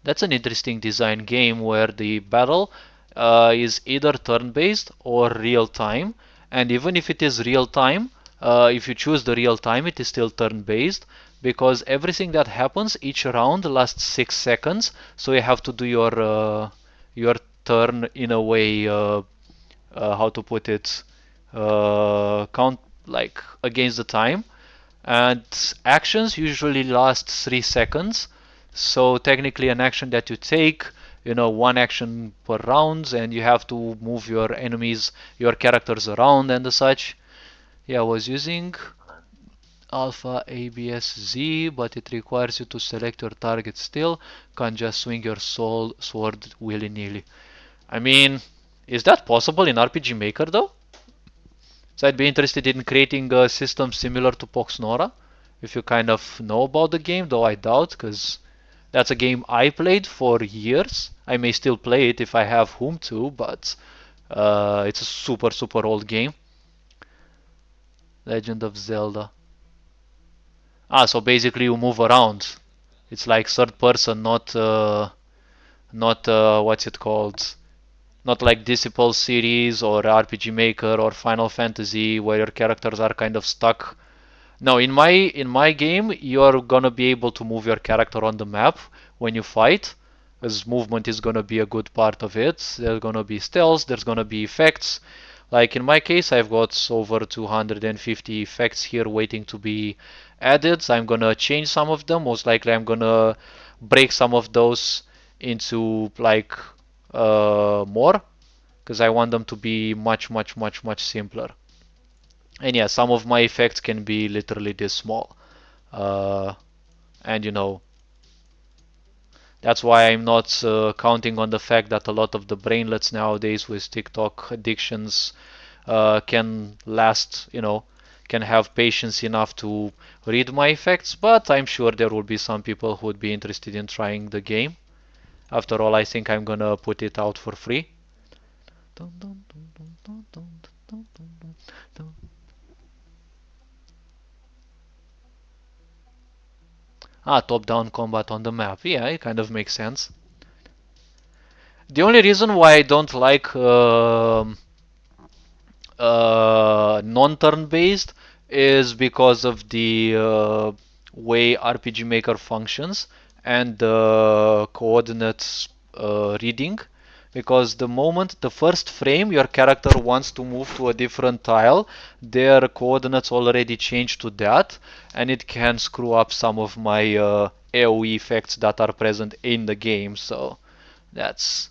That's an interesting design game where the battle is either turn-based or real-time. And even if it is real-time, if you choose the real-time, it is still turn-based because everything that happens each round lasts 6 seconds. So you have to do your turn in a way. How to put it? Count like against the time. And actions usually last 3 seconds. So technically, an action that you take, you know, one action per round, and you have to move your enemies, your characters around and such. Yeah, I was using Alpha ABS-Z, but it requires you to select your target still. Can't just swing your soul sword willy-nilly. I mean, is that possible in RPG Maker though? So I'd be interested in creating a system similar to Poxnora, if you kind of know about the game, though I doubt, because that's a game I played for years. I may still play it if I have whom to, but it's a super, super old game. Legend of Zelda. Ah, so basically you move around. It's like third person, not what's it called? Not like Disciple series or RPG Maker or Final Fantasy, where your characters are kind of stuck. No, in my game, you're gonna be able to move your character on the map when you fight, as movement is gonna be a good part of it. There's gonna be stealth, there's gonna be effects. Like in my case, I've got over 250 effects here waiting to be added. I'm gonna change some of them. Most likely, I'm gonna break some of those into like more, because I want them to be much, much, much, much simpler. And yeah, some of my effects can be literally this small. Uh, and you know, that's why I'm not counting on the fact that a lot of the brainlets nowadays with TikTok addictions can last, can have patience enough to read my effects, but I'm sure there will be some people who would be interested in trying the game. After all, I think I'm gonna put it out for free. Ah, top-down combat on the map. Yeah, it kind of makes sense. The only reason why I don't like non-turn based is because of the way RPG Maker functions and the coordinates reading. Because the moment the first frame your character wants to move to a different tile, their coordinates already change to that, and it can screw up some of my AoE effects that are present in the game. So that's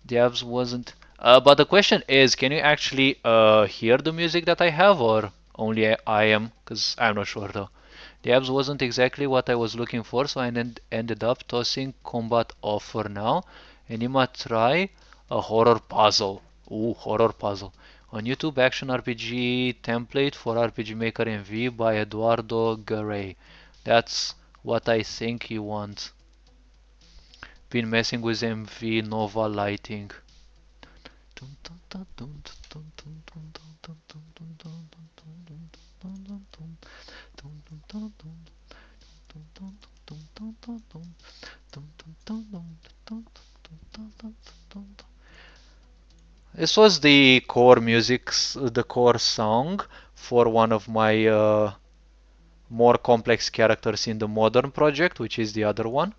Devs wasn't. But the question is, can you actually hear the music that I have, or only I am? Because I'm not sure though. Devs wasn't exactly what I was looking for, so I ended up tossing combat off for now. Anima try a horror puzzle. Ooh, horror puzzle. On YouTube, action RPG template for RPG Maker MV by Eduardo Garay. That's what I think you want. Been messing with MV Nova lighting. This was the core music, the core song for one of my more complex characters in the modern project, which is the other one.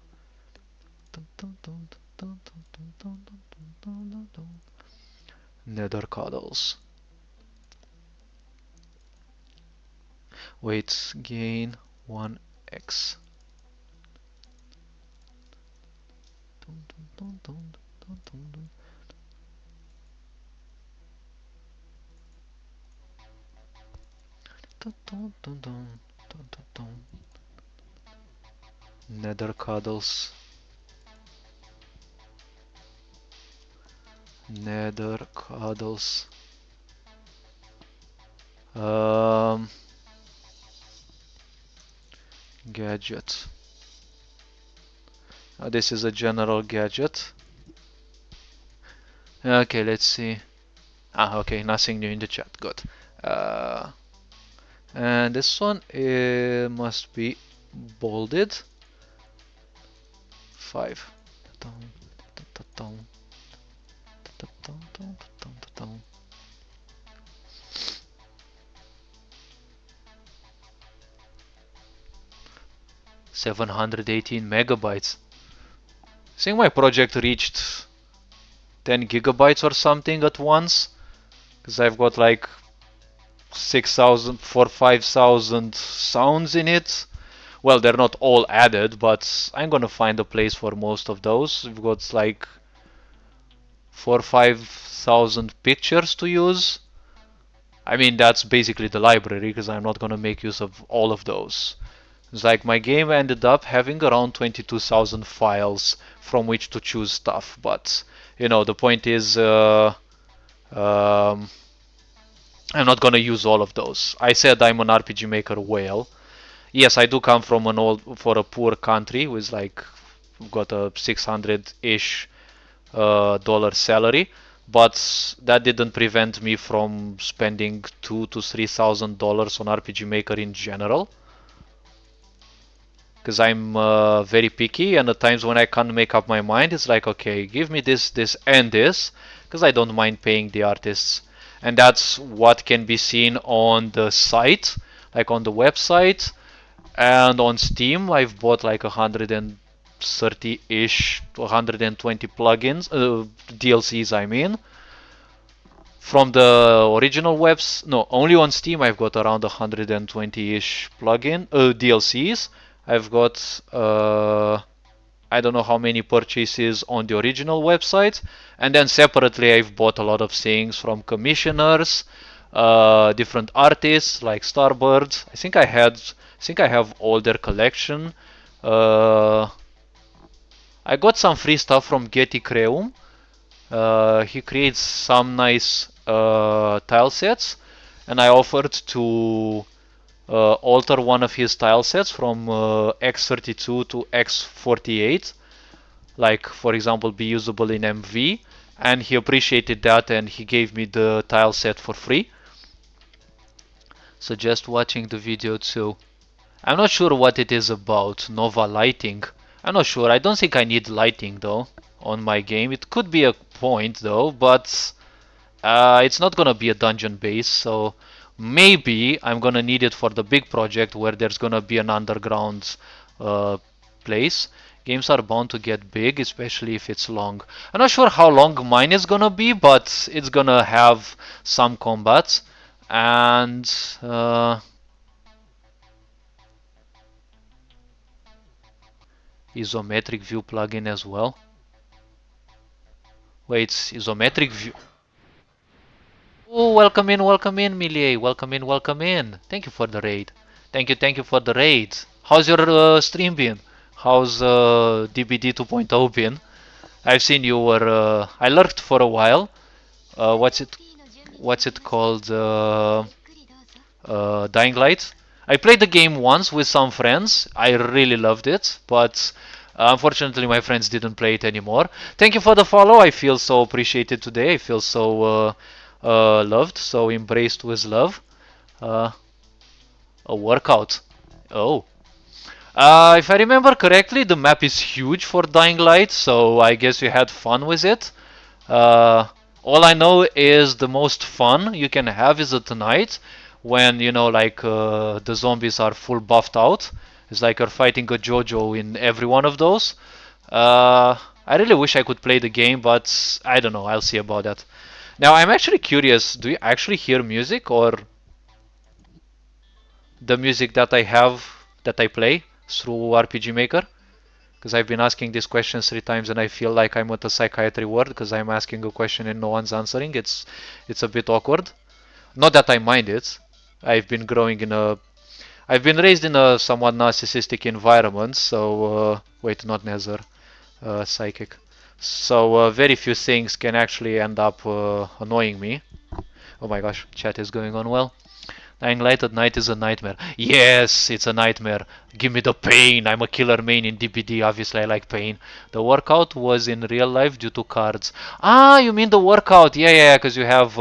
Nether cuddles. Wait, gain 1x. 'Nether cuddles. 'Nether cuddles. Gadget. This is a general gadget. Okay, let's see. Ah, okay, nothing new in the chat. Good. Uh, and this one must be bolded. 5. 718 megabytes. I think my project reached 10 gigabytes or something at once, because I've got like 6,000 for 5,000 sounds in it. Well, they're not all added, but I'm gonna find a place for most of those. We've got like 4 or 5,000 pictures to use. I mean, that's basically the library, because I'm not gonna make use of all of those. It's like my game ended up having around 22,000 files from which to choose stuff, but the point is, um, I'm not gonna use all of those. I said I'm an RPG Maker whale. Yes, I do come from for a poor country with like got a 600-ish dollar salary, but that didn't prevent me from spending $2,000 to $3,000 on RPG Maker in general. Because I'm very picky, and at times when I can't make up my mind, it's like, okay, give me this, this, and this, because I don't mind paying the artists. And that's what can be seen on the site, like on the website, and on Steam. I've bought like 130-ish to 120 plugins, DLCs, I mean. From the original webs, no, only on Steam I've got around 120-ish DLCs. I've got I don't know how many purchases on the original website, and then separately I've bought a lot of things from commissioners, different artists like Starbird. I think I have all their collection. I got some free stuff from Getty Creum. He creates some nice tile sets, and I offered to alter one of his tile sets from X32 to X48, like for example be usable in MV, and he appreciated that and he gave me the tile set for free. Suggest watching the video too. I'm not sure what it is about. Nova lighting. I'm not sure. I don't think I need lighting though on my game. It could be a point though, but it's not gonna be a dungeon base, so maybe I'm gonna need it for the big project where there's gonna be an underground uh, place. Games are bound to get big, especially if it's long. I'm not sure how long mine is gonna be, but it's gonna have some combat and isometric view plugin as well. Wait, isometric view. Oh, welcome in, Milie. Welcome in, welcome in. Thank you for the raid. Thank you for the raid. How's your stream been? How's DBD 2.0 been? I've seen you were. I lurked for a while. What's it? What's it called? Dying Light. I played the game once with some friends. I really loved it, but unfortunately my friends didn't play it anymore. Thank you for the follow. I feel so appreciated today. I feel so loved, so embraced with love. Uh, a workout. Oh. If I remember correctly, the map is huge for Dying Light, so I guess you had fun with it. Uh, all I know is the most fun you can have is at night when you know like the zombies are full buffed out. It's like you're fighting a JoJo in every one of those. I really wish I could play the game, but I don't know. I'll see about that. Now I'm actually curious. Do you actually hear music or the music that I have that I play through RPG Maker? Because I've been asking these questions 3 times and I feel like I'm at a psychiatry ward because I'm asking a question and no one's answering. It's a bit awkward. Not that I mind it. I've been growing in a I've been raised in a somewhat narcissistic environment, so wait, not Nether, psychic. So very few things can actually end up annoying me. Oh my gosh, chat is going on well. Dying Light at night is a nightmare. Yes, it's a nightmare. Give me the pain. I'm a killer main in DPD. Obviously, I like pain. The workout was in real life due to cards. Ah, you mean the workout? Yeah, because you have,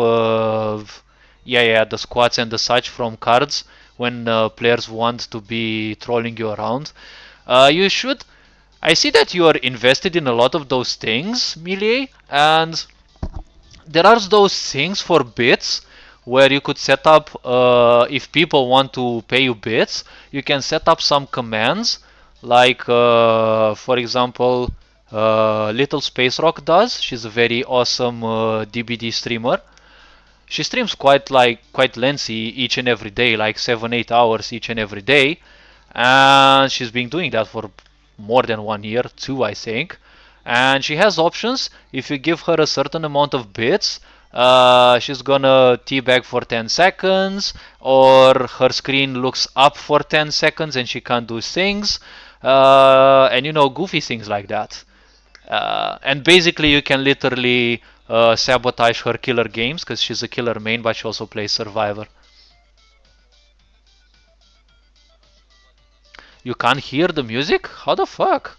yeah, the squats and the such from cards when players want to be trolling you around. You should. I see that you are invested in a lot of those things, Milie, and there are those things for bits where you could set up if people want to pay you bits you can set up some commands like for example Little Space Rock does. She's a very awesome DBD streamer. She streams quite lengthy each and every day, like 7-8 hours each and every day, and she's been doing that for more than 1 year, 2 I think. And she has options. If you give her a certain amount of bits, she's gonna teabag for 10 seconds, or her screen looks up for 10 seconds and she can't do things, and you know, goofy things like that. And basically, you can literally sabotage her killer games because she's a killer main, but she also plays Survivor. You can't hear the music? How the fuck?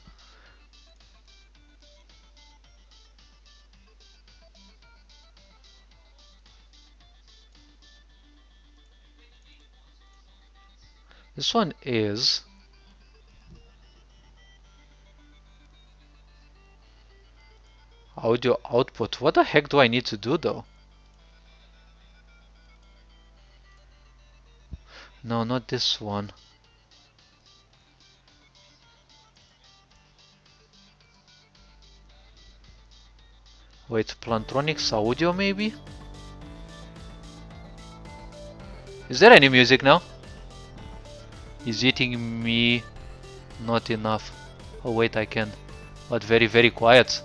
This one is audio output. What the heck do I need to do though? No, not this one. Wait, Plantronics audio maybe? Is there any music now? Is eating me not enough? Oh wait, I can. But very quiet.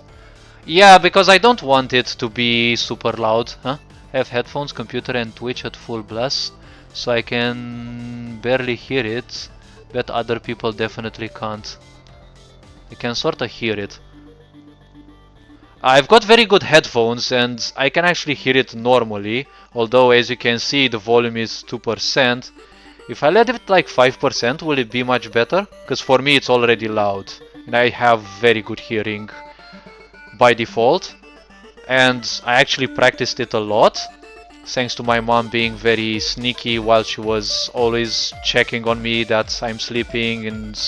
Yeah, because I don't want it to be super loud, huh? I have headphones, computer and Twitch at full blast, so I can barely hear it, but other people definitely can't. I can sorta hear it. I've got very good headphones and I can actually hear it normally, although as you can see the volume is 2%. If I let it like 5%, will it be much better? Because for me it's already loud and I have very good hearing by default, and I actually practiced it a lot thanks to my mom being very sneaky while she was always checking on me that I'm sleeping and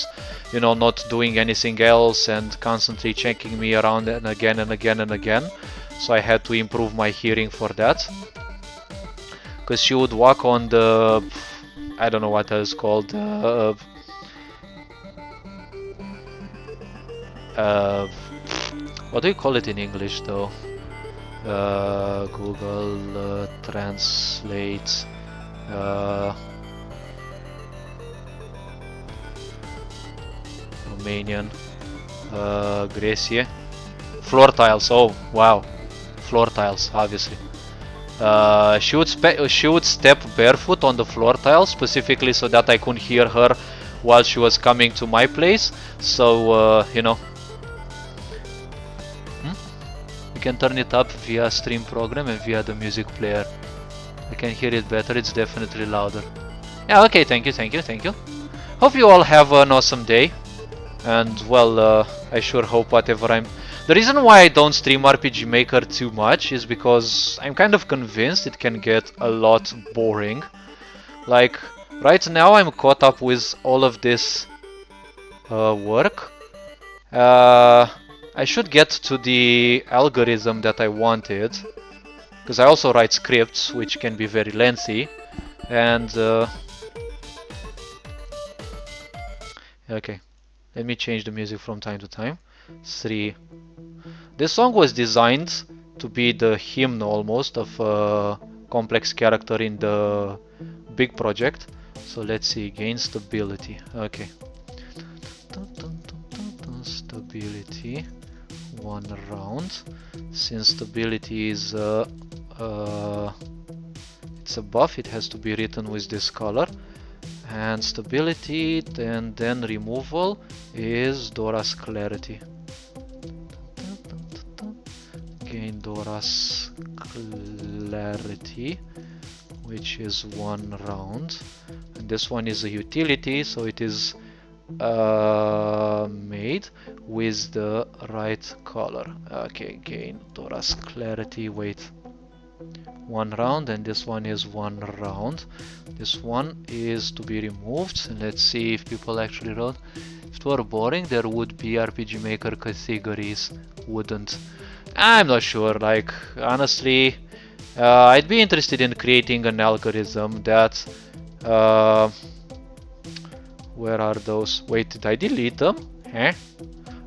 not doing anything else and constantly checking me around and again and again and again. So I had to improve my hearing for that, because she would walk on the, I don't know what that is called, what do you call it in English though? Google Translate. Romanian. Grecia. Floor tiles. Oh wow, floor tiles. Obviously. She would step barefoot on the floor tiles specifically so that I couldn't hear her while she was coming to my place. So you can turn it up via stream program and via the music player. I can hear it better. It's definitely louder. Yeah. Okay. Thank you. Thank you. Thank you. Hope you all have an awesome day. And well, I sure hope whatever I'm... The reason why I don't stream RPG Maker too much is because I'm kind of convinced it can get a lot boring. Like, right now I'm caught up with all of this work. I should get to the algorithm that I wanted, because I also write scripts, which can be very lengthy. And... okay. Let me change the music from time to time. 3. This song was designed to be the hymn almost of a complex character in the big project. So let's see, gain stability. Okay. Stability. 1 round. Since stability is it's a buff, it has to be written with this color. And stability and then removal is Dora's clarity. Gain Dora's clarity, which is 1 round. And this one is a utility, so it is made with the right color. Okay, gain Dora's clarity. Wait. 1 round, and this one is 1 round. This one is to be removed. And let's see if people actually wrote. If it were boring, there would be RPG Maker categories. Wouldn't. I'm not sure. Like, honestly, I'd be interested in creating an algorithm that... where are those? Wait, did I delete them? Huh?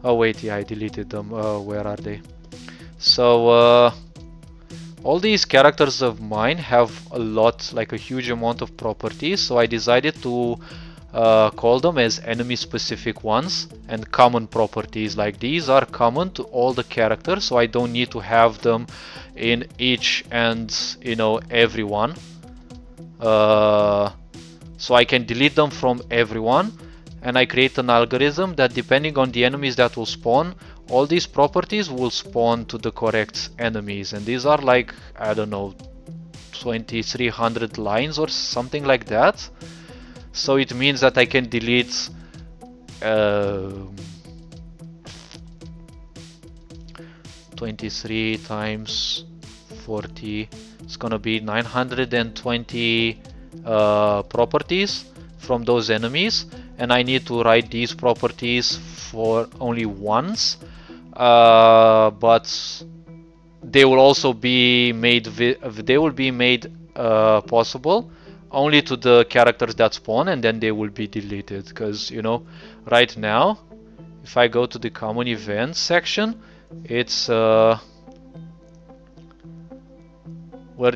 Oh wait, yeah, I deleted them. Where are they? So, all these characters of mine have a lot, like a huge amount of properties, so I decided to call them as enemy specific ones and common properties. Like, these are common to all the characters, so I don't need to have them in each and everyone. So I can delete them from everyone, and I create an algorithm that, depending on the enemies that will spawn, all these properties will spawn to the correct enemies. And these are like, I don't know, 2300 lines or something like that. So it means that I can delete 23 times 40, it's gonna be 920 properties from those enemies, and I need to write these properties for only once, but they will also be made possible only to the characters that spawn, and then they will be deleted. Because right now, if I go to the common events section, it's where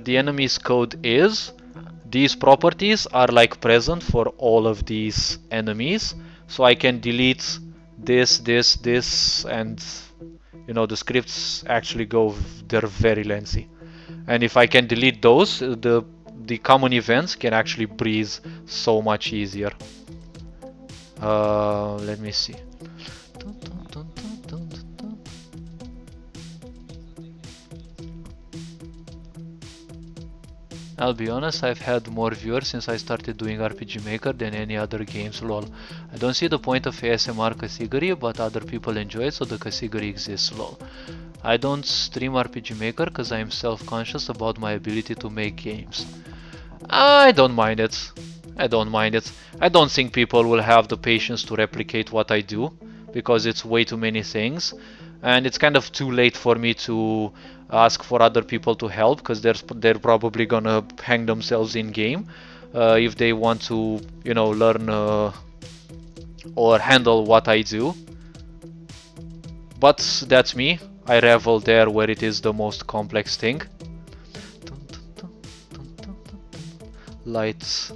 the enemy's code is. These properties are like present for all of these enemies, so I can delete this, and the scripts actually they're very lengthy. And if I can delete those, the common events can actually breathe so much easier. Let me see. I'll be honest, I've had more viewers since I started doing RPG Maker than any other games, lol. I don't see the point of ASMR category, but other people enjoy it, so the category exists, lol. I don't stream RPG Maker because I am self-conscious about my ability to make games. I don't mind it. I don't mind it. I don't think people will have the patience to replicate what I do, because it's way too many things. And it's kind of too late for me to ask for other people to help, because they're probably gonna hang themselves in game if they want to, you know, learn or handle what I do. But that's me. I revel there where it is the most complex thing. Lights.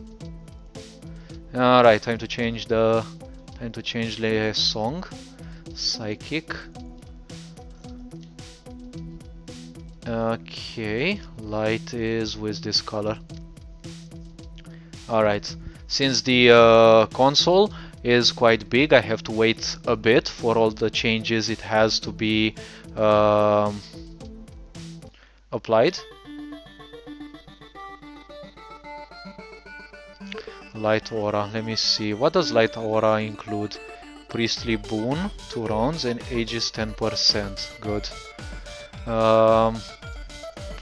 Alright, time to change the song. Psychic. Okay, light is with this color. Alright, since the console is quite big, I have to wait a bit for all the changes it has to be applied. Light aura, let me see, what does light aura include? Priestly boon, 2 rounds, and ages 10%, good.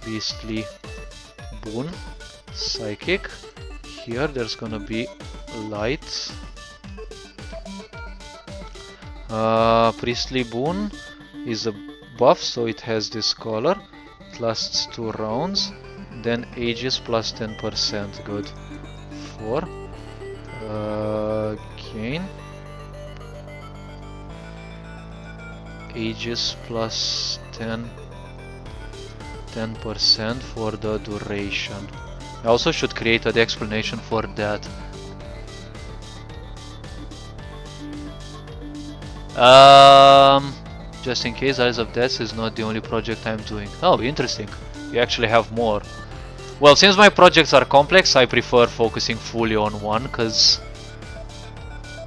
Priestly boon, psychic. Here there's gonna be light. Priestly boon is a buff, so it has this color. It lasts 2 rounds. Then ages plus 10%, good. 4. Gain. Ages plus 10% for the duration. I also should create an explanation for that. Just in case, Eyes of Death is not the only project I'm doing. Oh, interesting. You actually have more. Well, since my projects are complex, I prefer focusing fully on one, because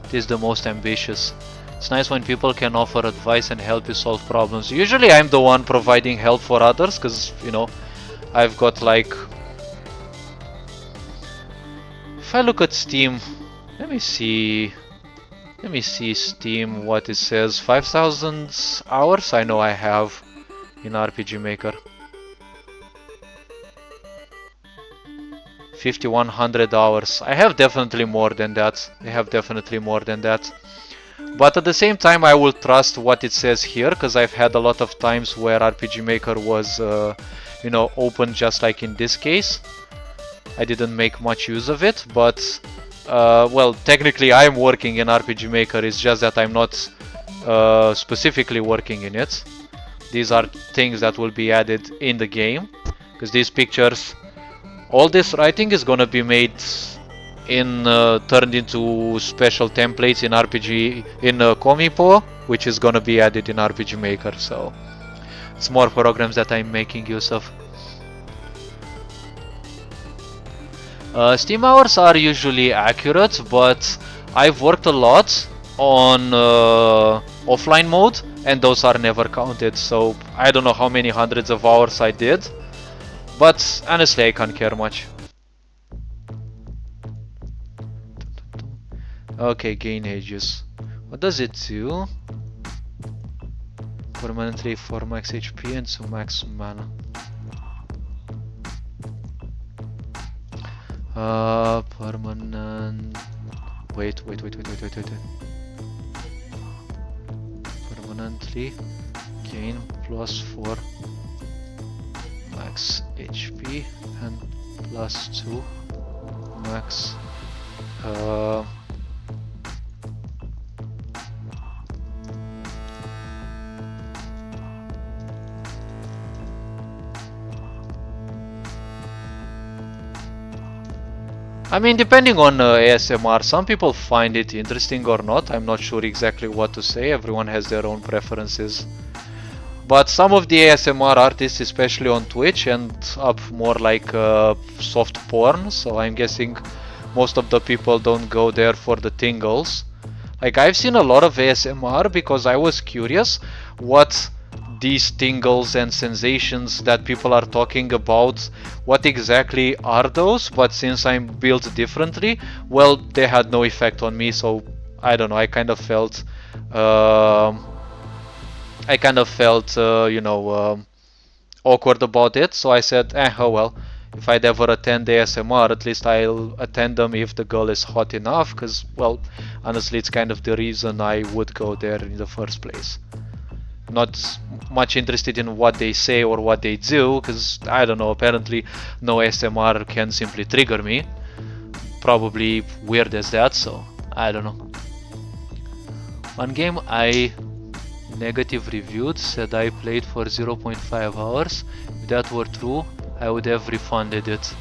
it is the most ambitious. It's nice when people can offer advice and help you solve problems. Usually I'm the one providing help for others, because, you know, I've got like... If I look at Steam, let me see Steam, what it says. 5,000 hours I know I have in RPG Maker. 5,100 hours. I have definitely more than that. But at the same time, I will trust what it says here, because I've had a lot of times where RPG Maker was, you know, open just like in this case. I didn't make much use of it, but, well, technically I'm working in RPG Maker, it's just that I'm not specifically working in it. These are things that will be added in the game, because these pictures, all this writing is gonna be made in turned into special templates in Comipo, which is gonna be added in RPG Maker. So it's more programs that I'm making use of. Steam hours are usually accurate, but I've worked a lot on offline mode, and those are never counted. So I don't know how many hundreds of hours I did, but honestly I can't care much. Okay, gain ages. What does it do? Permanently for max HP and to max mana. Permanent. Wait. Permanently gain plus 4 max HP and plus 2 max. I mean, depending on ASMR, some people find it interesting or not. I'm not sure exactly what to say. Everyone has their own preferences. But some of the ASMR artists, especially on Twitch, end up more like soft porn. So I'm guessing most of the people don't go there for the tingles. Like, I've seen a lot of ASMR because I was curious what these tingles and sensations that people are talking about, what exactly are those? But since I'm built differently, well, they had no effect on me, so I don't know, I kind of felt, awkward about it, so I said, oh well, if I'd ever attend the ASMR, at least I'll attend them if the girl is hot enough, because, well, honestly, it's kind of the reason I would go there in the first place. Not much interested in what they say or what they do, because, I don't know, apparently no ASMR can simply trigger me. Probably weird as that, so I don't know. One game I negative reviewed said I played for 0.5 hours. If that were true, I would have refunded it.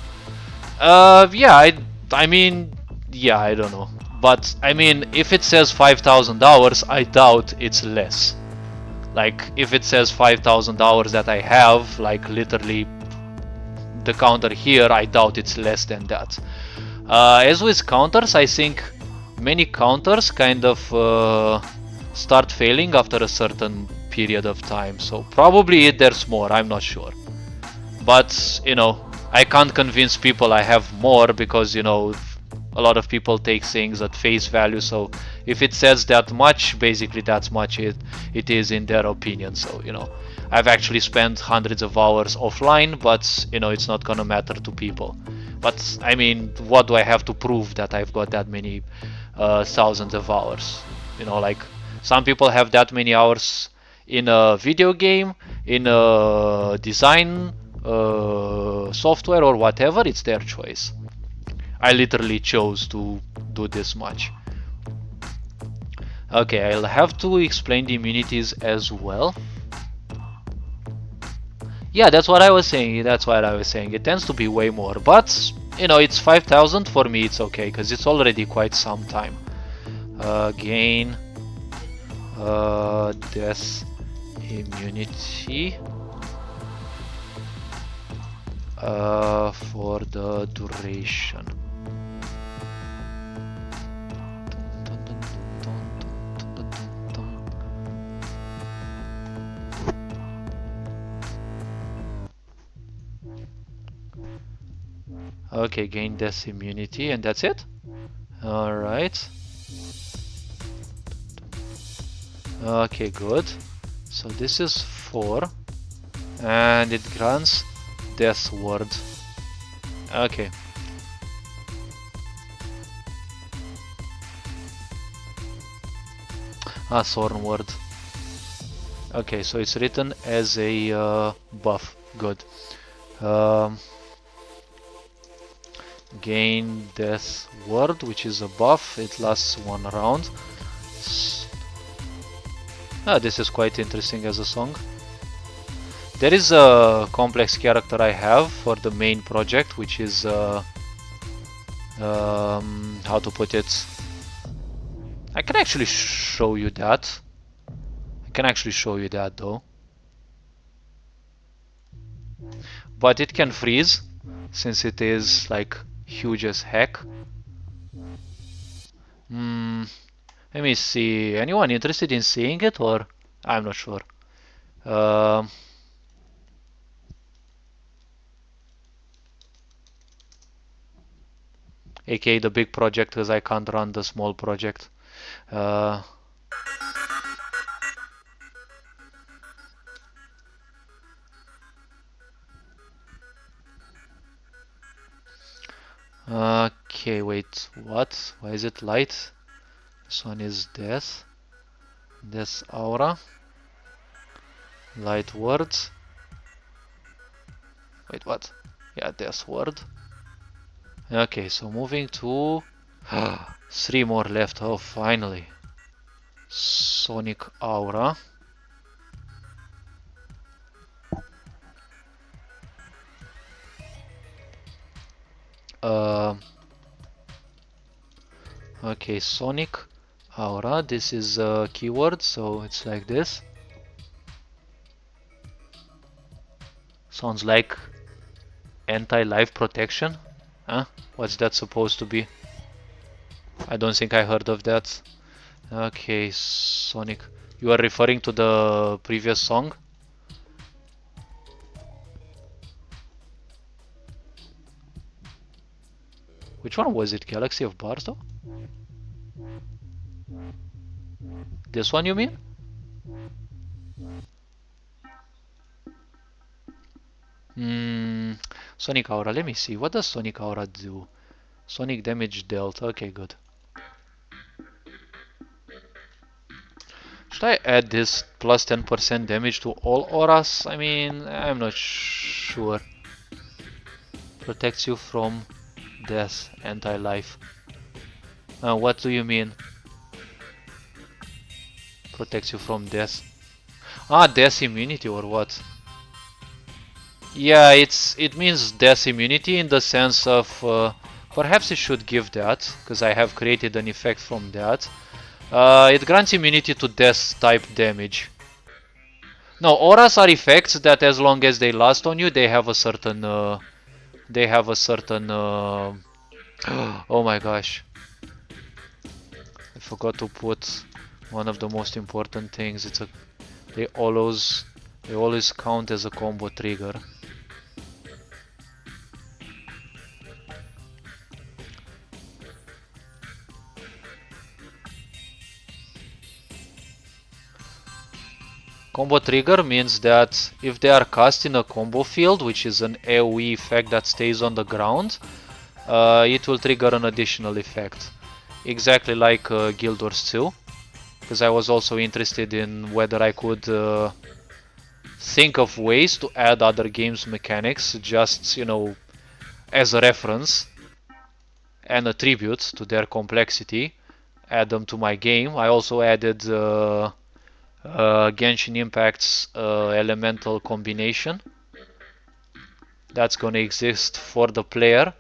Yeah, I mean, yeah, I don't know. But, I mean, if it says 5,000 hours, I doubt it's less. Like, if it says 5,000 hours that I have, like, literally the counter here, I doubt it's less than that. As with counters, I think many counters kind of start failing after a certain period of time. So probably there's more, I'm not sure. But, you know, I can't convince people I have more because, you know, a lot of people take things at face value. So if it says that much, basically that's much it is in their opinion. So, you know, I've actually spent hundreds of hours offline, but, you know, it's not gonna matter to people. But, I mean, what do I have to prove that I've got that many thousands of hours? You know, like, some people have that many hours in a video game, in a design software or whatever, it's their choice. I literally chose to do this much. Okay, I'll have to explain the immunities as well. Yeah, that's what I was saying. It tends to be way more, but you know, it's 5,000 for me. It's okay because it's already quite some time. Gain death immunity for the duration. Okay, gain death immunity, and that's it? Alright. Okay, good. So this is 4. And it grants Death Ward. Okay. Thorn Ward. Okay, so it's written as a buff. Good. Gain Death Ward, which is a buff. It lasts 1 round. This is quite interesting as a song. There is a complex character I have for the main project, which is how to put it. I can actually show you that. Though. But it can freeze since it is like huge as heck. Let me see. Anyone interested in seeing it, or I'm not sure. aka the big project, because I can't run the small project. Okay, wait, what? Why is it light? This one is death. Death aura. Light words. Wait, what? Yeah, death word. Okay, so moving to 3 more left. Oh, finally. Sonic aura. Okay, Sonic aura. This is a keyword, so it's like this. Sounds like anti-life protection. Huh? What's that supposed to be? I don't think I heard of that. Okay, Sonic. You are referring to the previous song? Which one was it? Galaxy of Barstow? This one you mean? Sonic Aura. Let me see. What does Sonic Aura do? Sonic damage dealt. Okay, good. Should I add this plus 10% damage to all auras? I mean, I'm not sure. Protects you from death, anti-life. What do you mean? Protects you from death. Death immunity or what? Yeah, it means death immunity in the sense of perhaps it should give that, because I have created an effect from that. It grants immunity to death type damage. No, auras are effects that as long as they last on you, they have a certain oh my gosh. I forgot to put one of the most important things. They always count as a combo trigger. Combo trigger means that if they are cast in a combo field, which is an AoE effect that stays on the ground, it will trigger an additional effect. Exactly like Guild Wars 2, because I was also interested in whether I could think of ways to add other games mechanics, just, you know, as a reference and a tribute to their complexity, add them to my game. I also added Genshin Impact's elemental combination. That's gonna exist for the player.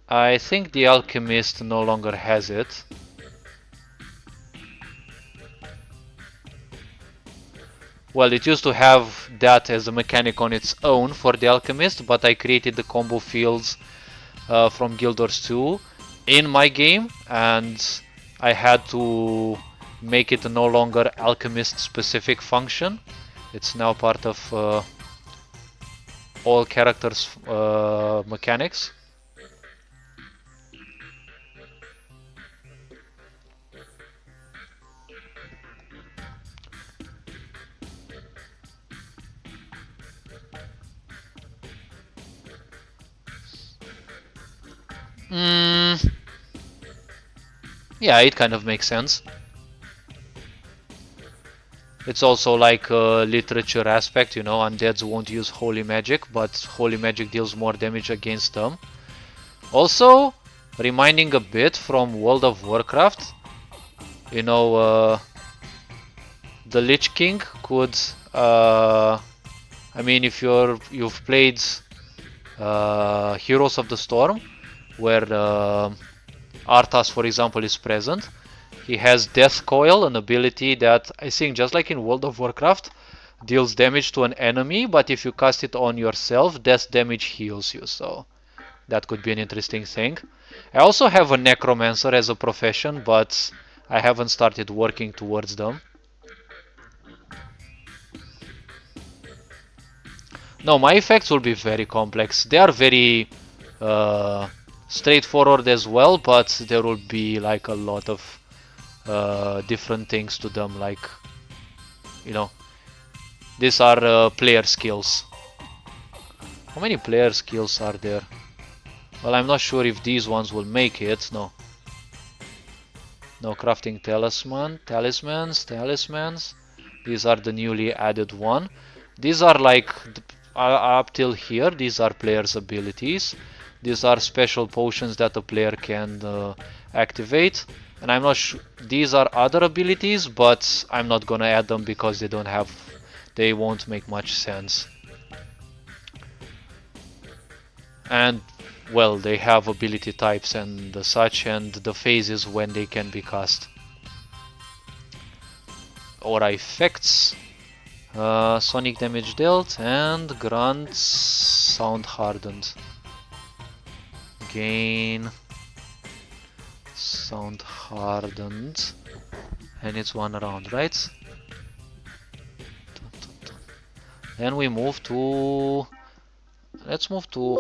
I think the Alchemist no longer has it. Well, it used to have that as a mechanic on its own for the Alchemist, but I created the combo fields from Guild Wars 2 in my game, and I had to make it no longer Alchemist specific function. It's now part of all characters' mechanics. Yeah, it kind of makes sense. It's also like a literature aspect, you know, undeads won't use holy magic, but holy magic deals more damage against them. Also, reminding a bit from World of Warcraft, you know, the Lich King could, I mean, if you've played Heroes of the Storm, where Arthas, for example, is present, he has Death Coil, an ability that I think, just like in World of Warcraft, deals damage to an enemy, but if you cast it on yourself, death damage heals you, so that could be an interesting thing. I also have a Necromancer as a profession, but I haven't started working towards them. No, my effects will be very complex. They are very straightforward as well, but there will be like a lot of different things to them, like, you know, these are player skills. How many player skills are there? Well, I'm not sure if these ones will make it. No, crafting talismans. These are the newly added one. These are like up till here. These are players' abilities. These are special potions that a player can activate. And I'm not sure. These are other abilities, but I'm not gonna add them because they won't make much sense. And well, they have ability types and such, and the phases when they can be cast. Aura effects, sonic damage dealt, and grant sound hardened. Gain sound hardened, and it's 1 round, right? Then we move to, let's move to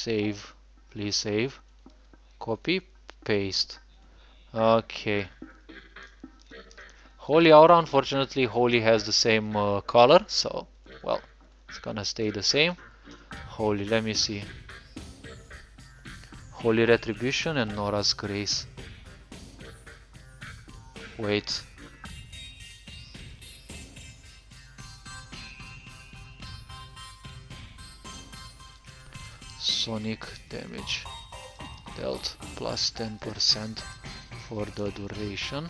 Save. Please save. Copy. Paste. Okay. Holy Aura, unfortunately, Holy has the same color, so, well, it's gonna stay the same. Holy, let me see. Holy Retribution and Nora's Grace. Wait. Sonic damage dealt plus 10% for the duration.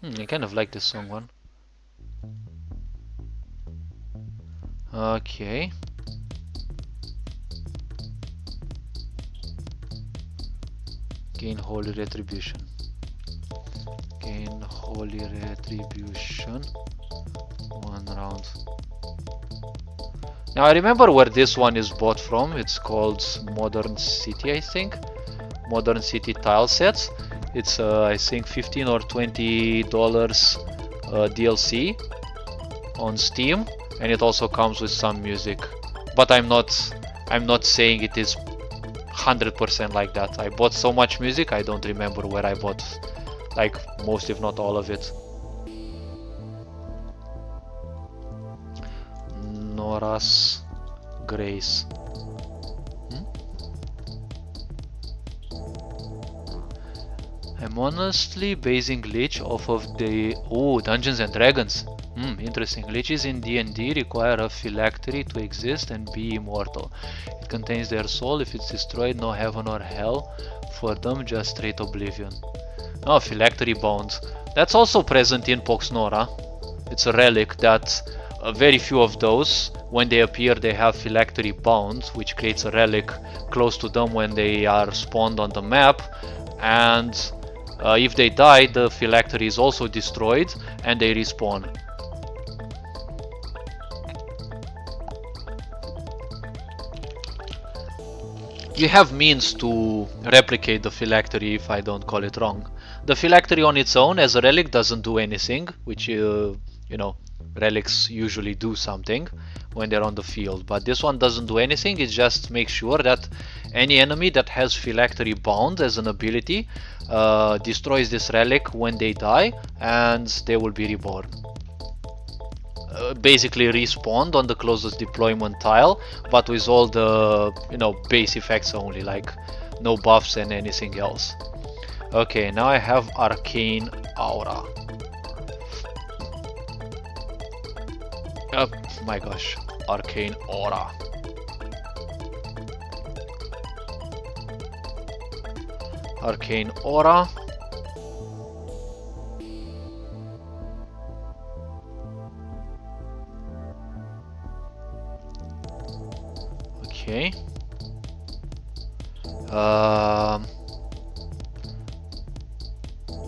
I kind of like this song one. Okay. Gain Holy Retribution. Gain Holy Retribution. 1 round. Now I remember where this one is bought from. It's called Modern City, I think. Modern City tile sets. It's I think $15 or $20 DLC on Steam, and it also comes with some music. But I'm not saying it is 100% like that. I bought so much music, I don't remember where I bought like most if not all of it. Nora's Grace. I'm honestly basing glitch off of the Dungeons and Dragons. Interesting. Glitches in D&D require a phylactery to exist and be immortal. It contains their soul. If it's destroyed, no heaven or hell for them, just straight oblivion. Oh, phylactery bound. That's also present in Pox Nora. It's a relic that very few of those, when they appear, they have phylactery bound, which creates a relic close to them when they are spawned on the map. And if they die, the phylactery is also destroyed and they respawn. You have means to replicate the phylactery, if I don't call it wrong. The phylactery on its own as a relic doesn't do anything, which you know, relics usually do something when they're on the field, but this one doesn't do anything. It just makes sure that any enemy that has phylactery bound as an ability destroys this relic when they die, and they will be reborn. Basically respawned on the closest deployment tile, but with all the base effects only, like no buffs and anything else. Okay, now I have Arcane Aura. Oh my gosh, Arcane Aura. Arcane Aura. Okay.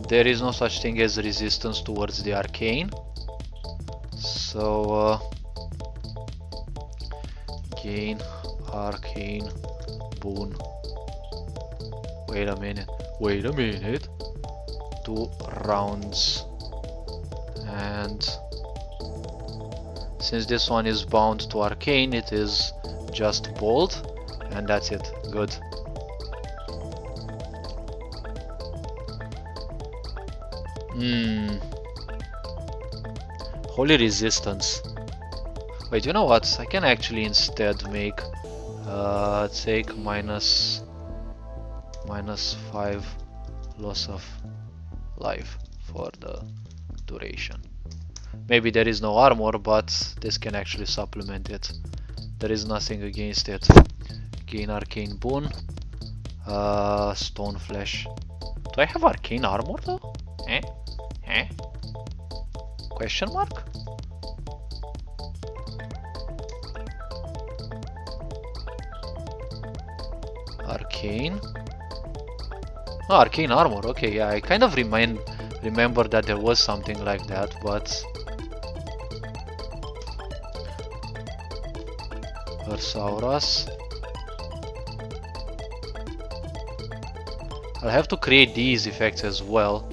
There is no such thing as resistance towards the arcane. So gain arcane boon. Wait a minute. 2 rounds. And since this one is bound to arcane, it is just bold, and that's it. Good. Holy resistance. Wait, you know what? I can actually instead make take -5 loss of life for the duration. Maybe there is no armor, but this can actually supplement it. There is nothing against it. Gain arcane boon. Stone flesh. Do I have arcane armor though? Question mark? Arcane. Oh, arcane armor. Okay, yeah, I kind of remember that there was something like that, but Versaurus. I'll have to create these effects as well.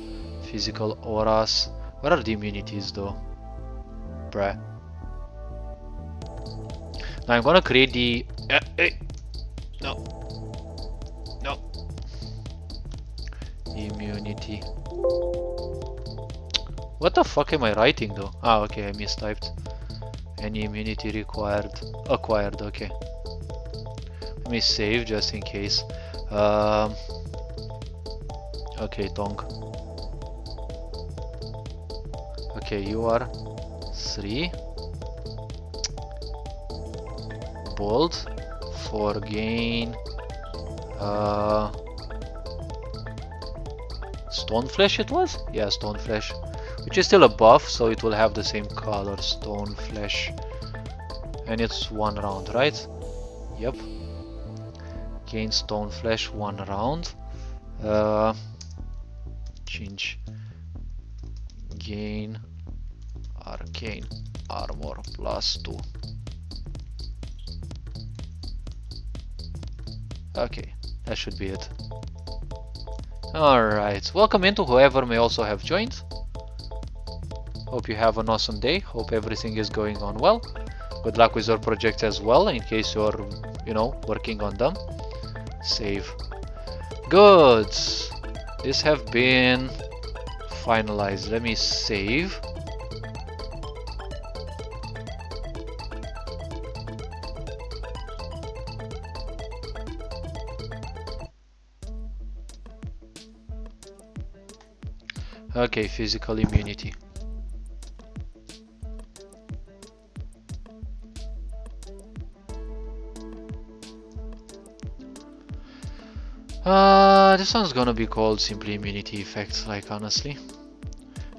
Physical auras. What are the immunities though? Bruh. Now I'm gonna create the... no. No. Immunity. What the fuck am I writing though? Ah, okay, I mistyped. Any immunity required. Acquired, okay. Let me save just in case. Okay, Tong. Okay, you are 3. Bold for gain stone flesh it was? Yeah, stone flesh. Which is still a buff, so it will have the same color, stone flesh. And it's 1 round, right? Yep. Gain stone flesh 1 round. Change. Gain arcane armor +2. Okay, that should be it. Alright, welcome into whoever may also have joined. Hope you have an awesome day. Hope everything is going on well. Good luck with your projects as well, in case you're, working on them. Save. Good. These have been finalized. Let me save. Okay, physical immunity. This one's gonna be called simply immunity effects, like honestly.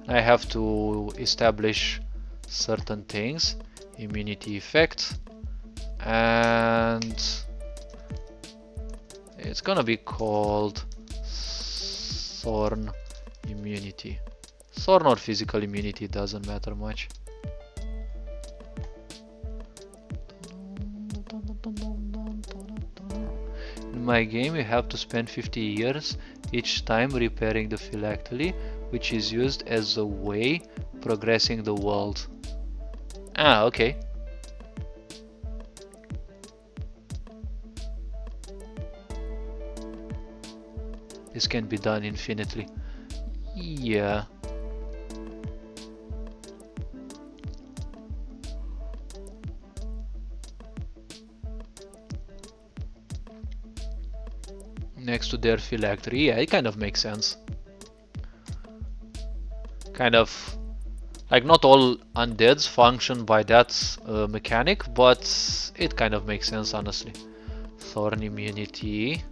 I have to establish certain things. Immunity effect. And it's gonna be called Thorn immunity. Thorn or physical immunity, doesn't matter much. In my game you have to spend 50 years each time repairing the phylactery, which is used as a way progressing the world. Ah, okay. This can be done infinitely. Yeah. Next to their phylactery, yeah, it kind of makes sense. Kind of like not all undeads function by that mechanic, but it kind of makes sense, honestly. Thorn immunity.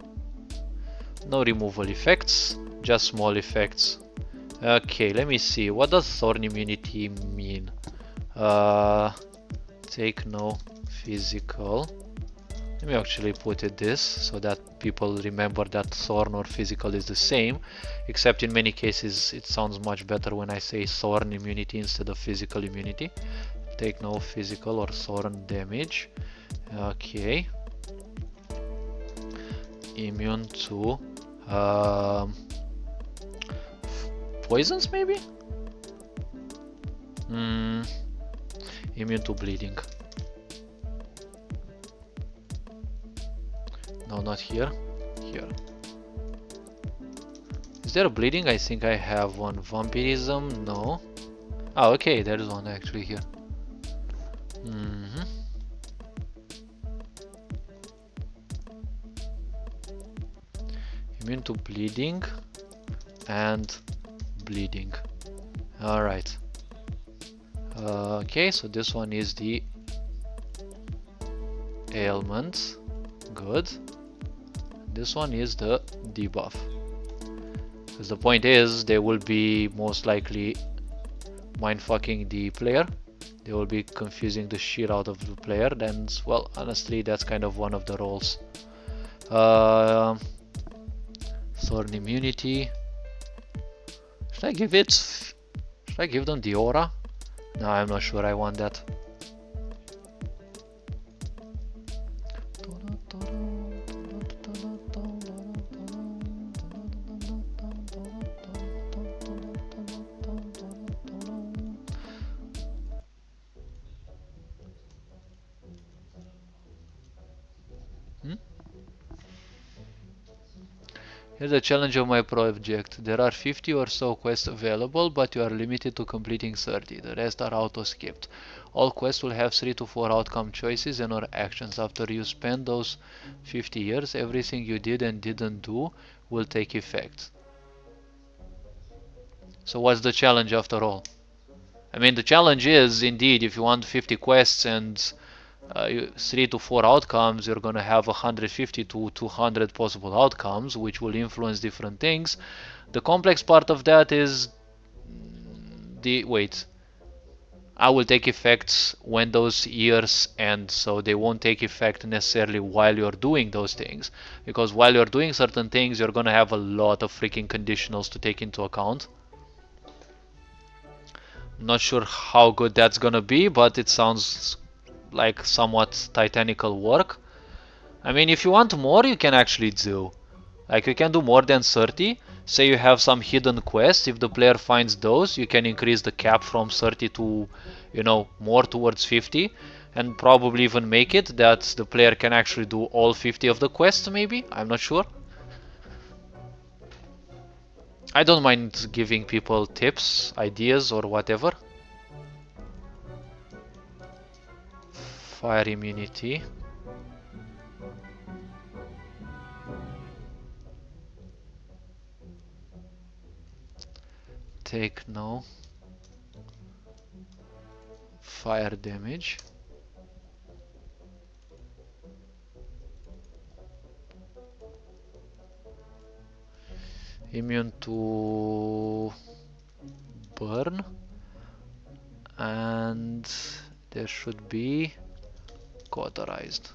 No removal effects, just small effects. Okay, let me see. What does thorn immunity mean? Take no physical. Let me actually put it this so that people remember that thorn or physical is the same, except in many cases it sounds much better when I say thorn immunity instead of physical immunity. Take no physical or thorn damage. Okay. Immune to poisons, maybe? Immune to bleeding. No, not here. Here. Is there a bleeding? I think I have one. Vampirism? No. Oh, okay, there's one actually here. Immune to bleeding and bleeding. Alright. Okay, so this one is the ailment. Good. This one is the debuff. Because the point is, they will be most likely mindfucking the player. They will be confusing the shit out of the player. Then, well, honestly, that's kind of one of the roles. Thorn immunity. Should I give it? Should I give them the aura? No, I'm not sure I want that. Here's the challenge of my project. There are 50 or so quests available, but you are limited to completing 30. The rest are auto-skipped. All quests will have 3 to 4 outcome choices and or actions. After you spend those 50 years, everything you did and didn't do will take effect. So what's the challenge after all? I mean, the challenge is, indeed, if you want 50 quests and 3 to 4 outcomes, you're going to have 150 to 200 possible outcomes, which will influence different things. The complex part of that is I will take effects when those years end, so they won't take effect necessarily while you're doing those things, because while you're doing certain things, you're going to have a lot of freaking conditionals to take into account. Not sure how good that's gonna be, but it sounds like somewhat titanical work. I mean, if you want more, you can actually do. Like, you can do more than 30. Say you have some hidden quests. If the player finds those, you can increase the cap from 30 to, you know, more towards 50. And probably even make it that the player can actually do all 50 of the quests, maybe? I'm not sure. I don't mind giving people tips, ideas, or whatever. Fire immunity. Take no fire damage. Immune to burn. And there should be cauterized.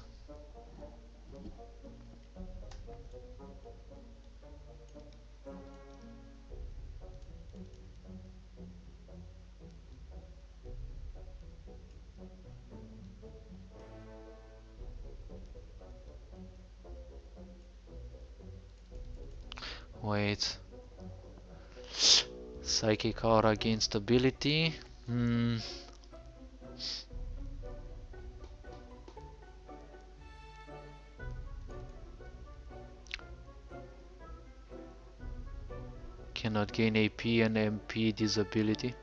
Wait. Psychic aura gains stability. Cannot gain AP and MP disability.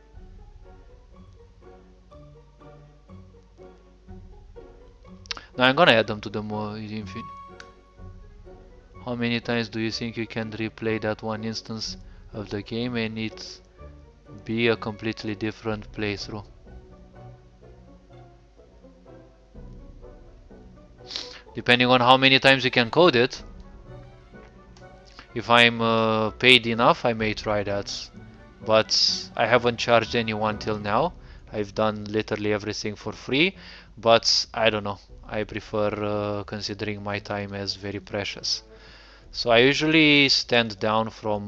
Now I'm gonna add them to the more infinite. How many times do you think you can replay that one instance of the game and it be a completely different playthrough? Depending on how many times you can code it. If I'm paid enough, I may try that. But I haven't charged anyone till now. I've done literally everything for free. But I don't know. I prefer considering my time as very precious. So I usually stand down from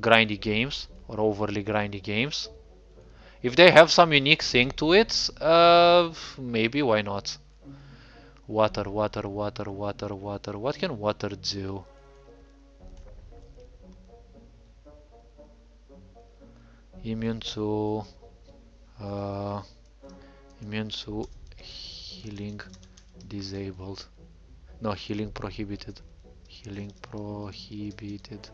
grindy games or overly grindy games. If they have some unique thing to it, maybe, why not? Water, water, water, water, water. What can water do? Immune to healing disabled. No, healing prohibited. Healing prohibited.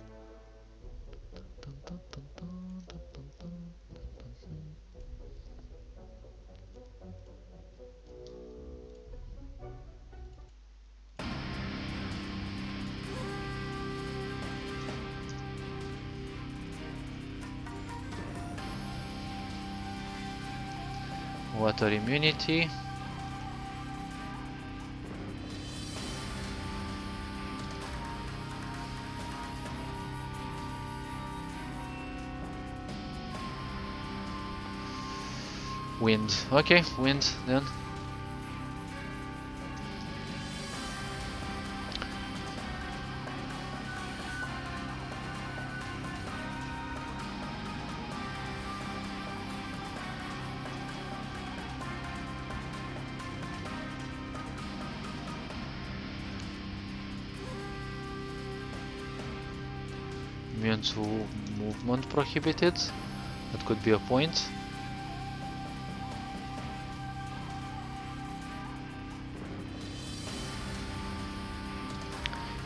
Water immunity. Wind. Okay, wind then. Immune to movement prohibited. That could be a point.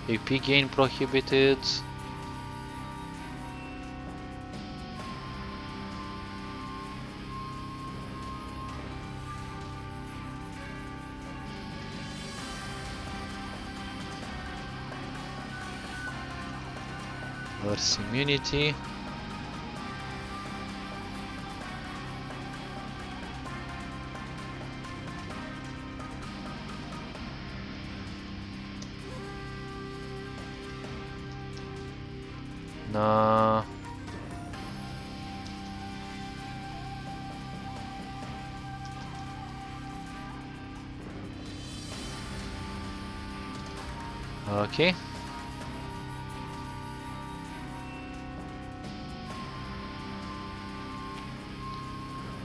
AP gain prohibited. Earth immunity. Nah. Okay.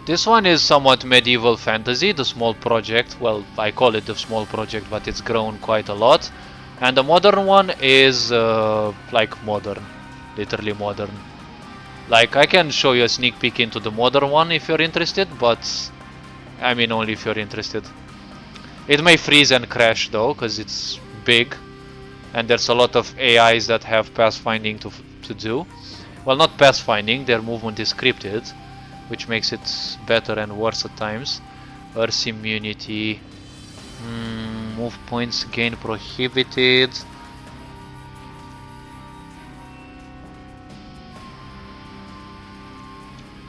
This one is somewhat medieval fantasy, the small project. Well, I call it the small project, but it's grown quite a lot. And the modern one is like modern, literally modern. Like, I can show you a sneak peek into the modern one if you're interested, but I mean only if you're interested. It may freeze and crash though, because it's big, and there's a lot of AIs that have pathfinding to do. Well, not pathfinding, their movement is scripted, which makes it better and worse at times. Earth immunity. Move points gain prohibited.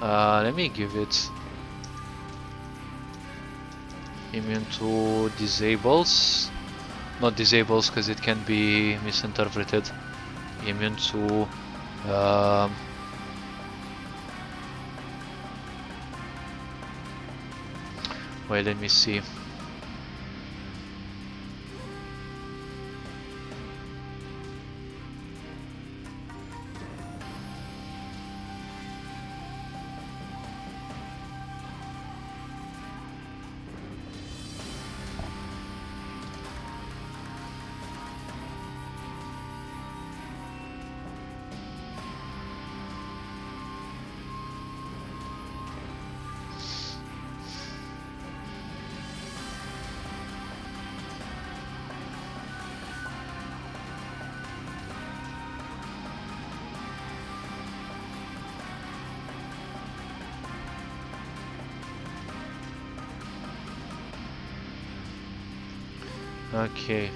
Let me give it immune to disables. Not disables because it can be misinterpreted. Immune to wait, let me see. Okay,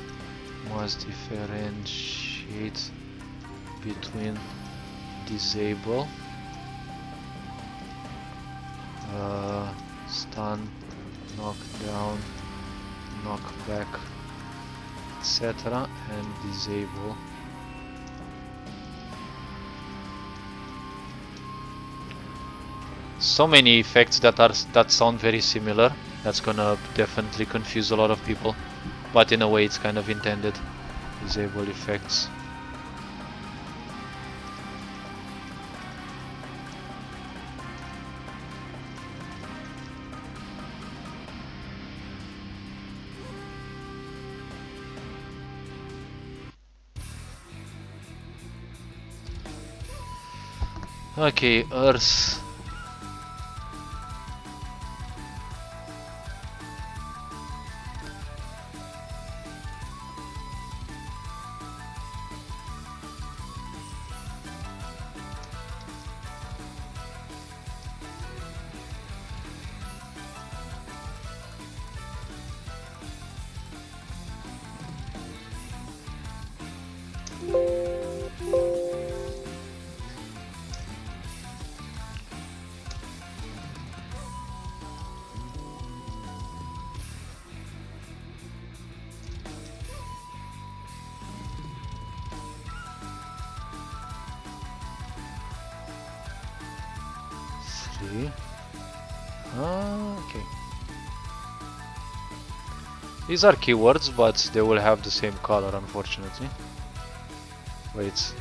must differentiate between disable, stun, knockdown, knockback, etc., and disable. So many effects that sound very similar. That's gonna definitely confuse a lot of people. But in a way it's kind of intended. Disable effects. Okay, Earth. Okay. These are keywords, but they will have the same color, unfortunately. Wait.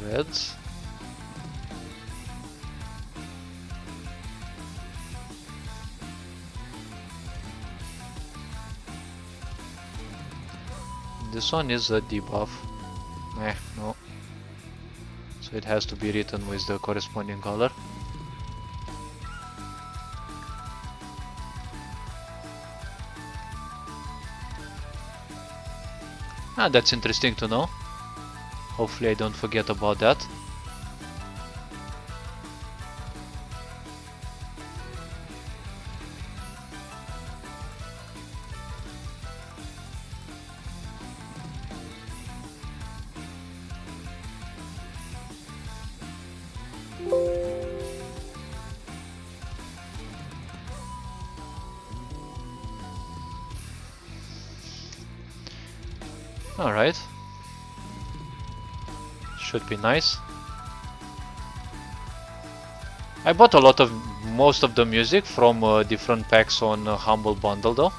Red. This one is a debuff. No. So it has to be written with the corresponding color. Ah, that's interesting to know. Hopefully I don't forget about that. Alright. Should be nice. I bought most of the music from different packs on Humble Bundle though.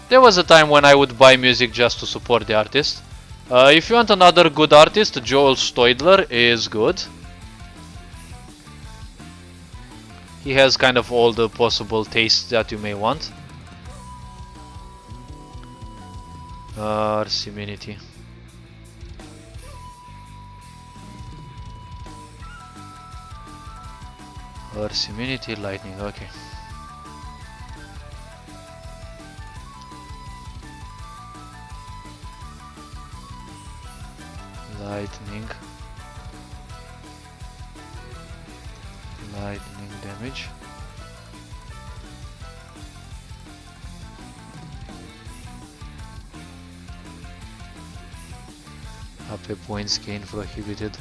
There was a time when I would buy music just to support the artist. If you want another good artist, Joel Stoidler is good. He has kind of all the possible tastes that you may want. Arsiminity. Arsiminity, lightning, okay. Lightning. Lightning damage. AP points gain prohibited.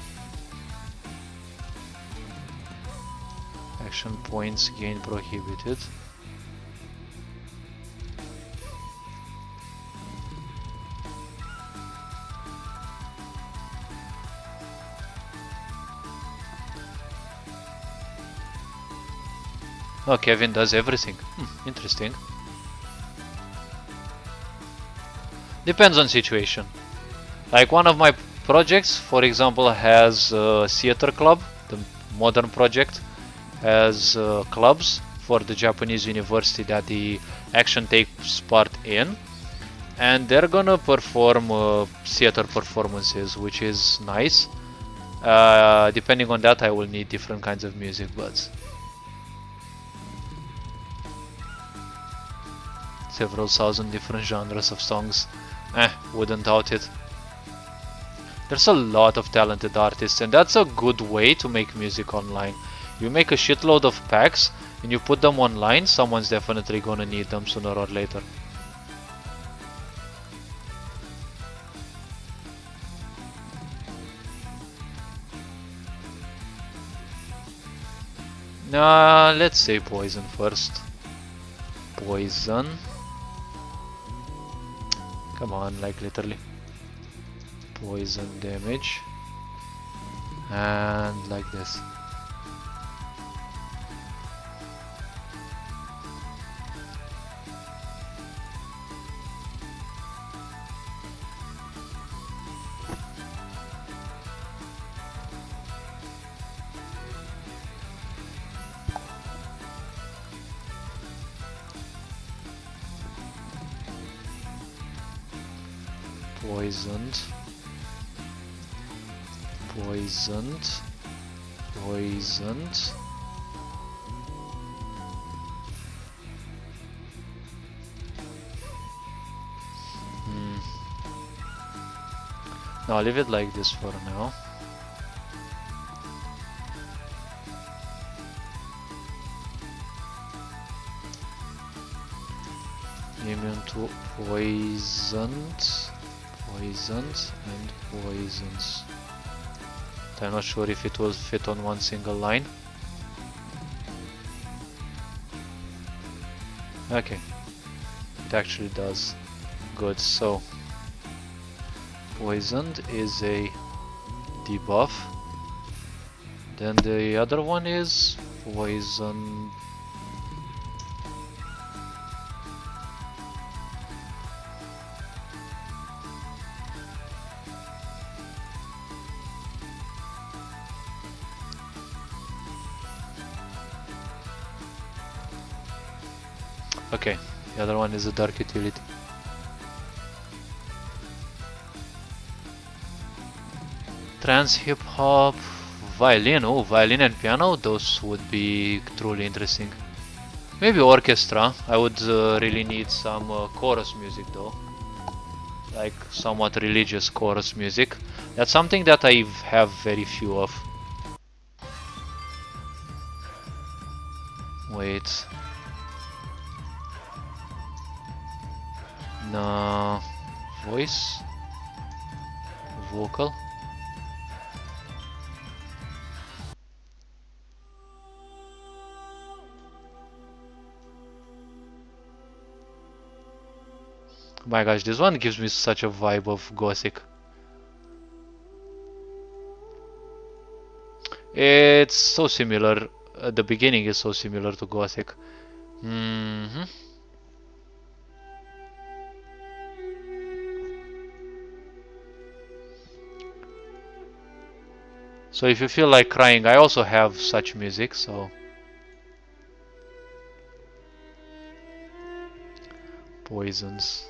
Action points gain prohibited. Oh, Kevin does everything. Interesting. Depends on situation. Like one of my projects, for example, has a theater club. The modern project has clubs for the Japanese university that the action takes part in, and they're gonna perform theater performances, which is nice. Depending on that, I will need different kinds of music buds. Several thousand different genres of songs. Wouldn't doubt it. There's a lot of talented artists, and that's a good way to make music online. You make a shitload of packs and you put them online, someone's definitely gonna need them sooner or later. Let's say poison first. Poison. Come on, like literally. Poison damage. And like this. Poisoned. Poisoned. Poisoned. No, I'll leave it like this for now. Immune to poisoned, poisons, and poisons. I'm not sure if it will fit on one single line. Okay, it actually does. Good, so poisoned is a debuff. Then the other one is poison. Okay, the other one is a dark utility. Trance hip hop, Violin, oh, violin and piano, those would be truly interesting. Maybe orchestra. I would really need some chorus music though. Like somewhat religious chorus music. That's something that I have very few of. Wait. No. Voice? Vocal? My gosh, this one gives me such a vibe of Gothic. It's so similar. The beginning is so similar to Gothic. So if you feel like crying, I also have such music, so... Poisons.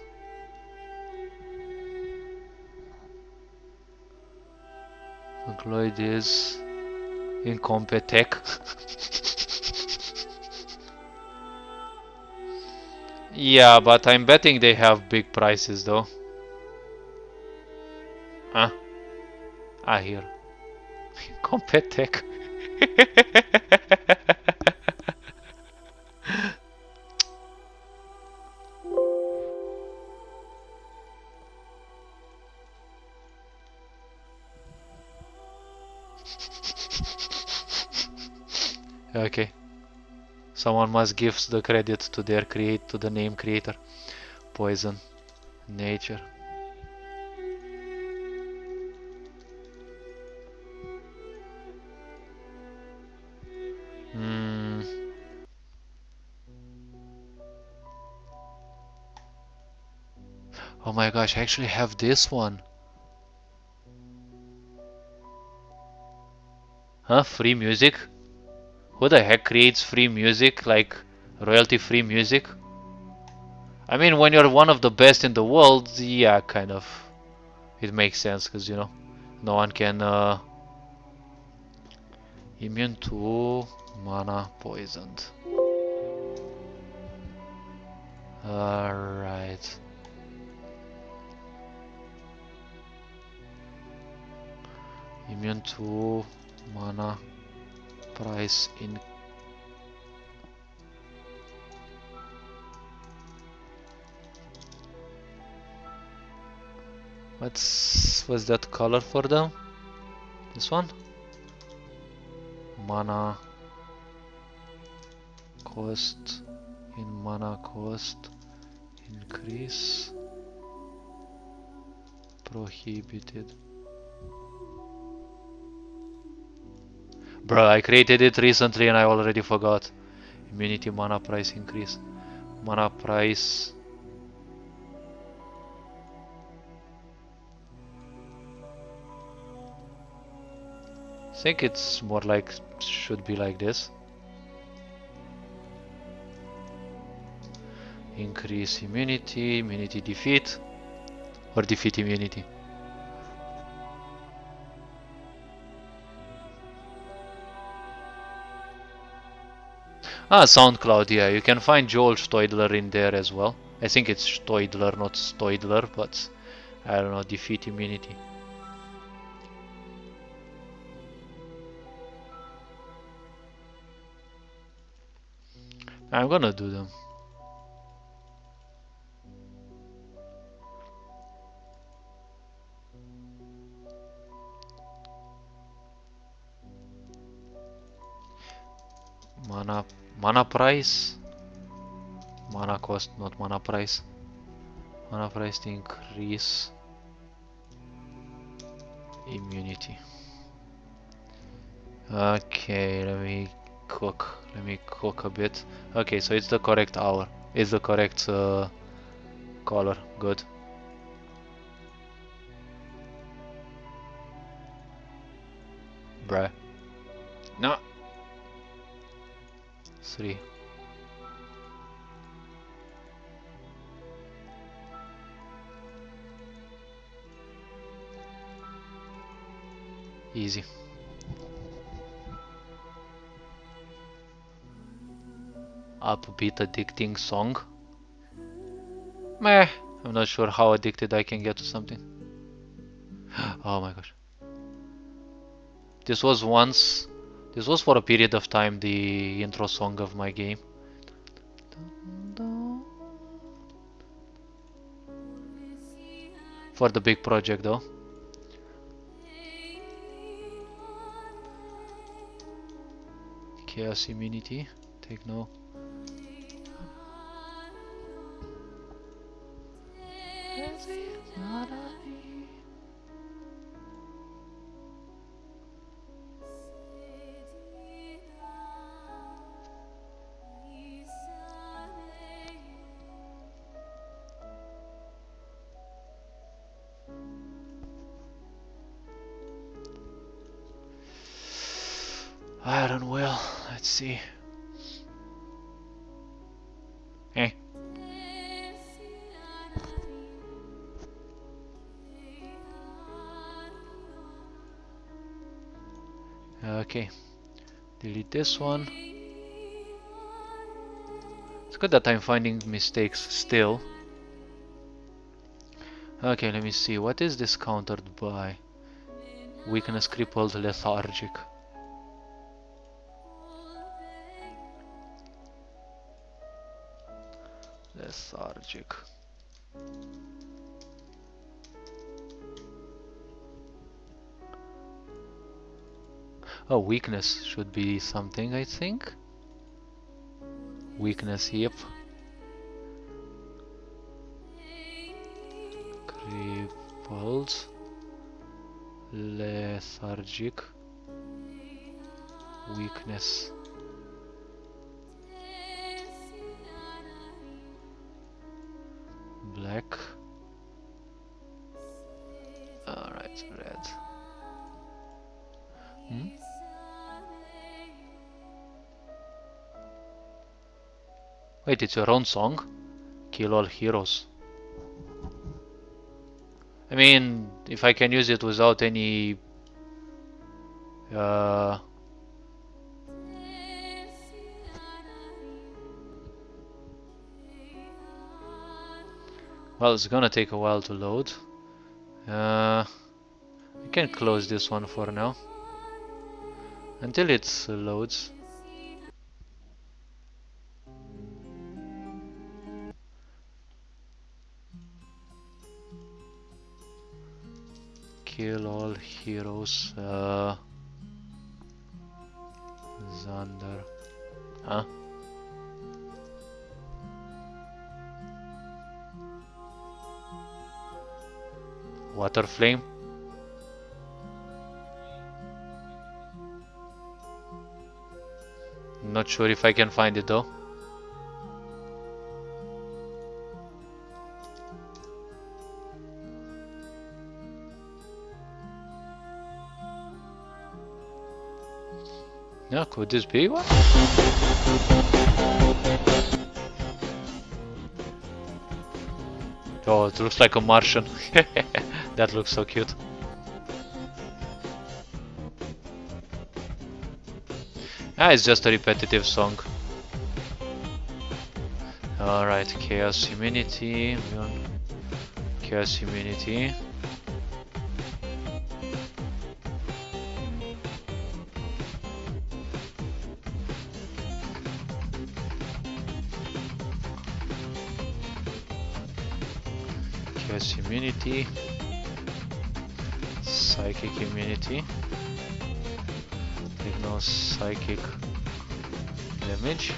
Include is Incompetech. Yeah, but I'm betting they have big prices though. Huh? Ah, here. Competech. Okay. Someone must give the credit to the name creator. Poison. Nature. Oh my gosh, I actually have this one. Huh? Free music? Who the heck creates free music? Like royalty free music? I mean, when you're one of the best in the world, yeah, kind of. It makes sense because, you know, no one can immune to mana poisoned. Alright. Immune to mana price in. What's that color for them? This one? Mana cost in mana cost increase prohibited. Bro, I created it recently and I already forgot. Immunity mana price increase. Mana price. I think it's more like, should be like this. Increase immunity, immunity defeat, or defeat immunity. Ah, SoundCloud, yeah, you can find Joel Stoidler in there as well. I think it's Stoidler, not Stoidler, but I don't know, defeat immunity. I'm gonna do them. Mana price? Mana cost, not mana price. Mana price to increase immunity. Okay, let me cook. Let me cook a bit. Okay, so it's the correct hour. It's the correct color. Good. Bruh. No. 3. Easy. upbeat addicting song. Meh, I'm not sure how addicted I can get to something. Oh my gosh. This was for a period of time the intro song of my game. For the big project though. Chaos immunity, take no. Iron Will, let's see. Hey. Okay, delete this one. It's good that I'm finding mistakes still. Okay, let me see. What is this countered by? Weakness, crippled, lethargic. Lethargic. Oh, weakness should be something, I think. Weakness, yep. Crippled. Lethargic. Weakness. Black. Alright, red. Wait, it's your own song? Kill all heroes. I mean, if I can use it without any... well, it's gonna take a while to load. I can close this one for now. Until it loads. Kill all heroes. Xander. Huh? Water flame. Not sure if I can find it though. Yeah, could this be one? Oh, it looks like a Martian. That looks so cute. Ah, it's just a repetitive song. Alright, chaos immunity. Chaos immunity. Chaos immunity. Psychic immunity. Take no psychic damage.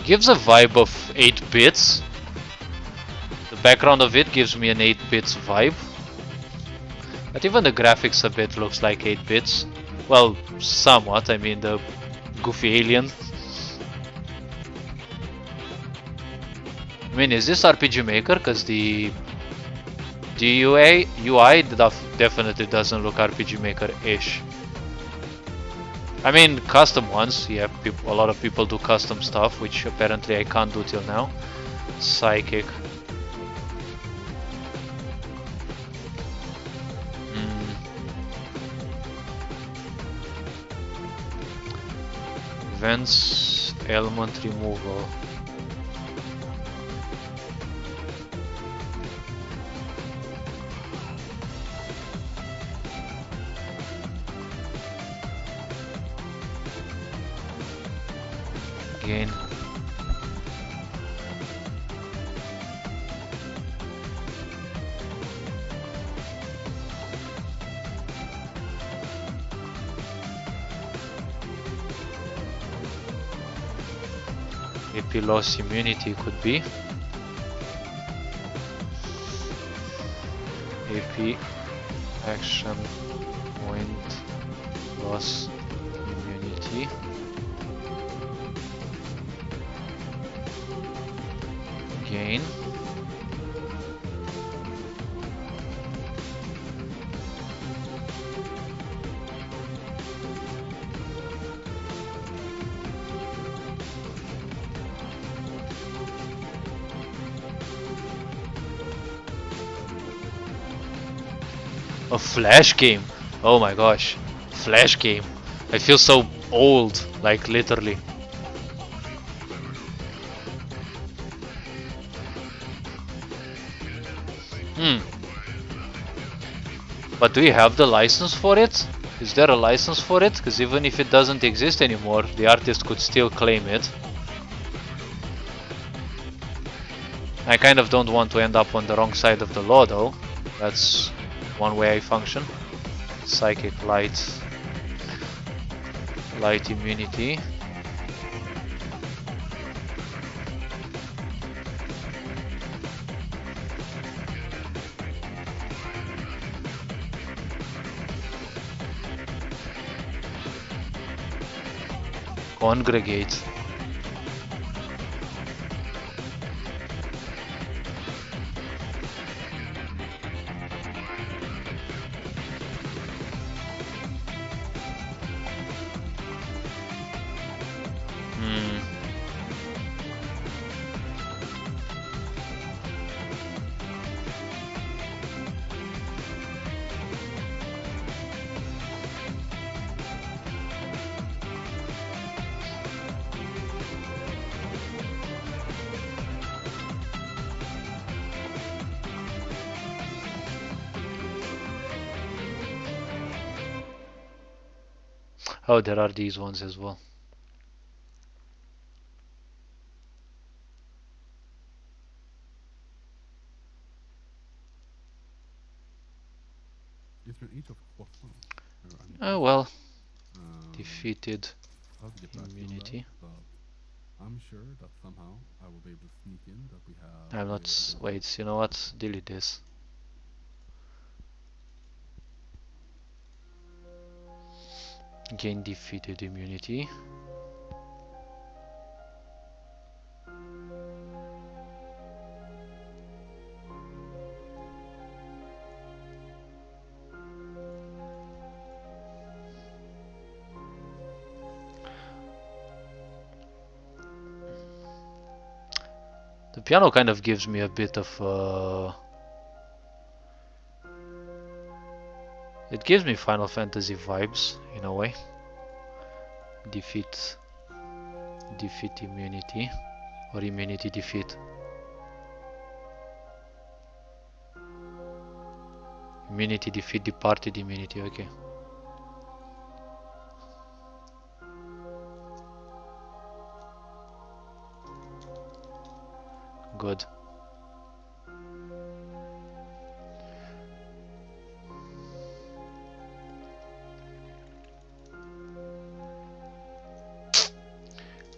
Gives a vibe of 8 bits. The background of it gives me an 8 bits vibe. But even the graphics a bit looks like 8 bits. Well, somewhat, I mean the goofy alien. I mean, is this RPG Maker? Because the UI definitely doesn't look RPG Maker-ish. I mean, custom ones, yeah, a lot of people do custom stuff, which apparently I can't do till now. Psychic. Prevents ailment removal. Gain AP loss immunity could be. AP action point loss immunity. Gain a flash game. Oh my gosh, flash game. I feel so old, like literally. But do we have the license for it? Is there a license for it? Because even if it doesn't exist anymore, the artist could still claim it. I kind of don't want to end up on the wrong side of the law though. That's one way I function. Psychic light immunity. Congregate. Oh, there are these ones as well. Oh well, defeated immunity. I'm sure that somehow I will be able to sneak in that we have. I'm not. Wait, you know what? Delete this. Gain defeated immunity. The piano kind of gives me a bit of it gives me Final Fantasy vibes in a way. Defeat immunity or immunity defeat. Immunity defeat departed immunity, okay. Good.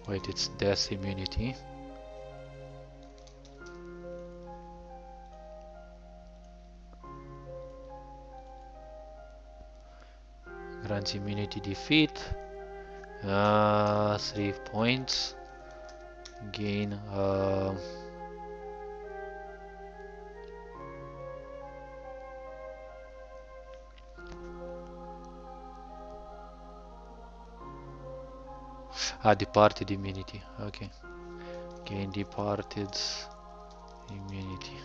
Wait, it's death immunity. Grants immunity defeat. 3 points. Gain departed immunity. Okay. Gain departed immunity.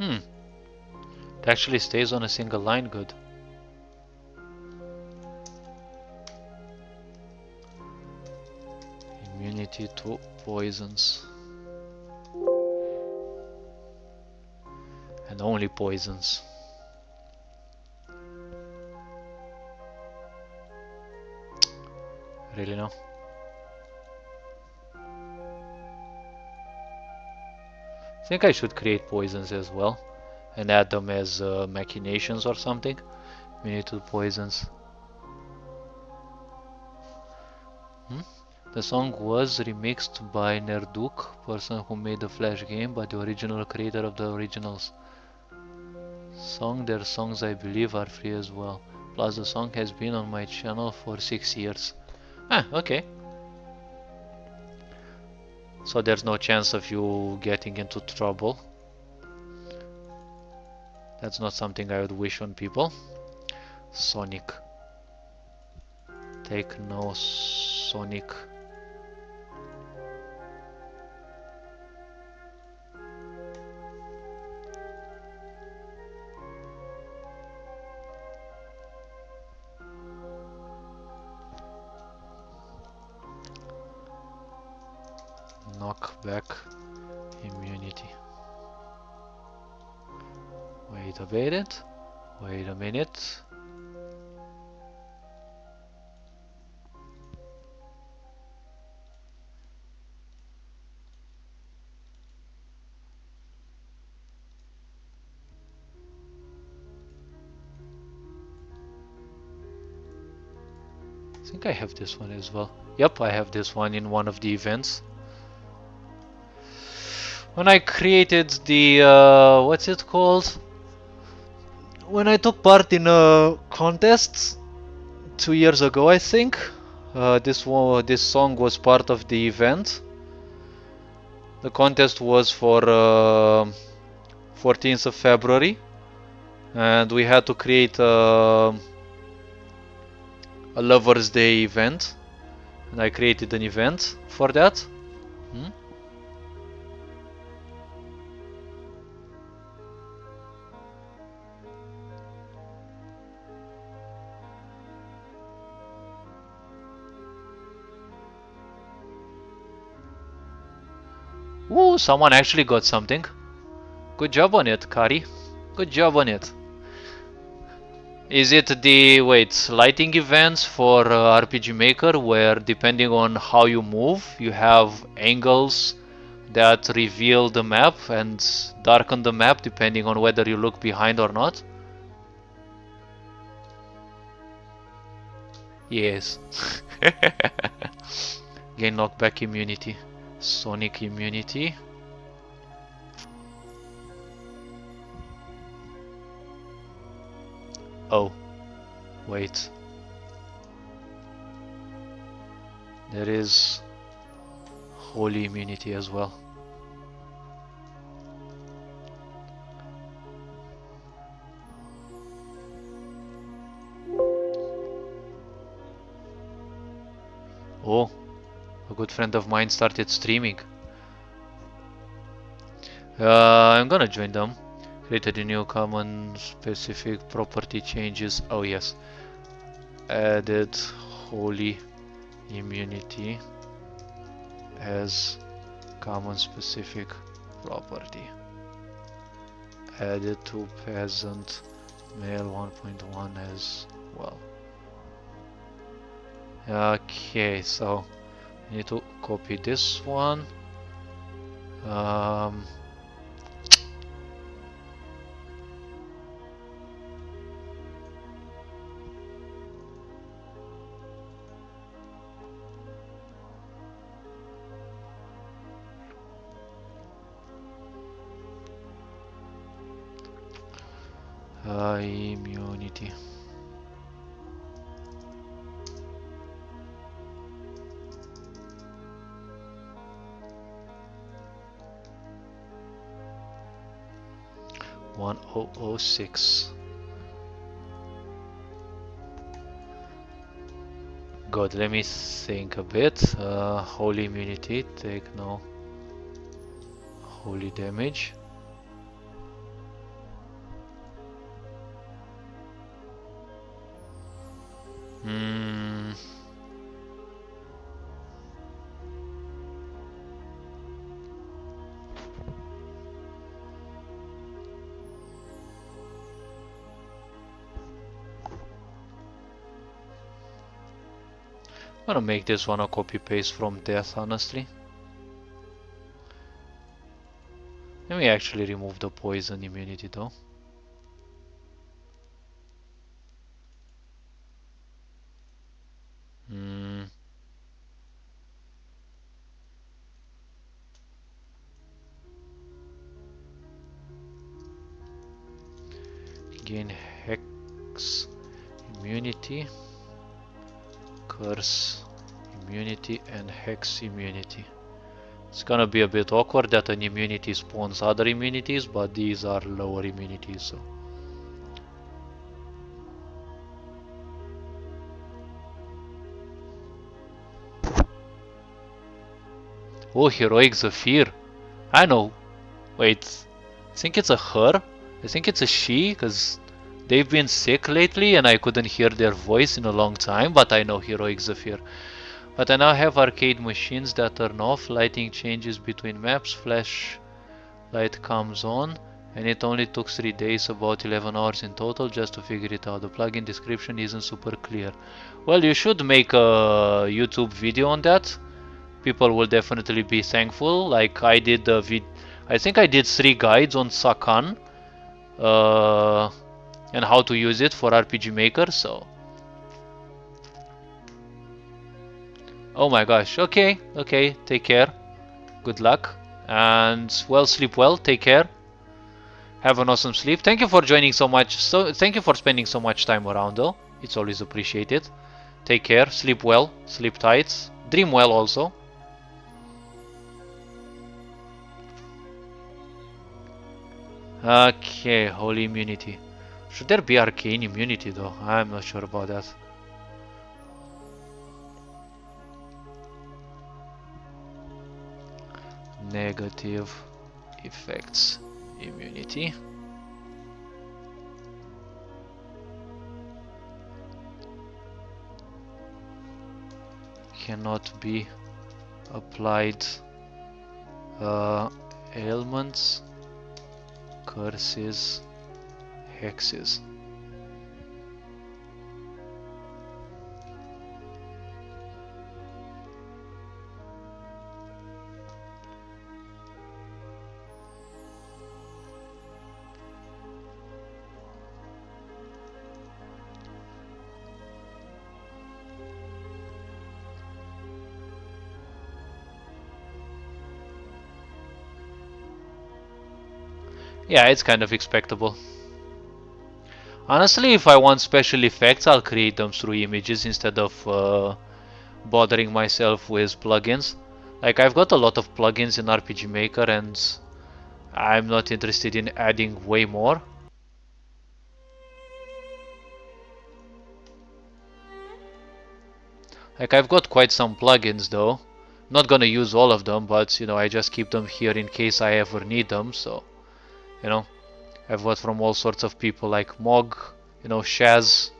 It actually stays on a single line, good. Immunity to poisons. And only poisons. Really no? I think I should create poisons as well and add them as machinations or something. Immunity to poisons. The song was remixed by Nerduk, person who made the Flash game, but the original creator of the originals. Their songs I believe are free as well. Plus the song has been on my channel for 6 years. Okay. So there's no chance of you getting into trouble. That's not something I would wish on people. Sonic. Take no Sonic. Knockback immunity. Wait a minute. Wait a minute. I think I have this one as well. Yep, I have this one in one of the events. When I created the what's it called? When I took part in a contest 2 years ago, I think. This song was part of the event. The contest was for 14th of February, and we had to create a Lover's Day event, and I created an event for that. Ooh, someone actually got something. Good job on it, Kari. Good job on it. Is it the, lighting events for RPG Maker where depending on how you move, you have angles that reveal the map and darken the map depending on whether you look behind or not? Yes. Gain knockback immunity. Sonic immunity. Oh, wait. There is holy immunity as well. Oh, a good friend of mine started streaming. I'm gonna join them. Created a new common specific property changes. Oh yes. Added holy immunity as common specific property. Added to peasant male 1.1 as well. Okay, so I need to copy this one. Immunity. (1006). Good, let me think a bit. Holy immunity, take no holy damage. Hmm. I'm gonna make this one a copy paste from death, honestly. Let me actually remove the poison immunity though. Hmm. Gain hex immunity, curse immunity, and hex immunity. It's gonna be a bit awkward that an immunity spawns other immunities, but these are lower immunities, so. Oh, Heroic Zephyr. I know. Wait. I think it's a her? I think it's a she, because they've been sick lately and I couldn't hear their voice in a long time, but I know Heroic Zephyr. But I now have arcade machines that turn off, lighting changes between maps, flash light comes on, and it only took 3 days, about 11 hours in total, just to figure it out. The plugin description isn't super clear. Well, you should make a YouTube video on that. People will definitely be thankful. Like I did I think I did 3 guides on Sakan uh, and how to use it for RPG Maker. So, oh my gosh. Okay, okay. Take care. Good luck, and well, sleep well. Take care. Have an awesome sleep. Thank you for joining so much. So thank you for spending so much time around though. It's always appreciated. Take care. Sleep well. Sleep tight. Dream well also. Okay, holy immunity. Should there be arcane immunity though? I'm not sure about that. Negative effects immunity. Cannot be applied ailments, curses, hexes. Yeah, it's kind of expectable. Honestly, if I want special effects, I'll create them through images instead of bothering myself with plugins. Like, I've got a lot of plugins in RPG Maker and I'm not interested in adding way more. Like, I've got quite some plugins though. Not gonna use all of them, but you know, I just keep them here in case I ever need them, so you know. I've got from all sorts of people like Mog, you know, Shaz,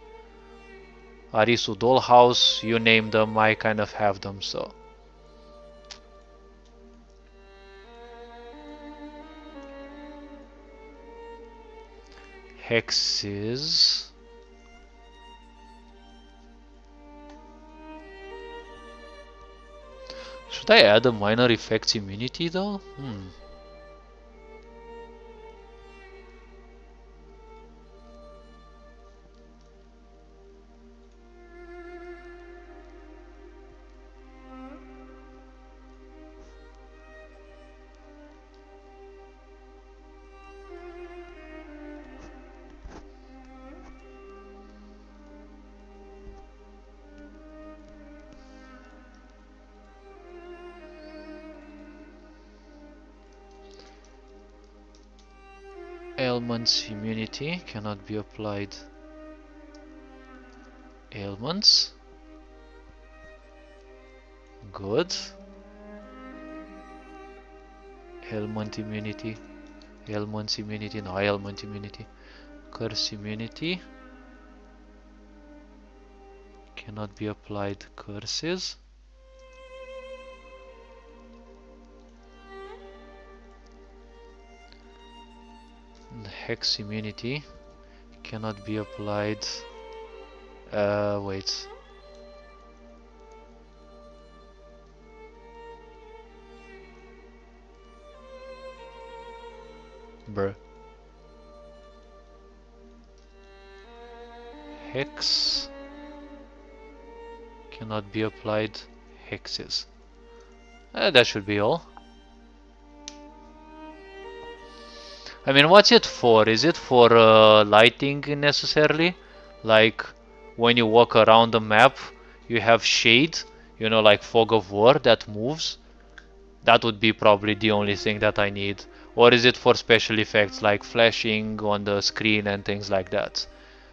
Arisu Dollhouse, you name them, I kind of have them, so. Hexes. Should I add a minor effects immunity though? Ailments immunity cannot be applied. Ailments. Good. Ailment immunity. Ailments immunity. No, ailment immunity. Curse immunity. Cannot be applied curses. And hex immunity cannot be applied. Wait. Bruh. Hex cannot be applied hexes. That should be all. I mean, what's it for? Is it for lighting necessarily? Like when you walk around the map, you have shade, you know, like fog of war that moves. That would be probably the only thing that I need. Or is it for special effects like flashing on the screen and things like that?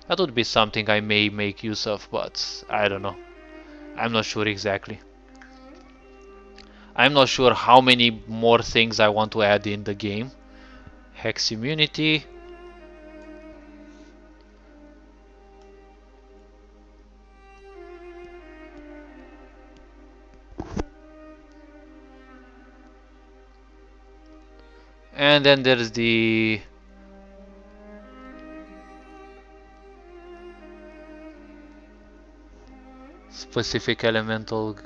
That would be something I may make use of, but I don't know. I'm not sure exactly. I'm not sure how many more things I want to add in the game. Hex immunity. And then there's the specific elemental.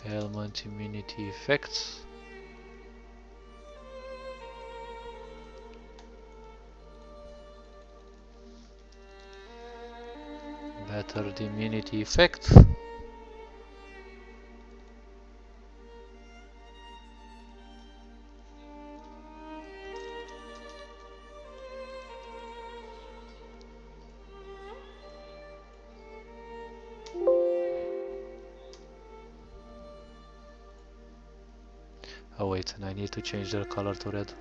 Element immunity effects. Better the immunity effect. Oh wait, and I need to change the color to red.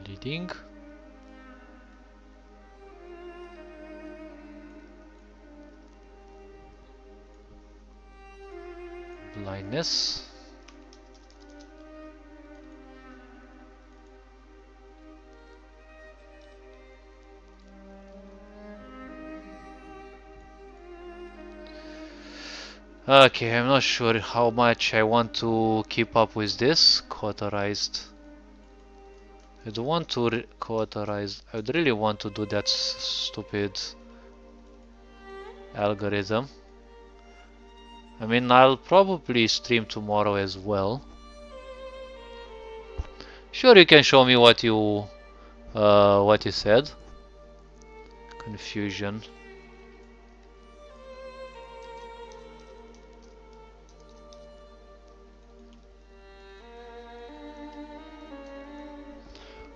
Bleeding. Blindness. Okay, I'm not sure how much I want to keep up with this. Cauterized. I don't want to cauterize. I would really want to do that stupid algorithm. I mean, I'll probably stream tomorrow as well. Sure, you can show me what you said. Confusion.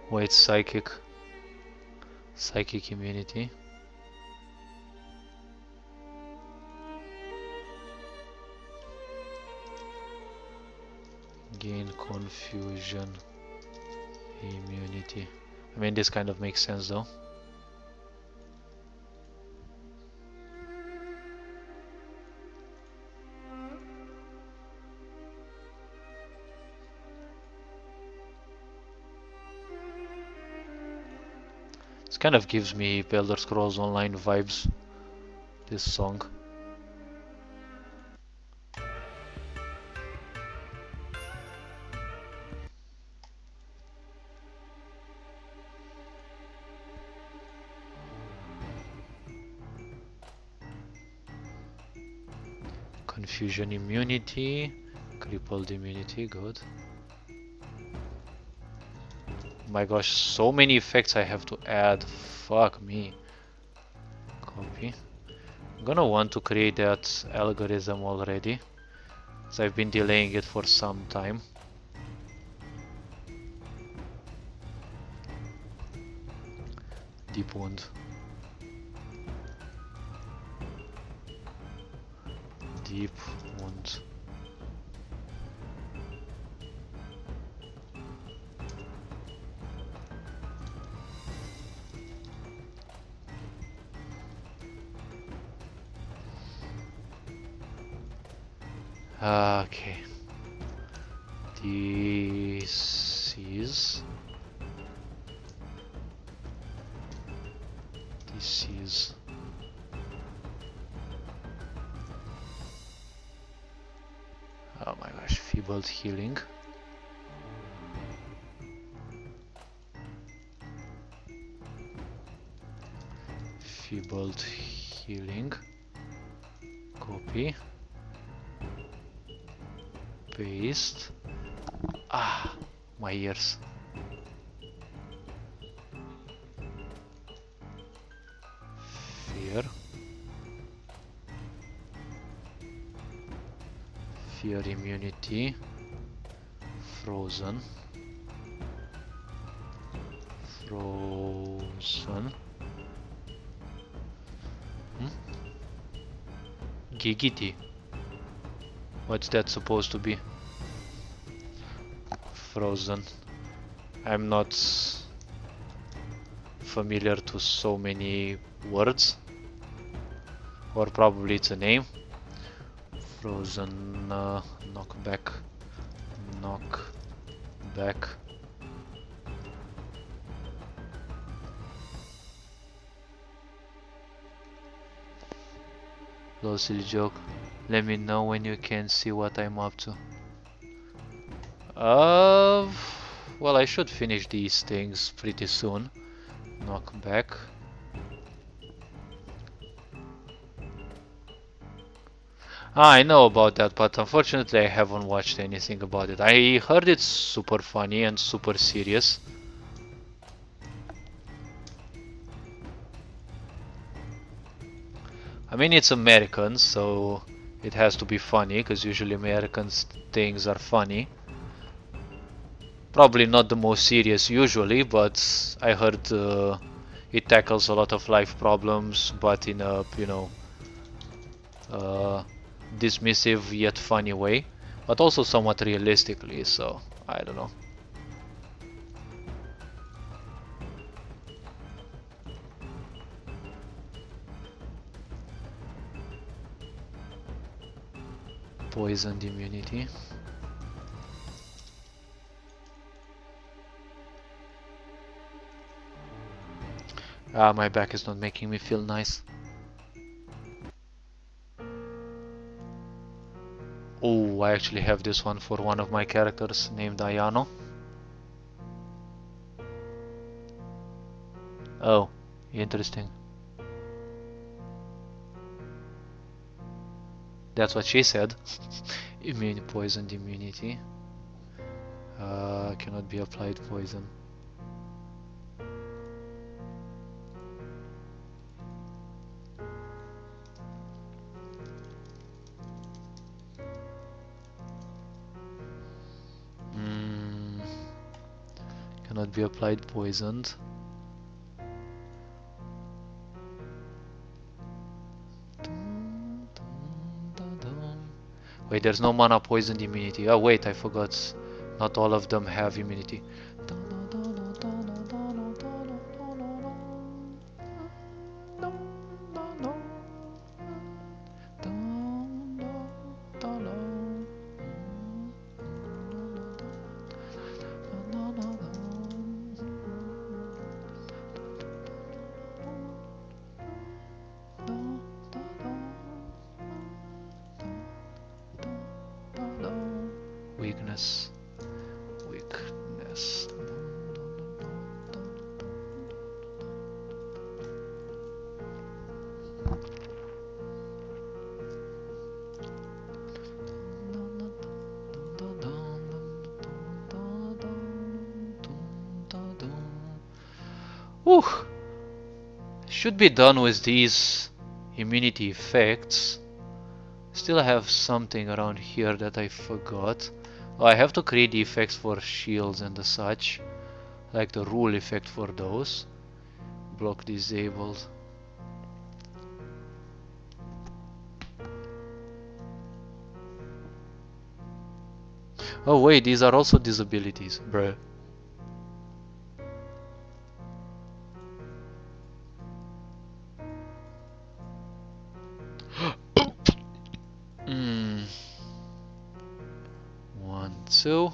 Wait, psychic immunity. Gain confusion immunity. I mean, this kind of makes sense though. This kind of gives me Elder Scrolls Online vibes, this song. Confusion immunity, crippled immunity, good. My gosh, so many effects I have to add. Fuck me. Copy. I'm gonna want to create that algorithm already, as I've been delaying it for some time. Deep wound. Deep wound. Okay. Disease. Disease. Oh my gosh, feeble healing. Feebled healing. Copy. Paste. Ah, my ears. Fear. Fear immunity. Frozen. Frozen. Giggity. What's that supposed to be? Frozen. I'm not familiar to so many words. Or probably it's a name. Frozen. Knockback. Knockback. Little silly joke. Let me know when you can see what I'm up to. Well, I should finish these things pretty soon. Knockback. I know about that, but unfortunately I haven't watched anything about it. I heard it's super funny and super serious. I mean, it's American, so it has to be funny, because usually American things are funny. Probably not the most serious usually, but I heard it tackles a lot of life problems, but in a, dismissive yet funny way, but also somewhat realistically, so I don't know. Poisoned immunity. Ah, my back is not making me feel nice. Oh, I actually have this one for one of my characters named Ayano. Oh, interesting. That's what she said. Poisoned immunity. Cannot be applied poison. Cannot be applied poisoned. Wait, there's no mana poisoned immunity. Oh wait, I forgot. Not all of them have immunity. Weakness. Weakness. Whew. Should be done with these immunity effects. Still have something around here that I forgot. Oh, I have to create the effects for shields and the such, like the rule effect for those. Block disabled. Oh wait, these are also disabilities, bruh. Hmm. 1, 2.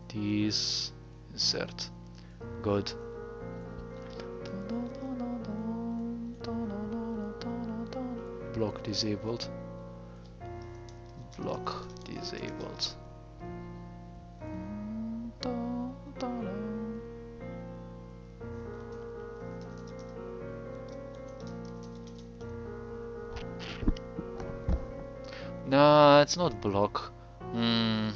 These insert. Good. Block disabled. Block disabled. No, it's not block. Hmm.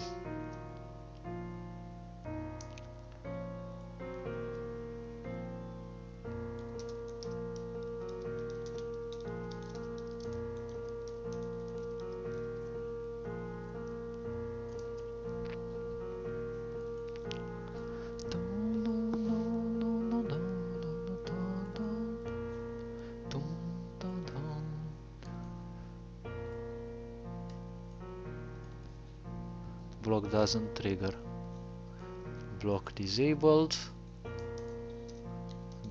Block doesn't trigger. Block disabled.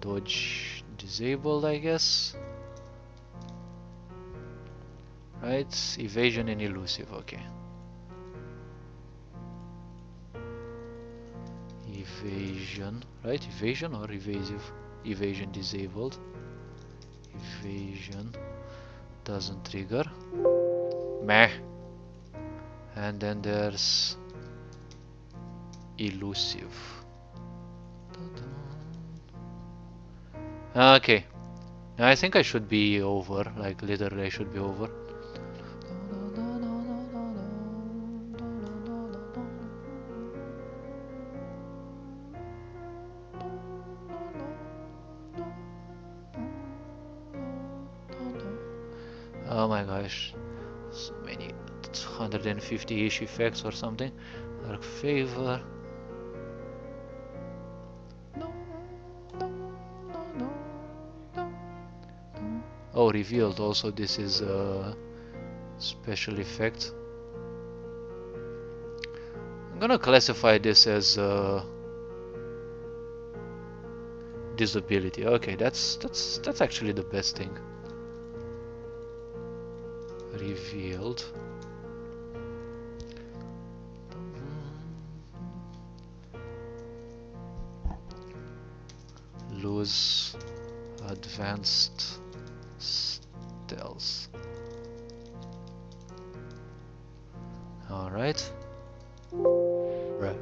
Dodge disabled, I guess. Right? Evasion and elusive, okay. Evasion, right? Evasion or evasive? Evasion disabled. Evasion doesn't trigger. Meh. And then there's elusive. Okay. I think I should be over. Like literally I should be over. Oh my gosh. So many 150-ish effects or something. Dark favor. Oh, revealed also. This is a special effect. I'm gonna classify this as disability. Okay, that's actually the best thing. Revealed. Lose advanced stealth. Alright. Right.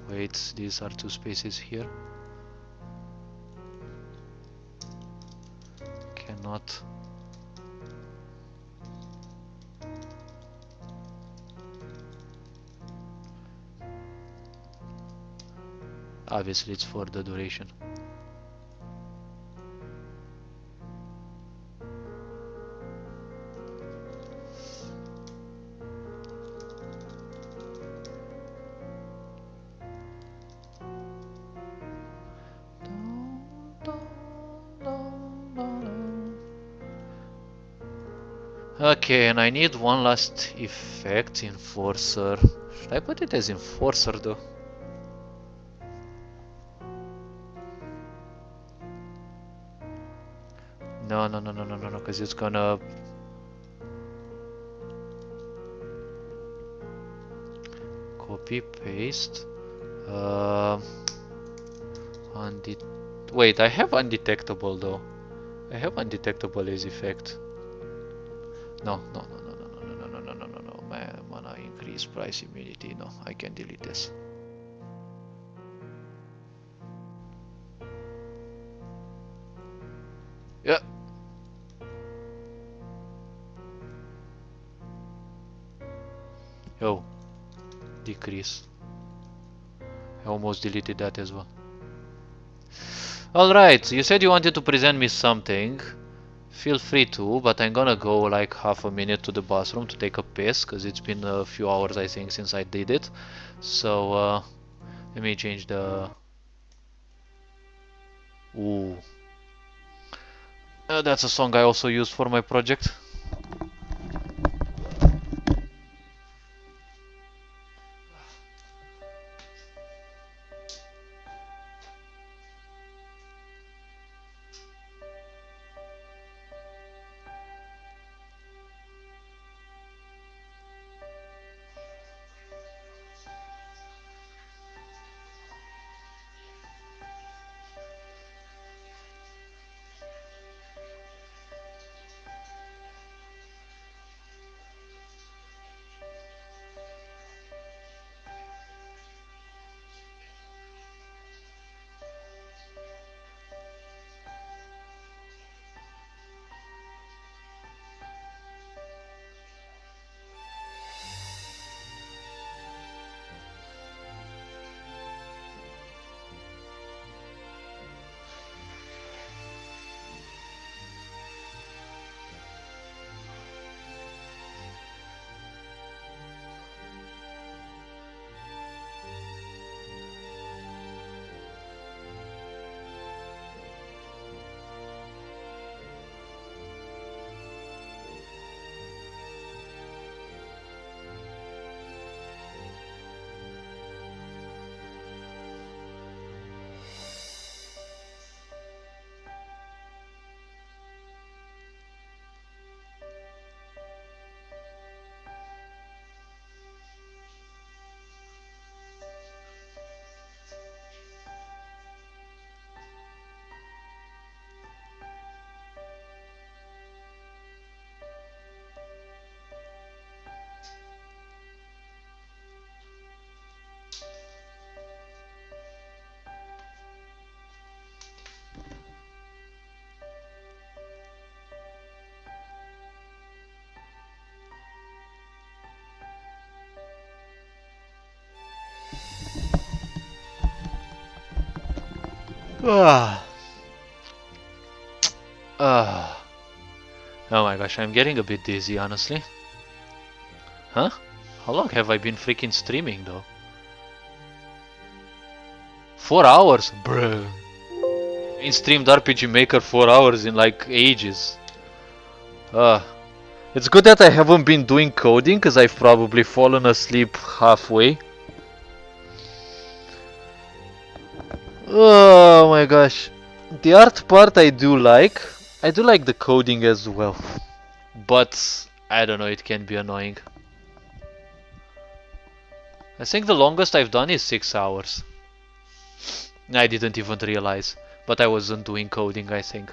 Wait, these are two spaces here. Cannot. Obviously it's for the duration. Okay, and I need one last effect, Enforcer. Should I put it as Enforcer though? No, because it's gonna... Copy, paste. Wait, I have undetectable though. I have undetectable as effect. No. Mana increase price immunity. No, I can delete this. Yeah. Oh, decrease. I almost deleted that as well. Alright, you said you wanted to present me something. Feel free to, but I'm gonna go like half a minute to the bathroom to take a piss, because it's been a few hours I think since I did it. So let me change the... Ooh. That's a song I also used for my project. Ah. Ah. Oh my gosh, I'm getting a bit dizzy, honestly. Huh? How long have I been freaking streaming though? 4 hours? Bruh. I streamed RPG Maker 4 hours in like ages. Uh, it's good that I haven't been doing coding because I've probably fallen asleep halfway. Oh my gosh. The art part I do like. I do like the coding as well. But I don't know, it can be annoying. I think the longest I've done is 6 hours. I didn't even realize. But I wasn't doing coding, I think.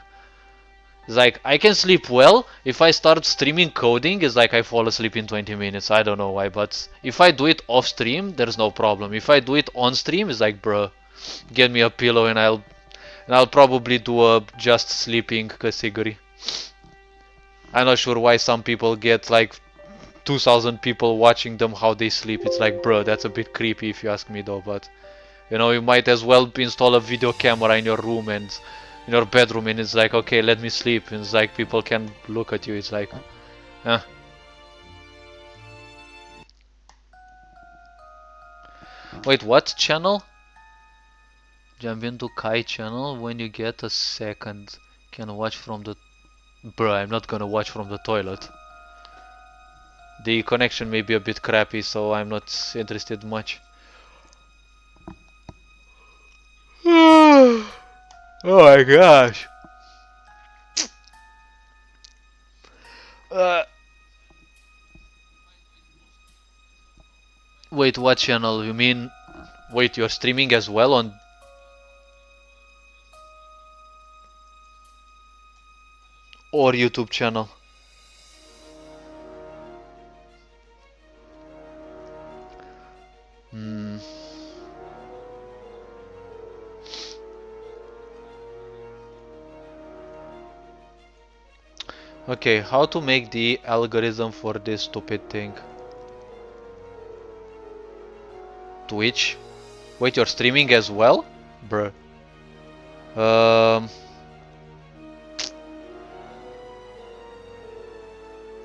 It's like, I can sleep well. If I start streaming coding, it's like I fall asleep in 20 minutes. I don't know why, but if I do it off stream, there's no problem. If I do it on stream, it's like, bruh, get me a pillow and I'll probably do a just sleeping category. I'm not sure why some people get like 2,000 people watching them how they sleep. It's like, bruh, that's a bit creepy if you ask me though, but you know, you might as well install a video camera in your room and in your bedroom, and it's like, okay, let me sleep. And it's like people can look at you. It's like, huh. Wait, what channel? Jump into Kai channel when you get a second. Can watch from the... Bruh, I'm not gonna watch from the toilet. The connection may be a bit crappy, so I'm not interested much. Oh my gosh. Uh, Wait, what channel? You mean... Wait, you're streaming as well on... Or YouTube channel? Hmm. Okay, how to make the algorithm for this stupid thing? Twitch? Wait, you're streaming as well? Bruh. Um...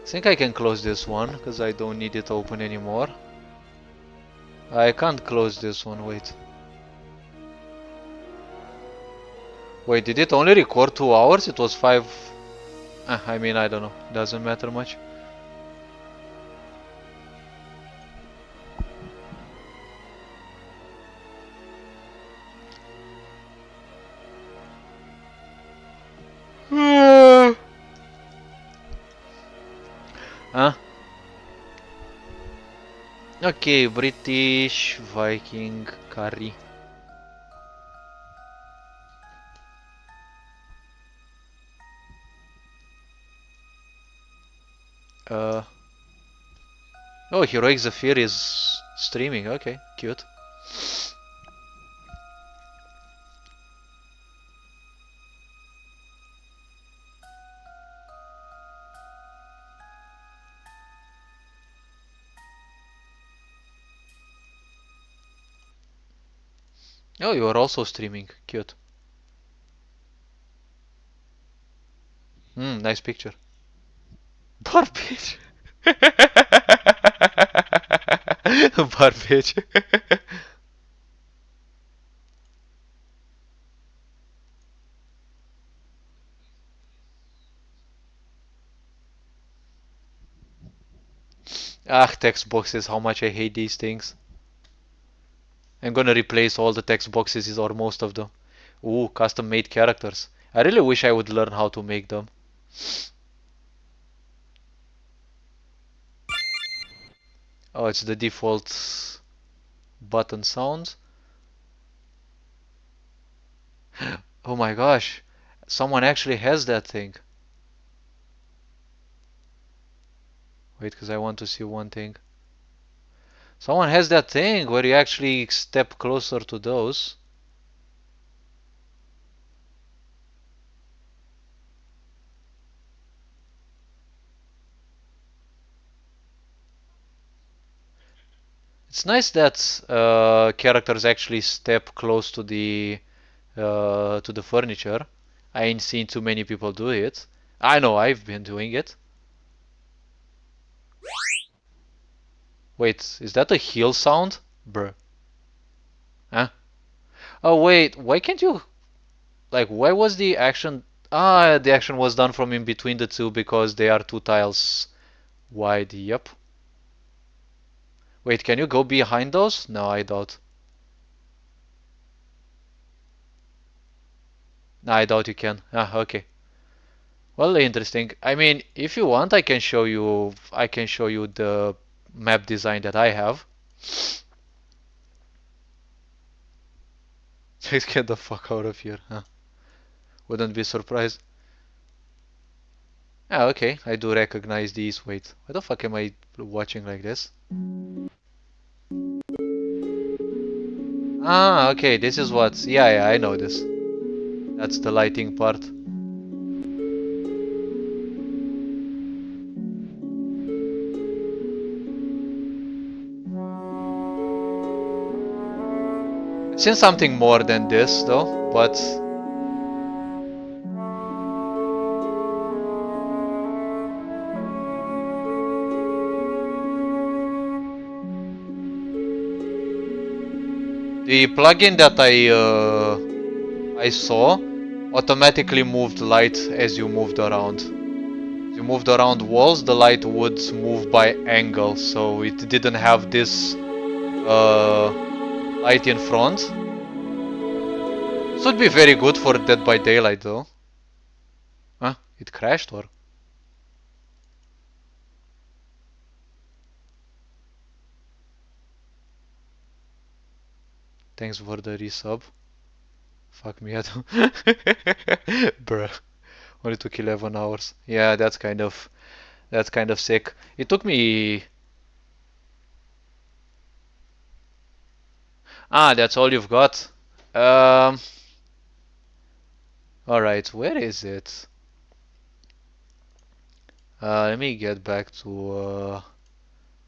I think I can close this one because I don't need it open anymore. I can't close this one, wait. Wait, did it only record 2 hours? It was 5. I mean, I don't know. Doesn't matter much. Huh? Okay, British Viking curry. Uh, oh, Heroic Zephyr is streaming. Okay, cute. Oh, you are also streaming. Cute. Nice picture. Barbage. Barbage. Ah, text boxes. How much I hate these things. I'm gonna replace all the text boxes or most of them. Ooh, custom made characters. I really wish I would learn how to make them. Oh, it's the default button sounds. Oh my gosh, someone actually has that thing. Wait, because I want to see one thing. Someone has that thing where you actually step closer to those. It's nice that characters actually step close to the furniture. I ain't seen too many people do it. I know I've been doing it. Wait, is that a heel sound? Bruh. Huh? Oh wait, why can't you like why was the action the action was done from in between the two because they are 2 tiles wide, yep. Wait, can you go behind those? No, I doubt. No, I doubt you can. Ah, okay. Well, interesting. I mean, if you want, I can show you the map design that I have. Just get the fuck out of here, huh? Wouldn't be surprised. Ah, okay, I do recognize these. Wait, why the fuck am I watching like this? Ah, okay, this is what. Yeah, I know this. That's the lighting part. I've seen something more than this, though, but the plugin that I saw automatically moved light as you moved around. As you moved around walls, the light would move by angle, so it didn't have this uh, light in front. This would be very good for Dead by Daylight, though. Huh? It crashed, or? Thanks for the resub. Fuck me, I don't. Bruh. Only took 11 hours. Yeah, that's kind of sick. It took me. Ah, that's all you've got. Um. All right, where is it? Let me get back to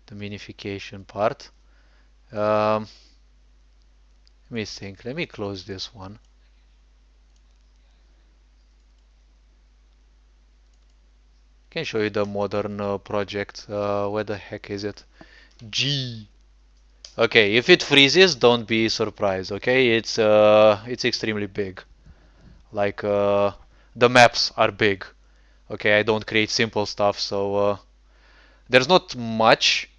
the minification part. Let me think. Let me close this one. can show you the modern project. Where the heck is it? G. Okay, if it freezes, don't be surprised. Okay, it's extremely big. Like the maps are big. Okay, I don't create simple stuff, so there's not much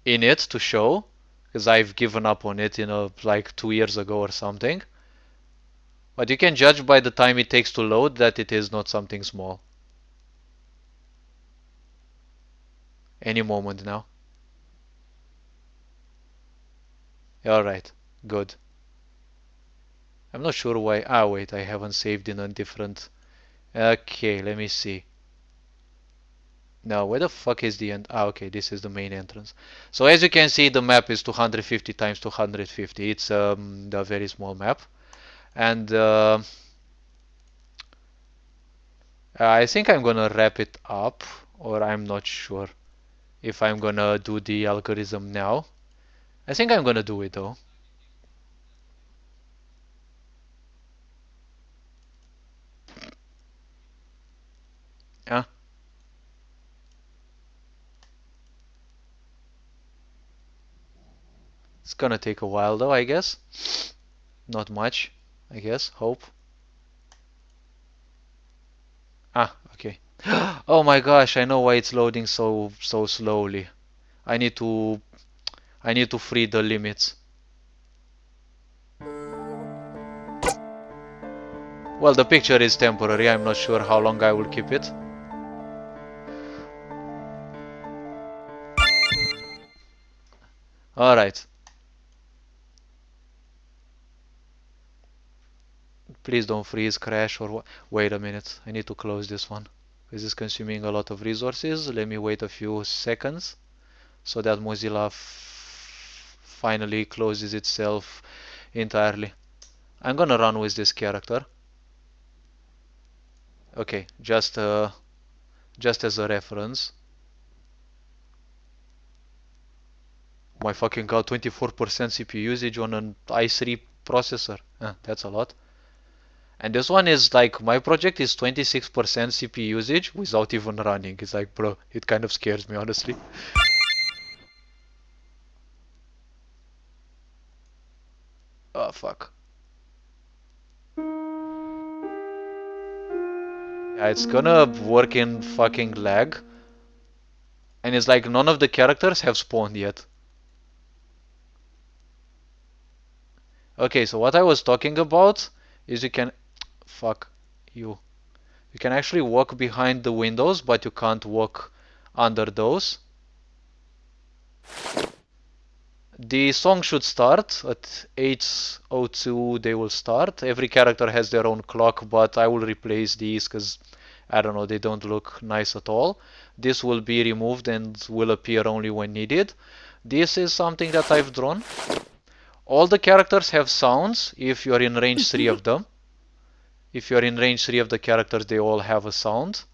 in it to show because I've given up on it, like 2 years ago or something. But you can judge by the time it takes to load that it is not something small. Any moment now. Alright, good. I'm not sure why. Ah, wait, I haven't saved in a different. Okay, let me see. Now, where the fuck is the end? Ah, okay, this is the main entrance. So as you can see, the map is 250 times 250. It's a very small map. And I think I'm gonna wrap it up, or I'm not sure if I'm gonna do the algorithm now. I think I'm gonna do it though. Yeah, it's gonna take a while though, I guess. Not much, I guess. Hope. Ah, okay. Oh my gosh, I know why it's loading so slowly. I need to I need to free the limits. Well, the picture is temporary. I'm not sure how long I will keep it. Alright. Please don't freeze, crash, or wait a minute. I need to close this one. This is consuming a lot of resources. Let me wait a few seconds so that Mozilla finally closes itself entirely. I'm gonna run with this character. Okay, just as a reference. My fucking god, 24% CPU usage on an i3 processor. That's a lot. And this one is like, my project is 26% CPU usage without even running. It's like, bro, it kind of scares me, honestly. Oh, fuck. Yeah, it's gonna work in fucking lag. And it's like none of the characters have spawned yet. Okay, so what I was talking about is you can... Fuck you. You can actually walk behind the windows, but you can't walk under those. The song should start at 8:02. They will start. Every character has their own clock, but I will replace these because I don't know, they don't look nice at all. This will be removed and will appear only when needed. This is something that I've drawn. All the characters have sounds if you're in range 3 of them. If you're in range 3 of the characters, they all have a sound.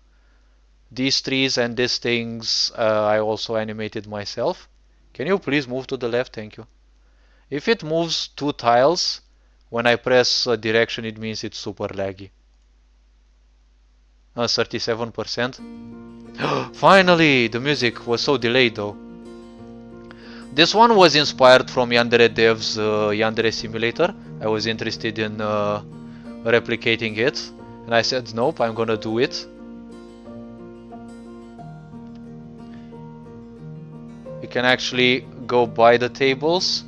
These trees and these things I also animated myself. Can you please move to the left? Thank you. If it moves 2 tiles, when I press a direction, it means it's super laggy. 37%. Finally! The music was so delayed though. This one was inspired from Yandere Dev's Yandere Simulator. I was interested in replicating it. And I said, nope, I'm gonna do it. You can actually go by the tables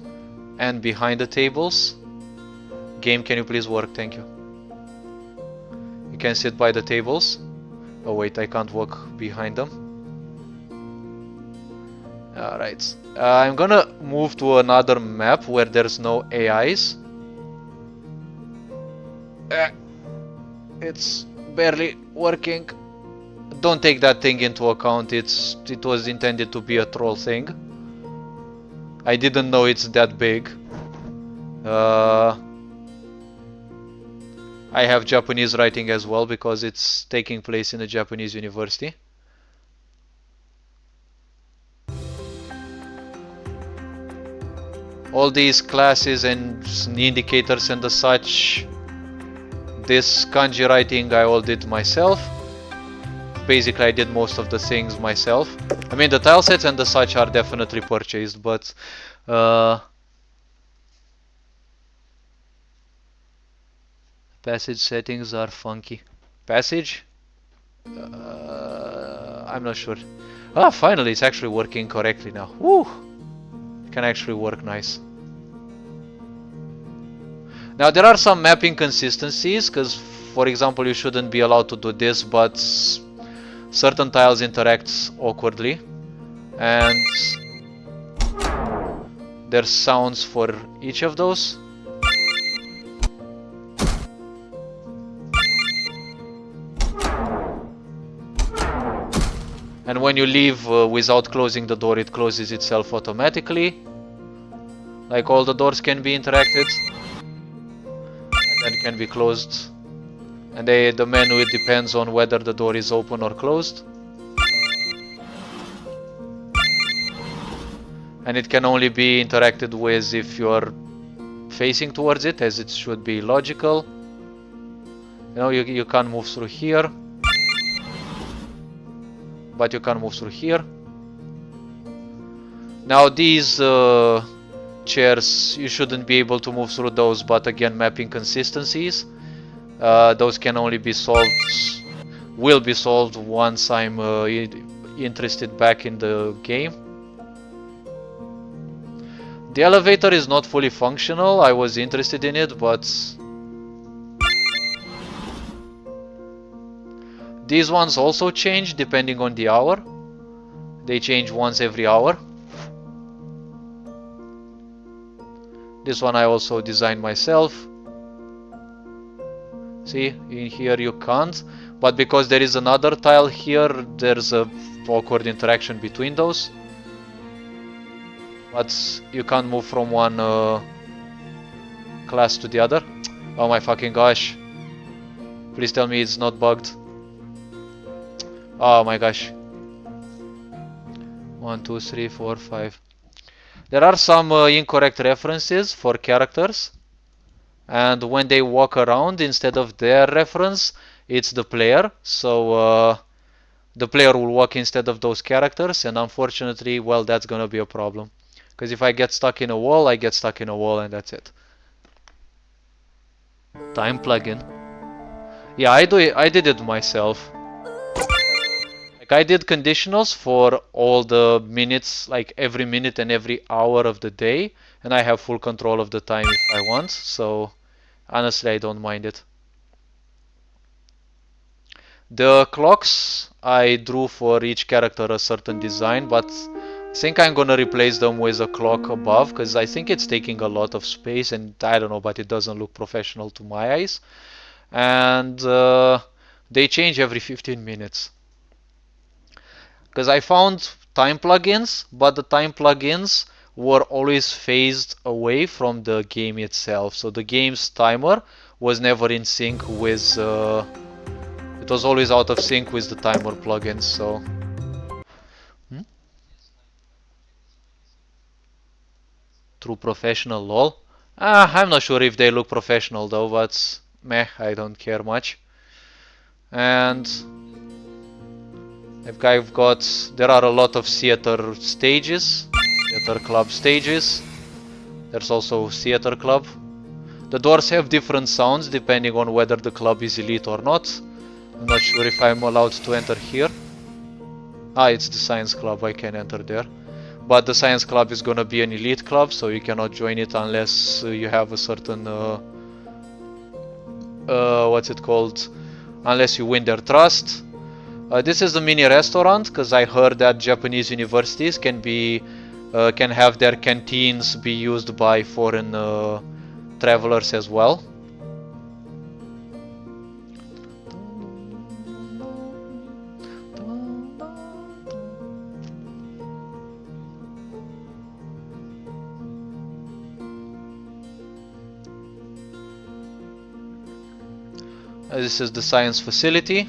and behind the tables. Game, can you please work? Thank you. You can sit by the tables. Oh wait, I can't walk behind them. Alright. I'm gonna move to another map where there's no AIs. It's barely working. Don't take that thing into account. It was intended to be a troll thing. I didn't know it's that big. I have Japanese writing as well because it's taking place in a Japanese university. All these classes and indicators and the such, this kanji writing I all did myself. basically I did most of the things myself. I mean, the tile sets and the such are definitely purchased, but passage settings are funky. Passage? I'm not sure. Ah, finally, it's actually working correctly now. Woo! It can actually work nice. Now, there are some map inconsistencies, because, for example, you shouldn't be allowed to do this, but certain tiles interact awkwardly. And there's sounds for each of those. And when you leave without closing the door, it closes itself automatically. Like all the doors can be interacted. And then can be closed. And the menu, it depends on whether the door is open or closed. And it can only be interacted with if you're facing towards it, as it should be logical. You know, you can't move through here. But you can move through here. Now these chairs, you shouldn't be able to move through those, but again, map inconsistencies. Those can only be solved, will be solved once I'm interested back in the game. The elevator is not fully functional. I was interested in it, but these ones also change depending on the hour. They change once every hour. This one I also designed myself. See, in here you can't. But because there is another tile here, there's a awkward interaction between those. But you can't move from one class to the other. Oh my fucking gosh. Please tell me it's not bugged. Oh my gosh. 1, 2, 3, 4, 5. There are some incorrect references for characters. And when they walk around, instead of their reference, it's the player. So the player will walk instead of those characters. And unfortunately, well, that's gonna be a problem. Because if I get stuck in a wall, I get stuck in a wall and that's it. Time plugin. Yeah, I did it myself. Like I did conditionals for all the minutes, like every minute and every hour of the day, and I have full control of the time if I want, so honestly I don't mind it. The clocks I drew for each character a certain design, but I think I'm gonna replace them with a clock above, because I think it's taking a lot of space, and I don't know, but it doesn't look professional to my eyes. And they change every 15 minutes. Because I found time plugins, but the time plugins were always phased away from the game itself. So the game's timer was never in sync with... it was always out of sync with the timer plugins, so... True professional, lol. I'm not sure if they look professional though, but meh, I don't care much. And I've got, there are a lot of theater stages, theater club stages. There's also theater club. The doors have different sounds depending on whether the club is elite or not. I'm not sure if I'm allowed to enter here. Ah, it's the science club, I can enter there. But the science club is gonna be an elite club, so you cannot join it unless you have a certain, what's it called? Unless you win their trust. This is a mini restaurant, because I heard that Japanese universities can have their canteens be used by foreign travelers as well. This is the science facility,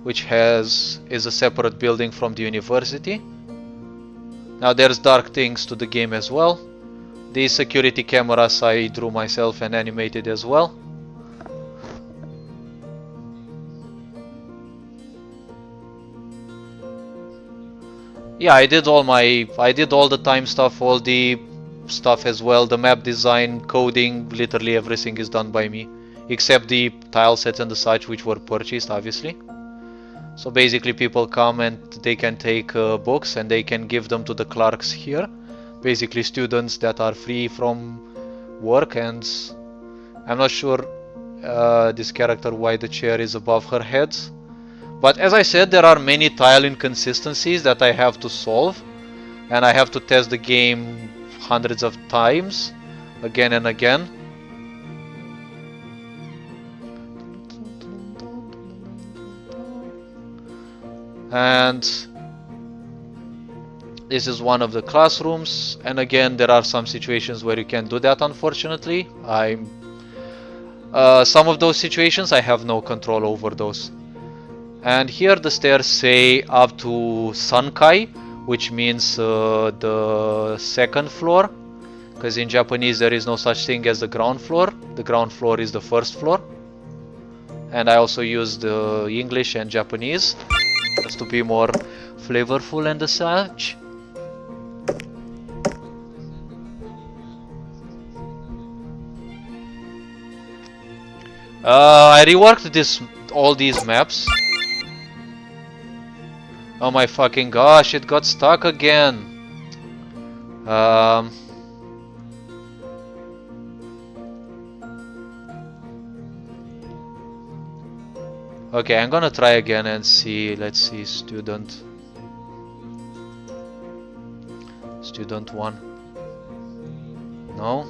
which is a separate building from the university. Now there's dark things to the game as well. These security cameras I drew myself and animated as well. Yeah, I did all the time stuff, all the stuff as well, the map design, coding, literally everything is done by me. Except the tile sets and the such, which were purchased, obviously. So basically people come and they can take books and they can give them to the clerks here. Basically students that are free from work, and I'm not sure this character why the chair is above her head. But as I said, there are many tile inconsistencies that I have to solve, and I have to test the game hundreds of times, again and again. And this is one of the classrooms, and again there are some situations where you can do that, unfortunately. Some of those situations I have no control over those. And here the stairs say up to Sankai, which means the second floor, because in Japanese there is no such thing as the ground floor. The ground floor is the first floor. And I also use the English and Japanese just to be more flavorful and such. I reworked all these maps. Oh my fucking gosh, it got stuck again. Um, okay, I'm gonna try again and see. Let's see, student 1. No?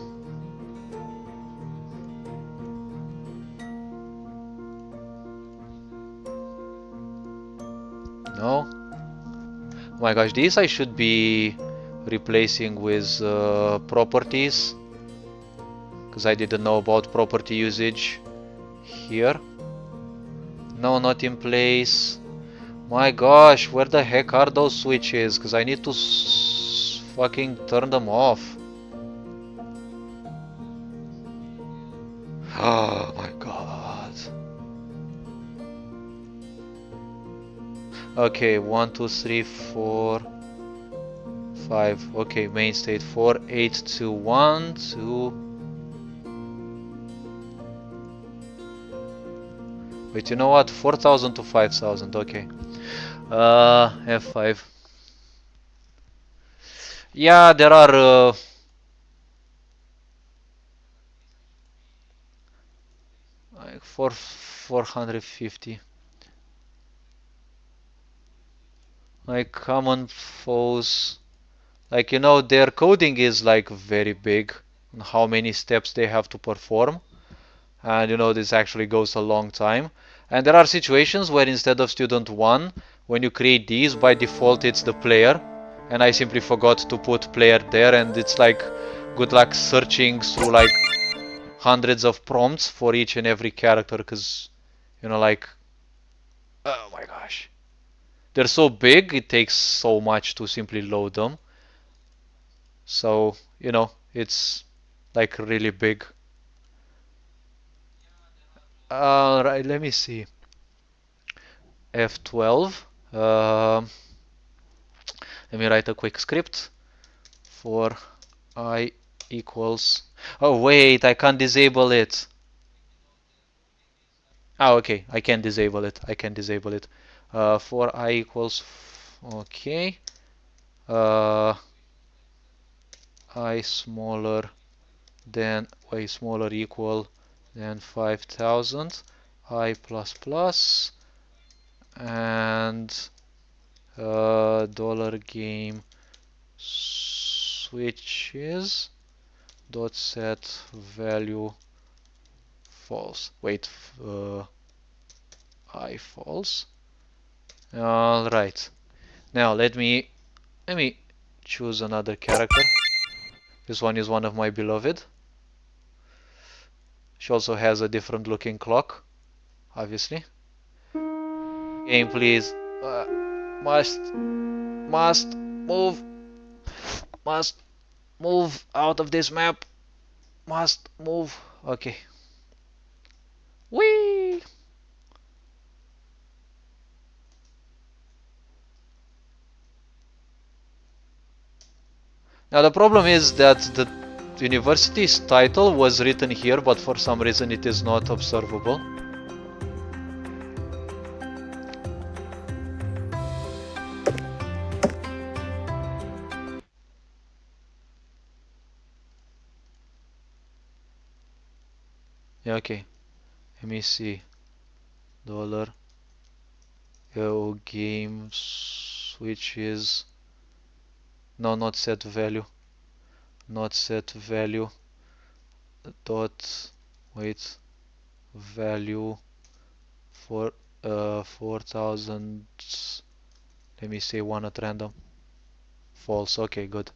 No? Oh my gosh, these I should be replacing with properties, because I didn't know about property usage here. No, not in place. My gosh, where the heck are those switches? Because I need to fucking turn them off. Oh my god. Okay, 1, 2, 3, 4, 5. Okay, main state 4, 8 to 1, 2. Wait, you know what? 4,000 to 5,000. Okay. F5. Yeah, there are like 450. Like common foes. Like, you know, their coding is like very big on how many steps they have to perform. And you know, this actually goes a long time. And there are situations where instead of student 1, when you create these, by default it's the player. And I simply forgot to put player there, and it's like good luck searching through like hundreds of prompts for each and every character, because, you know, like, oh my gosh. They're so big, it takes so much to simply load them. So, you know, it's like really big. Right, let me see. F12. Let me write a quick script for I equals. Oh, wait, I can't disable it. Oh, okay, I can disable it. I can disable it. For I equals. Okay. Uh, I smaller than y smaller equal than 5,000. I plus plus and dollar game switches dot set value false. Wait, I false. All right. Now let me choose another character. This one is one of my beloved. She also has a different looking clock, obviously. Game, please. Must move. Must move out of this map. Must move. Okay. Whee! Now the problem is that the university's title was written here, but for some reason it is not observable. Yeah, okay. Let me see. Dollar games, which is no, not set value, not set value dot wait value for 4000. Let me say one at random. False. Okay, good.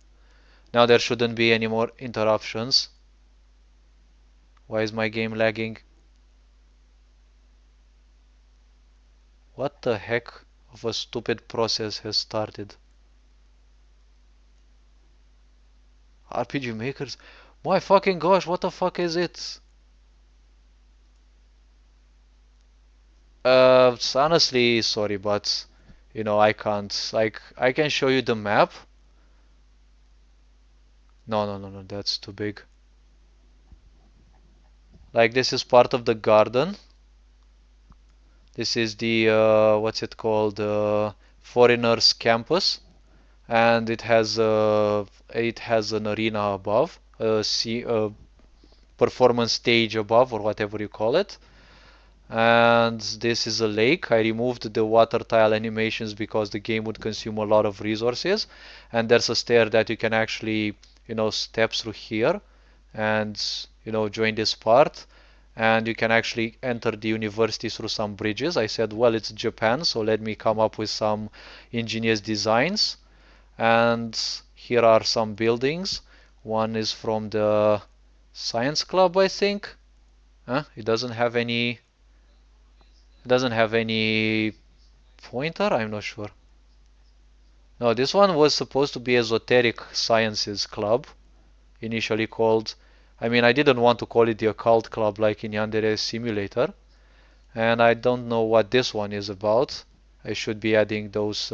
Now there shouldn't be any more interruptions. Why is my game lagging? What the heck of a stupid process has started? RPG makers? My fucking gosh, what the fuck is it? Honestly, sorry, but I can't. Like, I can show you the map. No, no, no, no, that's too big. Like, this is part of the garden. This is the, what's it called? Foreigners campus. And it has an arena above, a performance stage above, or whatever you call it. And this is a lake. I removed the water tile animations because the game would consume a lot of resources. And there's a stair that you can actually, step through here and, join this part. And you can actually enter the university through some bridges. I said, well, it's Japan, so let me come up with some ingenious designs. And here are some buildings. One is from the science club, I think. It doesn't have any pointer. I'm not sure. No, this one was supposed to be esoteric sciences club, initially called. I mean, I didn't want to call it the occult club like in Yandere Simulator, and I don't know what this one is about. I should be adding those.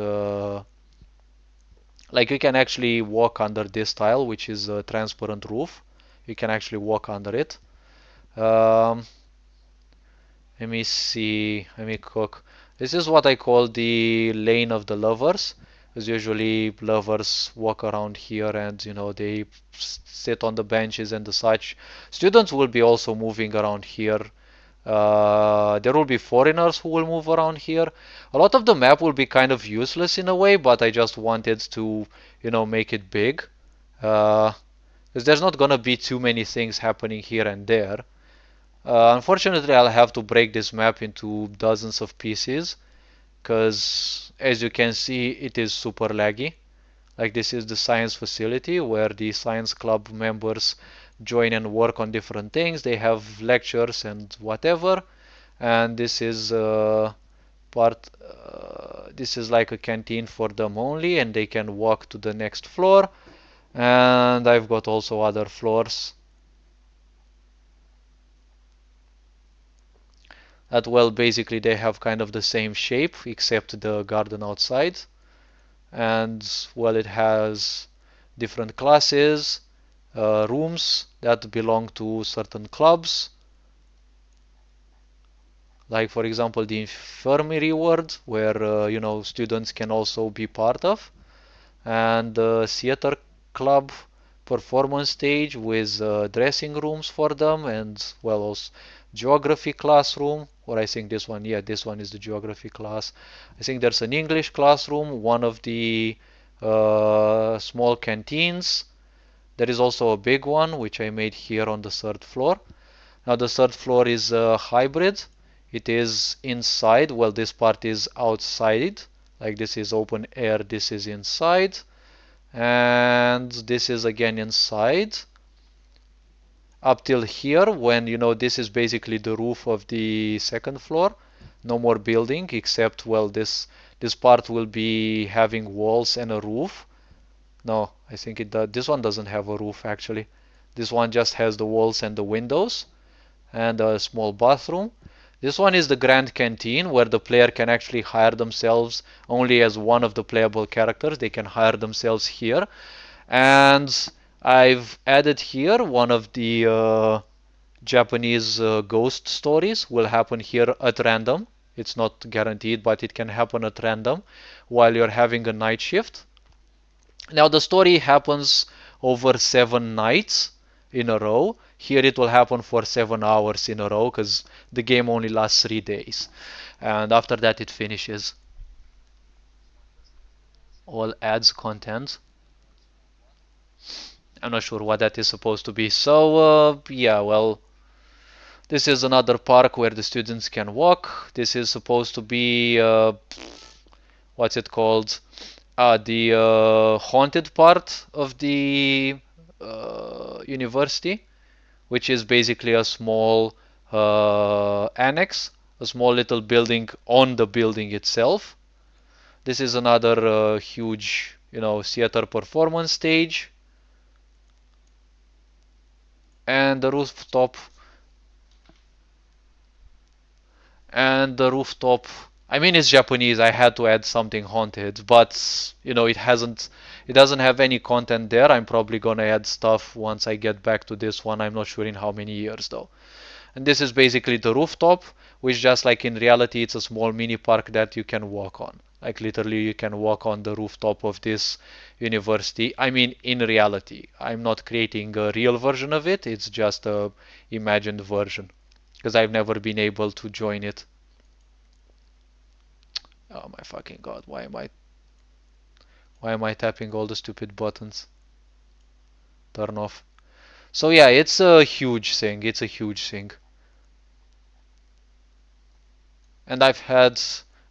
Like you can actually walk under this tile, which is a transparent roof. You can actually walk under it. Um, Let me see. Let me cook. This is what I call the lane of the lovers. Because usually lovers walk around here and they sit on the benches and the such. Students will be also moving around here. There will be foreigners who will move around here. A lot of the map will be kind of useless in a way, but I just wanted to, make it big. Because there's not gonna be too many things happening here and there. Unfortunately, I'll have to break this map into dozens of pieces because, as you can see, it is super laggy. Like, this is the science facility where the science club members join and work on different things. They have lectures and whatever. And this is this is like a canteen for them only, and they can walk to the next floor. And I've got also other floors that, well, basically they have kind of the same shape except the garden outside. And, well, it has different classes, rooms that belong to certain clubs, like for example the infirmary ward, where students can also be part of, and the theater club performance stage with dressing rooms for them, and, well, also geography classroom, or I think this one, yeah, this one is the geography class. I think there's an English classroom, one of the small canteens. There is also a big one which I made here on the third floor. Now the third floor is a hybrid. It is inside, well, this part is outside, like this is open air, this is inside, and this is again inside up till here, when this is basically the roof of the second floor. No more building except, well, this part will be having walls and a roof. No, I think this one doesn't have a roof actually. This one just has the walls and the windows and a small bathroom. This one is the grand canteen, where the player can actually hire themselves only as one of the playable characters. They can hire themselves here. And I've added here one of the Japanese ghost stories will happen here at random. It's not guaranteed, but it can happen at random while you're having a night shift. Now the story happens over 7 nights in a row. Here it will happen for 7 hours in a row because the game only lasts 3 days. And after that it finishes. All adds content. I'm not sure what that is supposed to be. So, yeah, well, this is another park where the students can walk. This is supposed to be, what's it called? The haunted part of the university, which is basically a small annex, a small little building on the building itself. This is another huge, theater performance stage, and the rooftop. I mean, it's Japanese. I had to add something haunted, but it doesn't have any content there. I'm probably gonna add stuff once I get back to this one. I'm not sure in how many years though. And this is basically the rooftop, which just like in reality, it's a small mini park that you can walk on. Like literally, you can walk on the rooftop of this university. I mean, in reality, I'm not creating a real version of it. It's just a imagined version because I've never been able to join it. Oh my fucking god, why am I tapping all the stupid buttons? Turn off. So yeah, it's a huge thing. It's a huge thing. And I've had,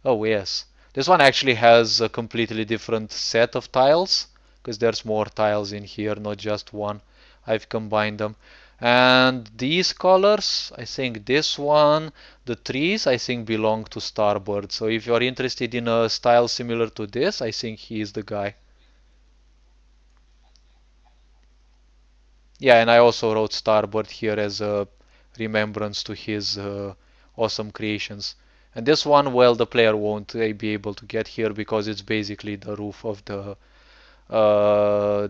oh yes, this one actually has a completely different set of tiles because there's more tiles in here, not just one. I've combined them. And these colors, I think this one, the trees, I think belong to Starbird. So if you're interested in a style similar to this, I think he is the guy. Yeah, and I also wrote Starbird here as a remembrance to his awesome creations. And this one, well, the player won't be able to get here because it's basically the roof of the.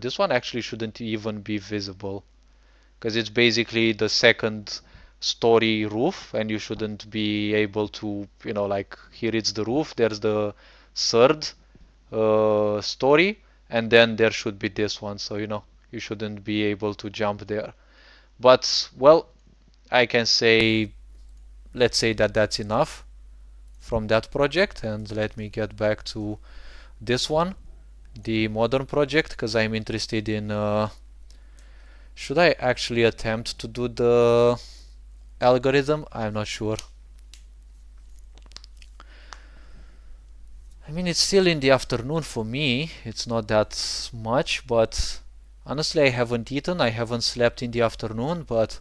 This one actually shouldn't even be visible because it's basically the second story roof, and you shouldn't be able to, like here it's the roof, there's the third story, and then there should be this one, so you shouldn't be able to jump there. But well, I can say, let's say that that's enough from that project, and let me get back to this one, the modern project, because I'm interested in should I actually attempt to do the algorithm? I'm not sure. I mean, it's still in the afternoon for me. It's not that much, but honestly, I haven't eaten. I haven't slept in the afternoon, but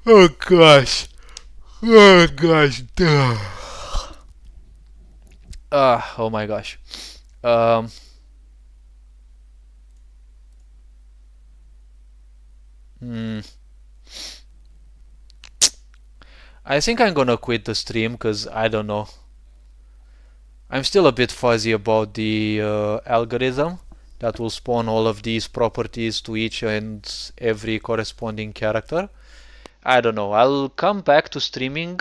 oh gosh. Oh gosh. Oh my gosh. Um, hmm. I think I'm gonna quit the stream because I don't know. I'm still a bit fuzzy about the algorithm that will spawn all of these properties to each and every corresponding character. I don't know. I'll come back to streaming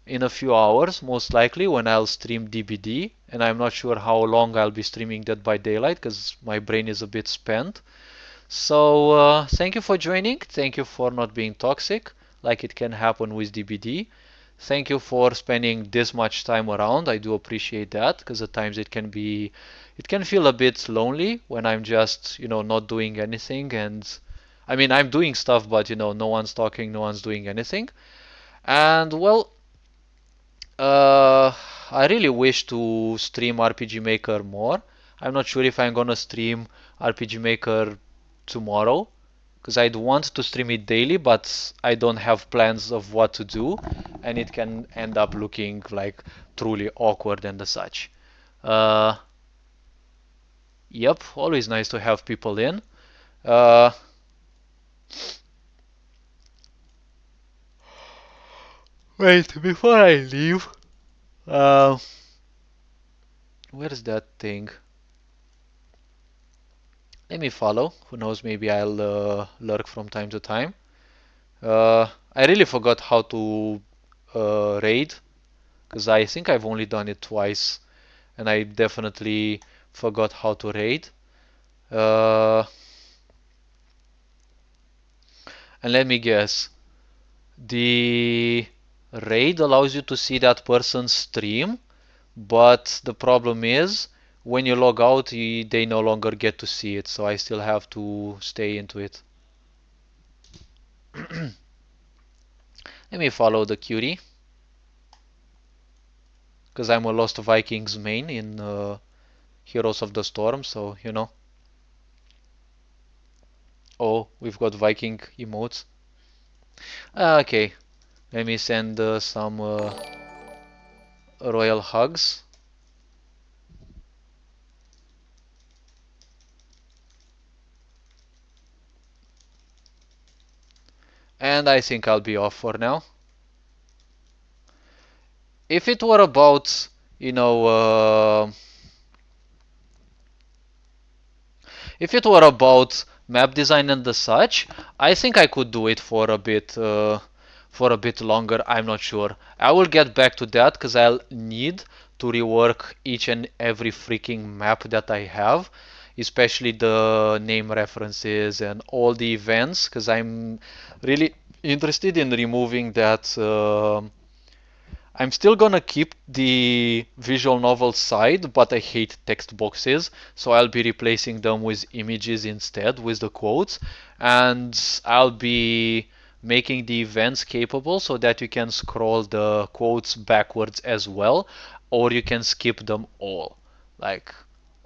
in a few hours, most likely when I'll stream DBD, and I'm not sure how long I'll be streaming Dead by Daylight because my brain is a bit spent. So thank you for joining. Thank you for not being toxic, like it can happen with DBD. Thank you for spending this much time around. I do appreciate that because at times it can feel a bit lonely when I'm just, not doing anything. And I mean, I'm doing stuff, but no one's talking, no one's doing anything. And well, I really wish to stream RPG Maker more. I'm not sure if I'm gonna stream RPG Maker tomorrow because I'd want to stream it daily, but I don't have plans of what to do, and it can end up looking like truly awkward and such. Uh, yep, always nice to have people in. Uh, Wait, before I leave, uh, where's that thing? Let me follow. Who knows, maybe I'll lurk from time to time. I really forgot how to raid, because I think I've only done it twice, and I definitely forgot how to raid. Uh, and let me guess, the raid allows you to see that person's stream, but the problem is when you log out, they no longer get to see it, so I still have to stay into it. Let me follow the cutie, because I'm a Lost Vikings main in Heroes of the Storm, so you know. Oh, we've got Viking emotes. Okay, let me send some royal hugs. And I think I'll be off for now. If it were about, you know, if it were about map design and the such, I think I could do it for a bit longer. I'm not sure. I will get back to that because I'll need to rework each and every freaking map that I have, especially the name references and all the events, because I'm really interested in removing that. I'm still gonna keep the visual novel side, but I hate text boxes, so I'll be replacing them with images instead, with the quotes, and I'll be making the events capable so that you can scroll the quotes backwards as well, or you can skip them all. Like,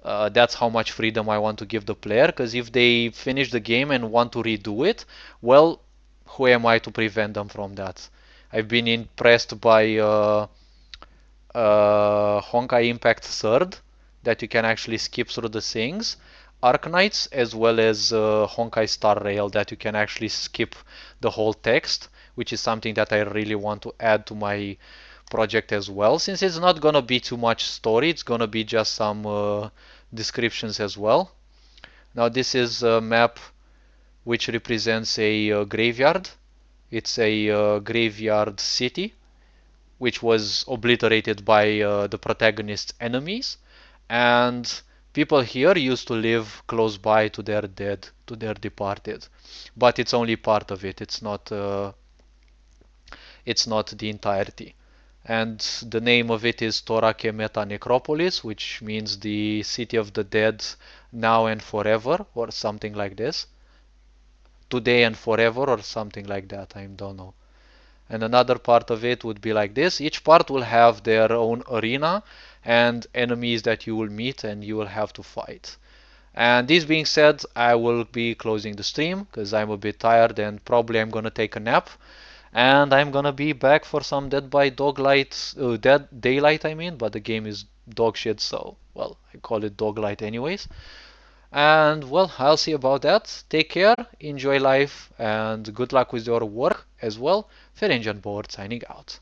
that's how much freedom I want to give the player, because if they finish the game and want to redo it, well, who am I to prevent them from that? I've been impressed by Honkai Impact Third, that you can actually skip through the things. Arknights, as well as Honkai Star Rail, that you can actually skip the whole text, which is something that I really want to add to my project as well. Since it's not gonna be too much story, it's gonna be just some descriptions as well. Now this is a map which represents a graveyard. It's a graveyard city which was obliterated by the protagonist's enemies, and people here used to live close by to their dead, to their departed. But it's only part of it. It's not the entirety. And the name of it is Torake Meta Necropolis, which means the city of the dead now and forever, or something like this. Today and forever, or something like that. I don't know. And another part of it would be like this. Each part will have their own arena and enemies that you will meet and you will have to fight. And this being said, I will be closing the stream because I'm a bit tired and probably I'm gonna take a nap. And I'm gonna be back for some Dead by Doglight, Dead Daylight I mean, but the game is dog shit, so well, I call it Doglight anyways. And well, I'll see about that. Take care, enjoy life, and good luck with your work as well. Ferengian Board signing out.